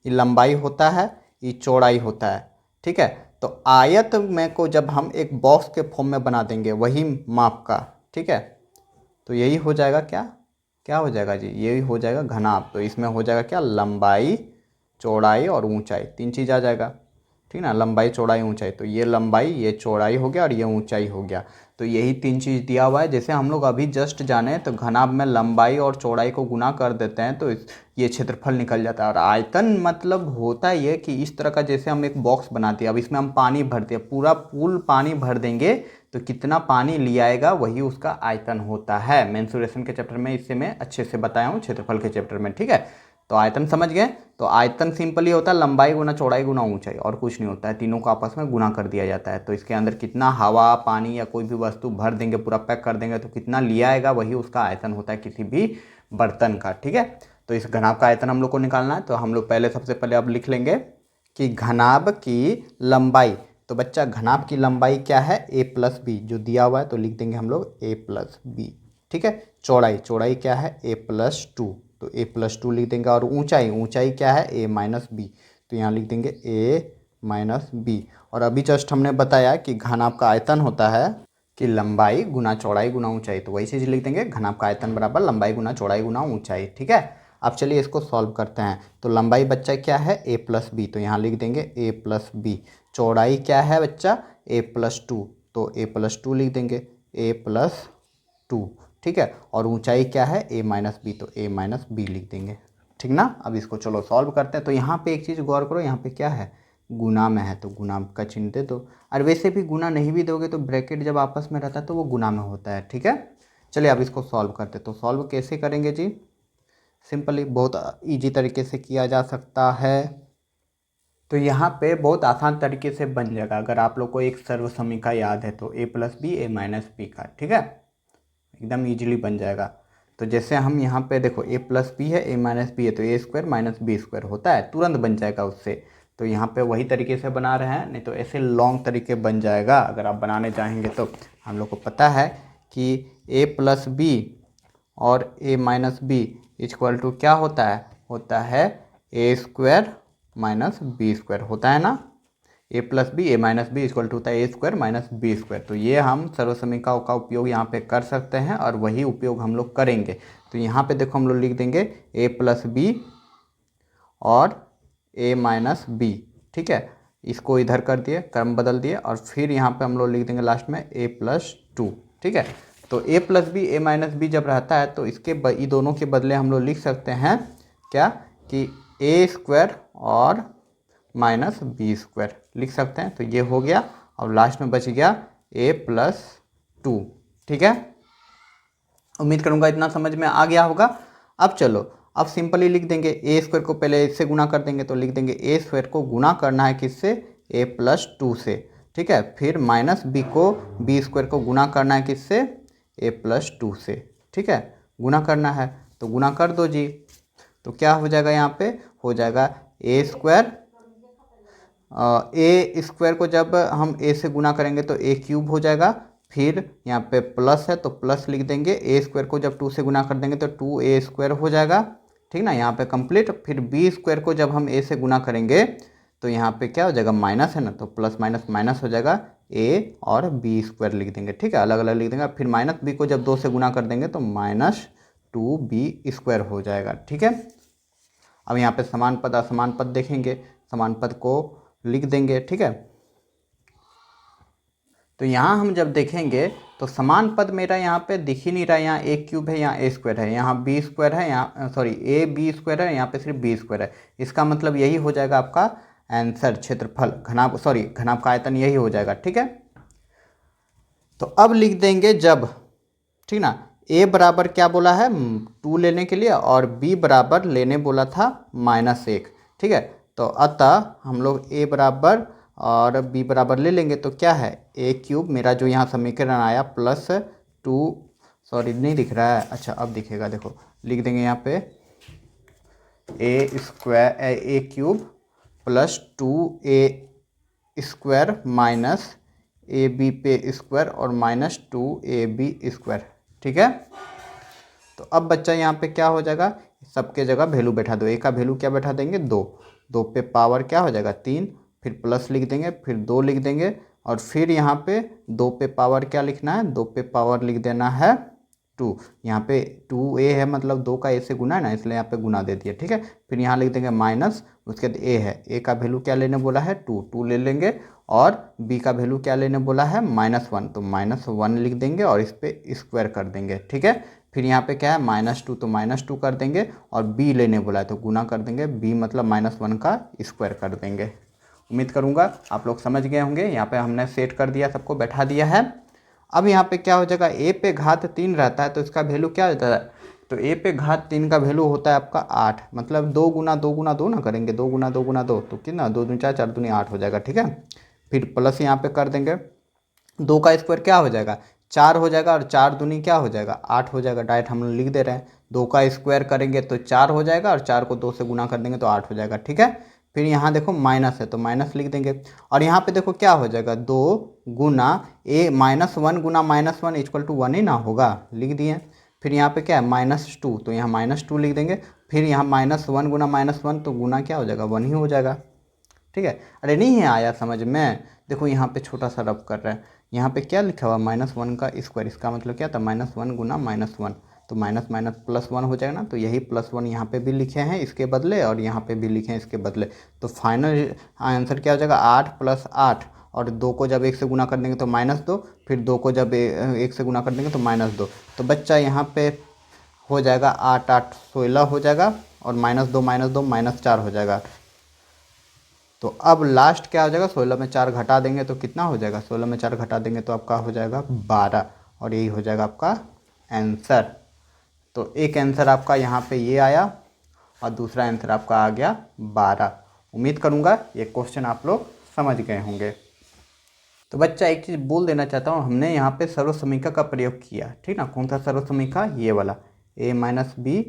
ये लंबाई होता है, ये चौड़ाई होता है, ठीक है। तो आयत में को जब हम एक बॉक्स के फॉर्म में बना देंगे वही माप का, ठीक है, तो यही हो जाएगा क्या, क्या हो जाएगा जी, यही हो जाएगा घनाभ। तो इसमें हो जाएगा क्या, लंबाई चौड़ाई और ऊंचाई, तीन चीज़ आ जाएगा, ठीक ना, लंबाई चौड़ाई ऊंचाई। तो ये लंबाई, ये चौड़ाई हो गया और ये ऊंचाई हो गया। तो यही तीन चीज़ दिया हुआ है। जैसे हम लोग अभी जस्ट जाने तो घनाभ में लंबाई और चौड़ाई को गुना कर देते हैं तो ये क्षेत्रफल निकल जाता है। और आयतन मतलब होता ये कि इस तरह का, जैसे हम एक बॉक्स बनाते हैं, अब इसमें हम पानी भरते हैं, पूरा पूल पानी भर देंगे तो कितना पानी ले आएगा वही उसका आयतन होता है। मेंसुरेशन के चैप्टर में इससे मैं अच्छे से बताया हूँ, क्षेत्रफल के चैप्टर में, ठीक है। तो आयतन समझ गए। तो आयतन सिंपली होता है लंबाई गुना चौड़ाई गुना ऊंचाई, और कुछ नहीं होता है, तीनों को आपस में गुना कर दिया जाता है। तो इसके अंदर कितना हवा पानी या कोई भी वस्तु भर देंगे, पूरा पैक कर देंगे, तो कितना लिया आएगा वही उसका आयतन होता है किसी भी बर्तन का, ठीक है। तो इस घनाभ का आयतन हम लोग को निकालना है। तो हम लोग पहले सबसे पहले अब लिख लेंगे कि घनाभ की लंबाई। तो बच्चा घनाभ की लंबाई क्या है, a प्लस बी, जो दिया हुआ है तो लिख देंगे हम लोग a प्लस बी, ठीक है। चौड़ाई, चौड़ाई क्या है a प्लस टू, तो a प्लस टू लिख देंगे। और ऊंचाई, ऊंचाई क्या है a माइनस बी, तो यहाँ लिख देंगे a माइनस बी। और अभी जस्ट हमने बताया कि घनाभ का आयतन होता है कि लंबाई गुना चौड़ाई गुना ऊंचाई, तो वही चीज़ लिख देंगे, घनाभ का आयतन बराबर लंबाई गुना चौड़ाई गुना ऊंचाई, ठीक है। अब चलिए इसको सॉल्व करते हैं। तो लंबाई बच्चा क्या है a प्लस बी, तो यहाँ लिख देंगे a प्लस बी। चौड़ाई क्या है बच्चा a प्लस टू, तो a प्लस टू लिख देंगे, a प्लस टू, ठीक है। और ऊंचाई क्या है a माइनस बी, तो a माइनस बी लिख देंगे, ठीक ना। अब इसको चलो सॉल्व करते हैं। तो यहाँ पे एक चीज़ गौर करो, यहाँ पे क्या है, गुना में है, तो गुना का चिन्ह दे दो। और वैसे भी गुना नहीं भी दोगे तो ब्रैकेट जब आपस में रहता है तो वो गुना में होता है, ठीक है। चलिए अब इसको सॉल्व करते हैं। तो सॉल्व कैसे करेंगे जी, सिंपली बहुत इजी तरीके से किया जा सकता है। तो यहाँ पे बहुत आसान तरीके से बन जाएगा। अगर आप लोग को एक सर्वसमीका याद है तो a plus B a minus B का, ठीक है, एकदम इजीली बन जाएगा। तो जैसे हम यहाँ पे देखो a प्लस बी है a माइनस बी है, तो a square minus B square होता है, तुरंत बन जाएगा उससे। तो यहाँ पे वही तरीके से बना रहे हैं, नहीं तो ऐसे लॉन्ग तरीके बन जाएगा अगर आप बनाने चाहेंगे। तो हम लोग को पता है कि a प्लस बी और a minus B equal to क्या होता है a square minus B square होता है ना। a plus B a minus B equal to होता है a square minus B square. तो ये हम सर्वसमीकाओं का उपयोग यहाँ पे कर सकते हैं और वही उपयोग हम लोग करेंगे। तो यहाँ पे देखो हम लोग लिख देंगे a प्लस बी और a माइनस बी, ठीक है। इसको इधर कर दिए, क्रम बदल दिए, और फिर यहाँ पे हम लोग लिख देंगे लास्ट में a प्लस टू, ठीक है। तो a plus B a minus B जब रहता है तो इसके ये दोनों के बदले हम लोग लिख सकते हैं क्या, कि a स्क्वायर और माइनस बी स्क्वायर लिख सकते हैं। तो ये हो गया और लास्ट में बच गया a प्लस टू, ठीक है। उम्मीद करूंगा इतना समझ में आ गया होगा। अब चलो, अब सिंपली लिख देंगे a स्क्वायर को पहले इससे गुना कर देंगे, तो लिख देंगे a स्क्वायर को गुना करना है किससे, a प्लस टू से, ठीक है। फिर माइनस b को b स्क्वायर को गुना करना है किससे, a प्लस टू से, ठीक है, गुना करना है। तो गुना कर दो जी, तो क्या हो जाएगा, यहाँ पे हो जाएगा a स्क्वायर, ए स्क्वायर को जब हम a से गुना करेंगे तो a क्यूब हो जाएगा। फिर यहाँ पे प्लस है तो प्लस लिख देंगे, a स्क्वायर को जब 2 से गुना कर देंगे तो 2a स्क्वायर हो जाएगा, ठीक ना, यहाँ पे कंप्लीट। फिर b स्क्वायर को जब हम a से गुना करेंगे तो यहाँ पे क्या हो जाएगा, माइनस है ना, तो प्लस माइनस माइनस हो जाएगा, a और b स्क्वायर लिख देंगे, ठीक है, अलग अलग लिख देंगे। फिर माइनस b को जब 2 से गुना कर देंगे तो माइनस 2b स्क्वायर हो जाएगा, ठीक है। अब यहाँ पे समान पद असमान पद देखेंगे, समान पद को लिख देंगे, ठीक है। तो यहाँ हम जब देखेंगे तो समान पद मेरा यहाँ पे दिख ही नहीं रहा है, यहाँ a क्यूब है, यहाँ a स्क्वायर है, यहाँ b स्क्वायर है, यहाँ सॉरी a b स्क्वायर है, यहाँ पे सिर्फ b स्क्वायर है। इसका मतलब यही हो जाएगा आपका आंसर, क्षेत्रफल घनाभ घनाभ का आयतन यही हो जाएगा, ठीक है। तो अब लिख देंगे जब, ठीक ना, a बराबर क्या बोला है 2 लेने के लिए और b बराबर लेने बोला था -1, ठीक है। तो अतः हम लोग a बराबर और b बराबर ले लेंगे, तो क्या है a क्यूब, मेरा जो यहाँ समीकरण आया प्लस 2, सॉरी नहीं दिख रहा है, अच्छा अब दिखेगा, देखो लिख देंगे यहाँ पे a cube plus 2a square minus A B पे स्क्वायर और माइनस 2ab²। ठीक है, तो अब बच्चा यहाँ पे क्या हो जाएगा, सबके जगह वैल्यू बैठा दो। ए का वैल्यू क्या बैठा देंगे 2, 2 पे पावर क्या हो जाएगा 3, फिर प्लस लिख देंगे, फिर 2 लिख देंगे, और फिर यहाँ पे 2 पे पावर क्या लिखना है, 2 पे पावर लिख देना है 2। यहाँ पे 2a है मतलब 2 का a से गुना है ना, इसलिए यहाँ पे गुना दे दिया। ठीक है, फिर यहाँ लिख देंगे माइनस, उसके बाद a है, a का वैल्यू क्या लेने बोला है 2, 2 ले लेंगे, और b का वैल्यू क्या लेने बोला है -1, तो -1 लिख देंगे और इस पे स्क्वायर कर देंगे। ठीक है, फिर यहाँ पे क्या है -2, तो -2 कर देंगे, और b लेने बोला है तो गुना कर देंगे, b मतलब -1 का स्क्वायर कर देंगे। उम्मीद करूँगा आप लोग समझ गए होंगे। यहाँ पे हमने सेट कर दिया, सबको बैठा दिया है। अब यहाँ पे क्या हो जाएगा, a पे घात 3 रहता है तो इसका वैल्यू क्या होता है, तो a पे घात 3 का वैल्यू होता है आपका 8, मतलब 2 गुना 2 गुना 2 ना करेंगे, 2 गुना 2 गुना 2 तो कितना 2 दूनी 4, 4 दूनी 8 हो जाएगा। ठीक है, फिर प्लस यहाँ पे कर देंगे, 2 का स्क्वायर क्या हो जाएगा 4 हो जाएगा, और 4 दूनी क्या हो जाएगा 8 हो जाएगा। डायरेक्ट हम लोग लिख दे रहे हैं, 2 का स्क्वायर करेंगे तो 4 हो जाएगा, और 4 को 2 से गुना कर देंगे तो 8 हो जाएगा। ठीक है, फिर यहाँ देखो माइनस है तो माइनस लिख देंगे, और यहाँ पे देखो क्या हो जाएगा 2 गुना -1 गुना -1 इक्वल टू 1 ही ना होगा, लिख दिए। फिर यहाँ पे क्या है -2, तो यहाँ -2 लिख देंगे, फिर यहाँ -1 गुना -1 तो गुना क्या हो जाएगा 1 ही हो जाएगा। ठीक है, अरे नहीं है आया समझ में, देखो यहाँ पे छोटा सा रब कर रहा है, यहाँ पे क्या लिखा हुआ -1 का स्क्वायर, इसका मतलब क्या था -1 गुना -1, तो माइनस माइनस +1 हो जाएगा ना, तो यही +1 यहाँ पे भी लिखे हैं इसके बदले, और यहाँ पे भी लिखे हैं इसके बदले, तो फाइनल आंसर क्या हो जाएगा 8 + 8, और 2 को जब 1 से गुना कर देंगे तो -2, फिर 2 को जब 1 से गुना कर देंगे तो -2, तो बच्चा यहाँ पे हो जाएगा 8 8 16 हो जाएगा, और -2 -4 हो जाएगा। तो अब लास्ट क्या हो जाएगा, 16 में 4 घटा देंगे तो कितना हो जाएगा, 16 में 4 घटा देंगे तो आपका हो जाएगा 12, और यही हो जाएगा आपका आंसर। तो एक आंसर आपका यहाँ पे ये आया, और दूसरा आंसर आपका आ गया 12। उम्मीद करूँगा ये क्वेश्चन आप लोग समझ गए होंगे। तो बच्चा एक चीज़ बोल देना चाहता हूँ, हमने यहाँ पे सर्वसमीका का प्रयोग किया, ठीक ना। कौन सा सर्वसमीका, ये वाला, a - b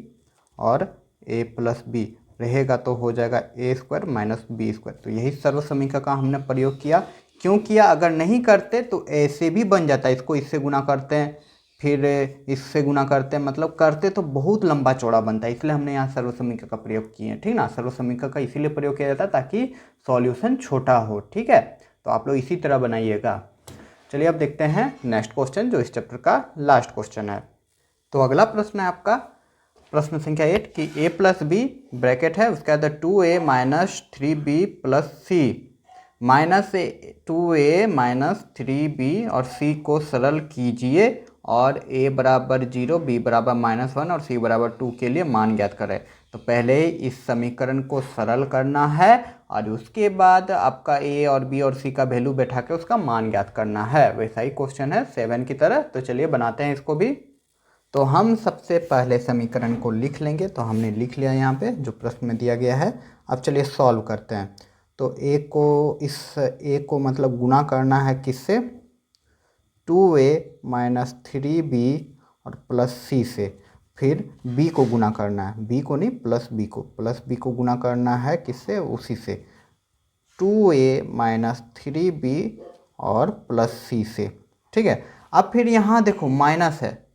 और a + b रहेगा तो हो जाएगा a² - b², तो यही सर्वसमीका का हमने प्रयोग किया। क्यों किया, अगर नहीं करते तो ऐसे भी बन जाता है, इसको इससे गुना करते हैं, फिर इससे गुना करते हैं, मतलब करते तो बहुत लंबा चौड़ा बनता है, इसलिए हमने यहाँ सर्वसमीका का प्रयोग किए हैं, ठीक ना। सर्वसमीका का इसीलिए प्रयोग किया जाता है ताकि सॉल्यूशन छोटा हो, ठीक है। तो आप लोग इसी तरह बनाइएगा। चलिए अब देखते हैं नेक्स्ट क्वेश्चन, जो इस चैप्टर का लास्ट क्वेश्चन है। तो अगला प्रश्न है आपका प्रश्न संख्या 8 कि a + b ब्रैकेट है, उसके बाद 2a - 3b + c -2a - 3b और c को सरल कीजिए, और a = 0, b = -1 और c = 2 के लिए मान ज्ञात करें। तो पहले इस समीकरण को सरल करना है, और उसके बाद आपका a और b और c का वैल्यू बैठा के उसका मान ज्ञात करना है। वैसा ही क्वेश्चन है 7 की तरह। तो चलिए बनाते हैं इसको भी। तो हम सबसे पहले समीकरण को लिख लेंगे, तो हमने लिख लिया यहाँ पे जो प्रश्न में दिया गया है। अब चलिए सॉल्व करते हैं। तो a को मतलब गुना करना है किससे, 2a - 3b और +c से, फिर b को गुना करना है, b को नहीं प्लस b को गुना करना है किससे, उसी से 2a - 3b और +c से, ठीक है। अब फिर यहाँ देखो माइनस है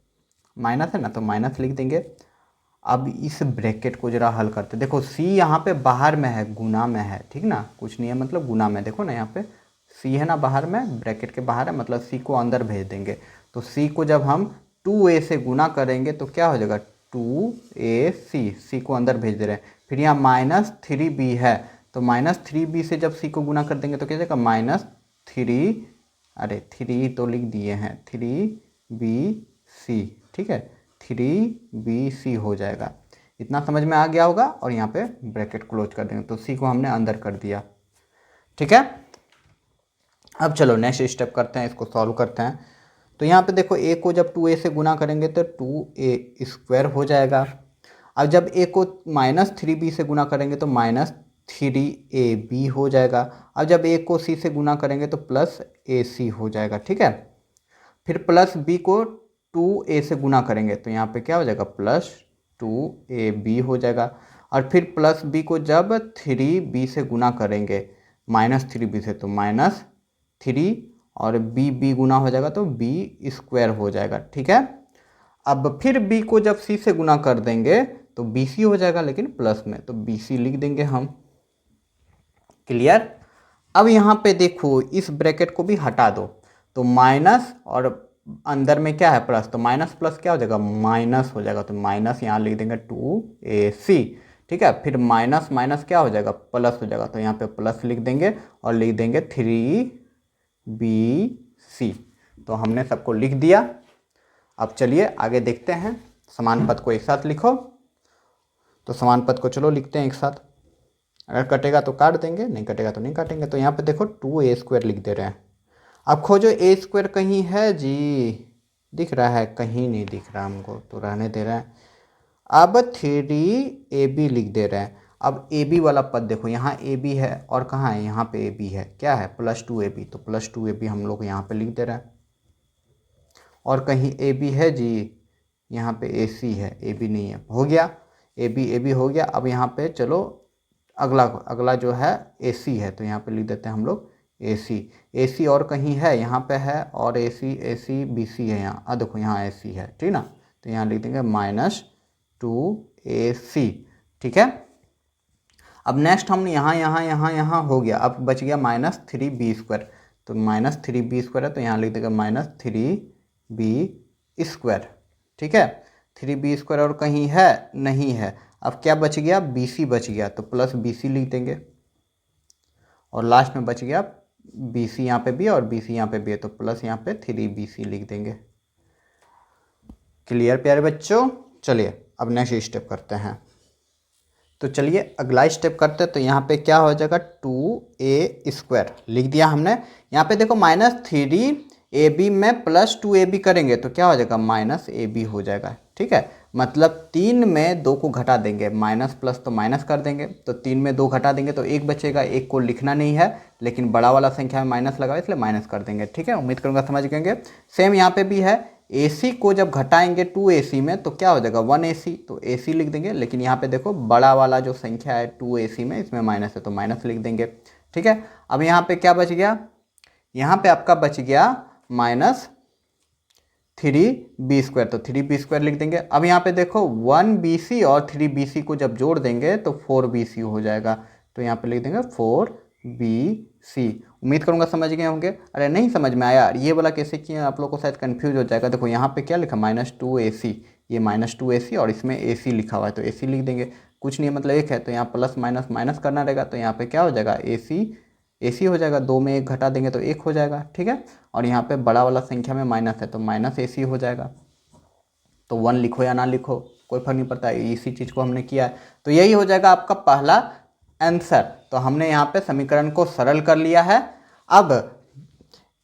ना, तो माइनस लिख देंगे। अब इस ब्रैकेट को जरा हल करते, देखो c यहाँ पे बाहर में है, गुना में है, ठीक ना, कुछ नहीं है मतलब गुना में, देखो ना यहाँ पे c है ना बाहर में, ब्रैकेट के बाहर है, मतलब c को अंदर भेज देंगे। तो c को जब हम 2a से गुना करेंगे तो क्या हो जाएगा 2ac, c को अंदर भेज दे रहे हैं। फिर यहाँ -3b है, तो -3b से जब c को गुना कर देंगे तो क्या जाएगा -3, अरे 3 तो लिख दिए हैं, 3bc, ठीक है, 3bc हो जाएगा। इतना समझ में आ गया होगा, और यहाँ पे ब्रैकेट क्लोज कर देंगे, तो c को हमने अंदर कर दिया, ठीक है। अब चलो नेक्स्ट स्टेप करते हैं, इसको सॉल्व करते हैं। तो यहाँ पे देखो a को जब 2a से गुना करेंगे तो 2a² हो जाएगा। अब जब a को -3b से गुना करेंगे तो -3ab हो जाएगा। अब जब a को c से गुना करेंगे तो +ac हो जाएगा, ठीक है। फिर +b को 2a से गुना करेंगे तो यहाँ पे क्या हो जाएगा +2ab हो जाएगा। और फिर +b को जब 3b से गुना करेंगे -3b से, तो -3 और बी गुना हो जाएगा तो बी स्क्वायर हो जाएगा, ठीक है। अब फिर b को जब c से गुना कर देंगे तो bc हो जाएगा, लेकिन प्लस में, तो bc लिख देंगे हम। क्लियर। अब यहाँ पे देखो इस ब्रैकेट को भी हटा दो, तो माइनस और अंदर में क्या है प्लस, तो माइनस प्लस क्या हो जाएगा, माइनस हो जाएगा, तो माइनस यहाँ लिख देंगे 2ac, ठीक है। फिर माइनस माइनस क्या हो जाएगा, प्लस हो जाएगा, तो यहाँ पे प्लस लिख देंगे और लिख देंगे 3bc। तो हमने सबको लिख दिया। अब चलिए आगे देखते हैं। समान पद को एक साथ लिखो, तो समान पद को चलो लिखते हैं एक साथ। अगर कटेगा तो काट देंगे, नहीं कटेगा तो नहीं काटेंगे। तो यहाँ पे देखो 2a² लिख दे रहे हैं। अब खोजो a² कहीं है जी, दिख रहा है, कहीं नहीं दिख रहा हमको, तो रहने दे रहे हैं। अब 3ab लिख दे रहे हैं। अब ab वाला पद देखो, यहाँ ab है और कहाँ है, यहाँ पे ab है, क्या है, +2ab, तो +2ab हम लोग यहाँ पे लिख दे रहे हैं। और कहीं ab है जी, यहाँ पे ac है, ab नहीं है, हो गया, ab हो गया। अब यहाँ पे चलो अगला जो है AC है, तो यहाँ पे लिख देते हैं हम लोग AC और कहीं है, यहाँ पे है, और AC BC है यहाँ, देखो यहाँ AC है, ठीक ना, तो यहाँ लिख देंगे -2AC, ठीक है। अब नेक्स्ट हमने यहाँ हो गया, अब बच गया -3b², तो -3b² है, तो यहाँ लिख देंगे -3b², ठीक है। 3b² और कहीं है, नहीं है। अब क्या बच गया, BC बच गया, तो +BC लिख देंगे, और लास्ट में बच गया BC यहाँ पे भी और BC यहाँ पे भी है, तो प्लस यहाँ पे 3BC लिख देंगे। क्लियर प्यारे बच्चों। चलिए अब नेक्स्ट स्टेप करते हैं। तो चलिए अगला स्टेप करते हैं। तो यहाँ पे क्या हो जाएगा, 2a² लिख दिया हमने। यहाँ पे देखो -3ab में +2ab करेंगे तो क्या हो जाएगा, -ab हो जाएगा, ठीक है। मतलब 3 में 2 को घटा देंगे, माइनस प्लस तो माइनस कर देंगे, तो 3 में 2 घटा देंगे तो 1 बचेगा। 1 को लिखना नहीं है, लेकिन बड़ा वाला संख्या में माइनस लगा इसलिए माइनस कर देंगे, ठीक है। उम्मीद करूँगा समझ गएंगे। सेम यहाँ पे भी है, AC को जब घटाएंगे 2AC में तो क्या हो जाएगा, 1AC, तो AC लिख देंगे। लेकिन यहाँ पे देखो बड़ा वाला जो संख्या है 2AC में, इसमें माइनस है तो माइनस लिख देंगे, ठीक है। अब यहाँ पे क्या बच गया, यहाँ पे आपका बच गया -3b², तो 3b² लिख देंगे। अब यहाँ पे देखो 1BC और 3BC को जब जोड़ देंगे तो 4BC हो जाएगा, तो यहाँ पे लिख देंगे 4BC। उम्मीद करूँगा समझ गए होंगे। अरे नहीं समझ में आया, ये वाला कैसे किया आप लोग को शायद कंफ्यूज हो जाएगा। देखो यहाँ पे क्या लिखा, -2AC, ये -2AC और इसमें AC लिखा हुआ है, तो AC लिख देंगे। कुछ नहीं है, मतलब 1 है, तो यहाँ प्लस माइनस माइनस करना रहेगा, तो यहाँ पे क्या हो जाएगा, AC हो जाएगा। 2 में 1 घटा देंगे तो 1 हो जाएगा, ठीक है। और यहाँ पे बड़ा वाला संख्या में माइनस है तो -AC हो जाएगा। तो 1 लिखो या ना लिखो कोई फर्क नहीं पड़ता, इसी चीज़ को हमने किया है। तो यही हो जाएगा आपका पहला आंसर। तो हमने यहाँ पे समीकरण को सरल कर लिया है। अब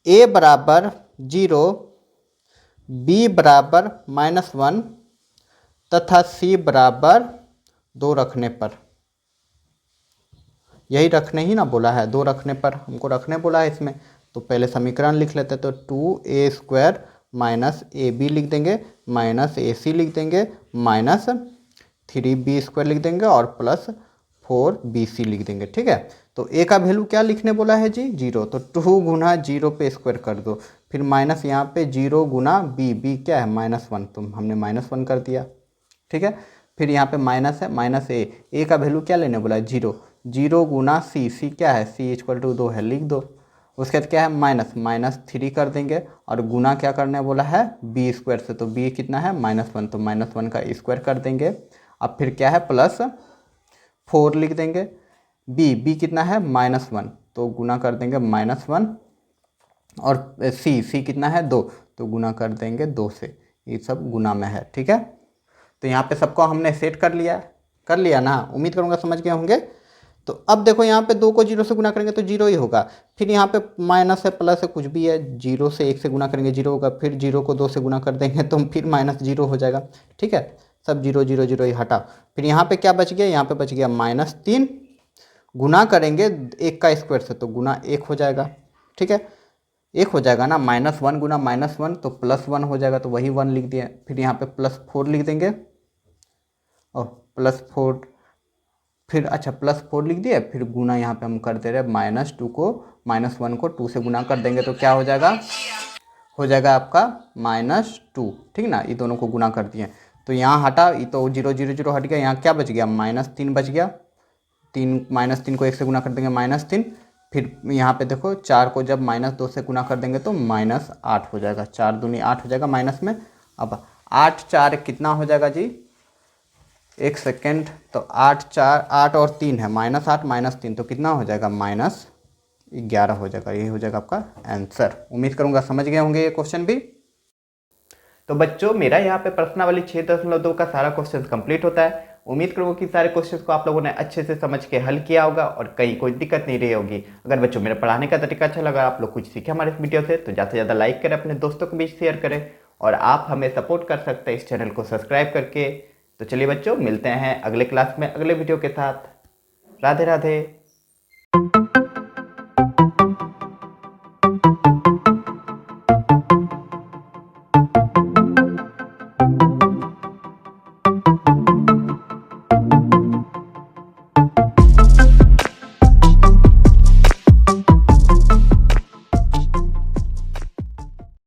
a = 0, b = -1 तथा c = 2 रखने पर, यही रखने ही ना बोला है, 2 रखने पर हमको रखने बोला है इसमें। तो पहले समीकरण लिख लेते हैं। तो 2a² -ab लिख देंगे, -ac लिख देंगे, -3b² लिख देंगे और +4bc लिख देंगे, ठीक है। तो a का वैल्यू क्या लिखने बोला है जी, 0, तो 2 गुना 0 पे स्क्वायर कर दो, फिर माइनस यहाँ पे 0 गुना b क्या है, -1, तो हमने -1 कर दिया, ठीक है। फिर यहाँ पे माइनस है, -a का वैल्यू क्या लेने बोला है, 0 गुना c क्या है, c = 2 है, लिख दो। उसके बाद क्या है, -3 कर देंगे और गुना क्या करने बोला है, b² से, तो b कितना है, -1, तो -1 का स्क्वायर कर देंगे। अब फिर क्या है, +4 लिख देंगे। b कितना है, -1, तो गुना कर देंगे -1, और c कितना है, 2, तो गुना कर देंगे 2 से। ये सब गुना में है, ठीक है। तो यहाँ पे सबको हमने सेट कर लिया ना। उम्मीद करूँगा समझ गए होंगे। तो अब देखो यहाँ पे 2 को 0 से गुना करेंगे तो 0 ही होगा। फिर यहाँ पे माइनस है, प्लस है, कुछ भी है, 0 से 1 से गुना करेंगे 0 होगा। फिर 0 को 2 से गुना कर देंगे तो फिर -0 हो जाएगा, ठीक है। सब 0 0 0 ही हटा। फिर यहाँ पे क्या बच गया, यहाँ पे बच गया -3, गुना करेंगे 1 का स्क्वायर से तो गुना 1 हो जाएगा, ठीक है। 1 हो जाएगा ना, -1 गुना -1 तो +1 हो जाएगा, तो वही 1 लिख दिया। फिर यहाँ पे +4 लिख देंगे, और +4 फिर अच्छा +4 लिख दिया, फिर गुना यहाँ पे हम कर दे रहे हैं -2 को -1 को 2 से गुना कर देंगे तो क्या हो जाएगा आपका -2, ठीक ना। ये दोनों को गुना कर दिए तो यहाँ हटा, ये तो 0 0 0 हट गया, यहाँ क्या बच गया -3 बच गया। 3 को 1 से गुना कर देंगे -3, फिर यहाँ पे देखो 4 को जब -2 से गुना कर देंगे तो -8 हो जाएगा, 4 दूनी 8 हो जाएगा माइनस में। अब 8 4 कितना हो जाएगा जी, एक सेकेंड, तो 8 और 3 है -8 -3 तो कितना हो जाएगा -11 हो जाएगा। ये हो जाएगा आपका आंसर। उम्मीद करूंगा समझ गए होंगे ये क्वेश्चन भी। तो बच्चों मेरा यहाँ पे प्रश्नावली 6.2 का सारा क्वेश्चन कंप्लीट होता है। उम्मीद करूँगा कि सारे क्वेश्चंस को आप लोगों ने अच्छे से समझ के हल किया होगा और कहीं कोई दिक्कत नहीं रही होगी। अगर बच्चों मेरे पढ़ाने का तरीका अच्छा लगा, आप लोग कुछ सीखे हमारे इस वीडियो से, तो ज़्यादा से ज़्यादा लाइक करें, अपने दोस्तों के बीच शेयर करें और आप हमें सपोर्ट कर सकते हैं इस चैनल को सब्सक्राइब करके। तो चलिए बच्चों मिलते हैं अगले क्लास में अगले वीडियो के साथ। राधे राधे।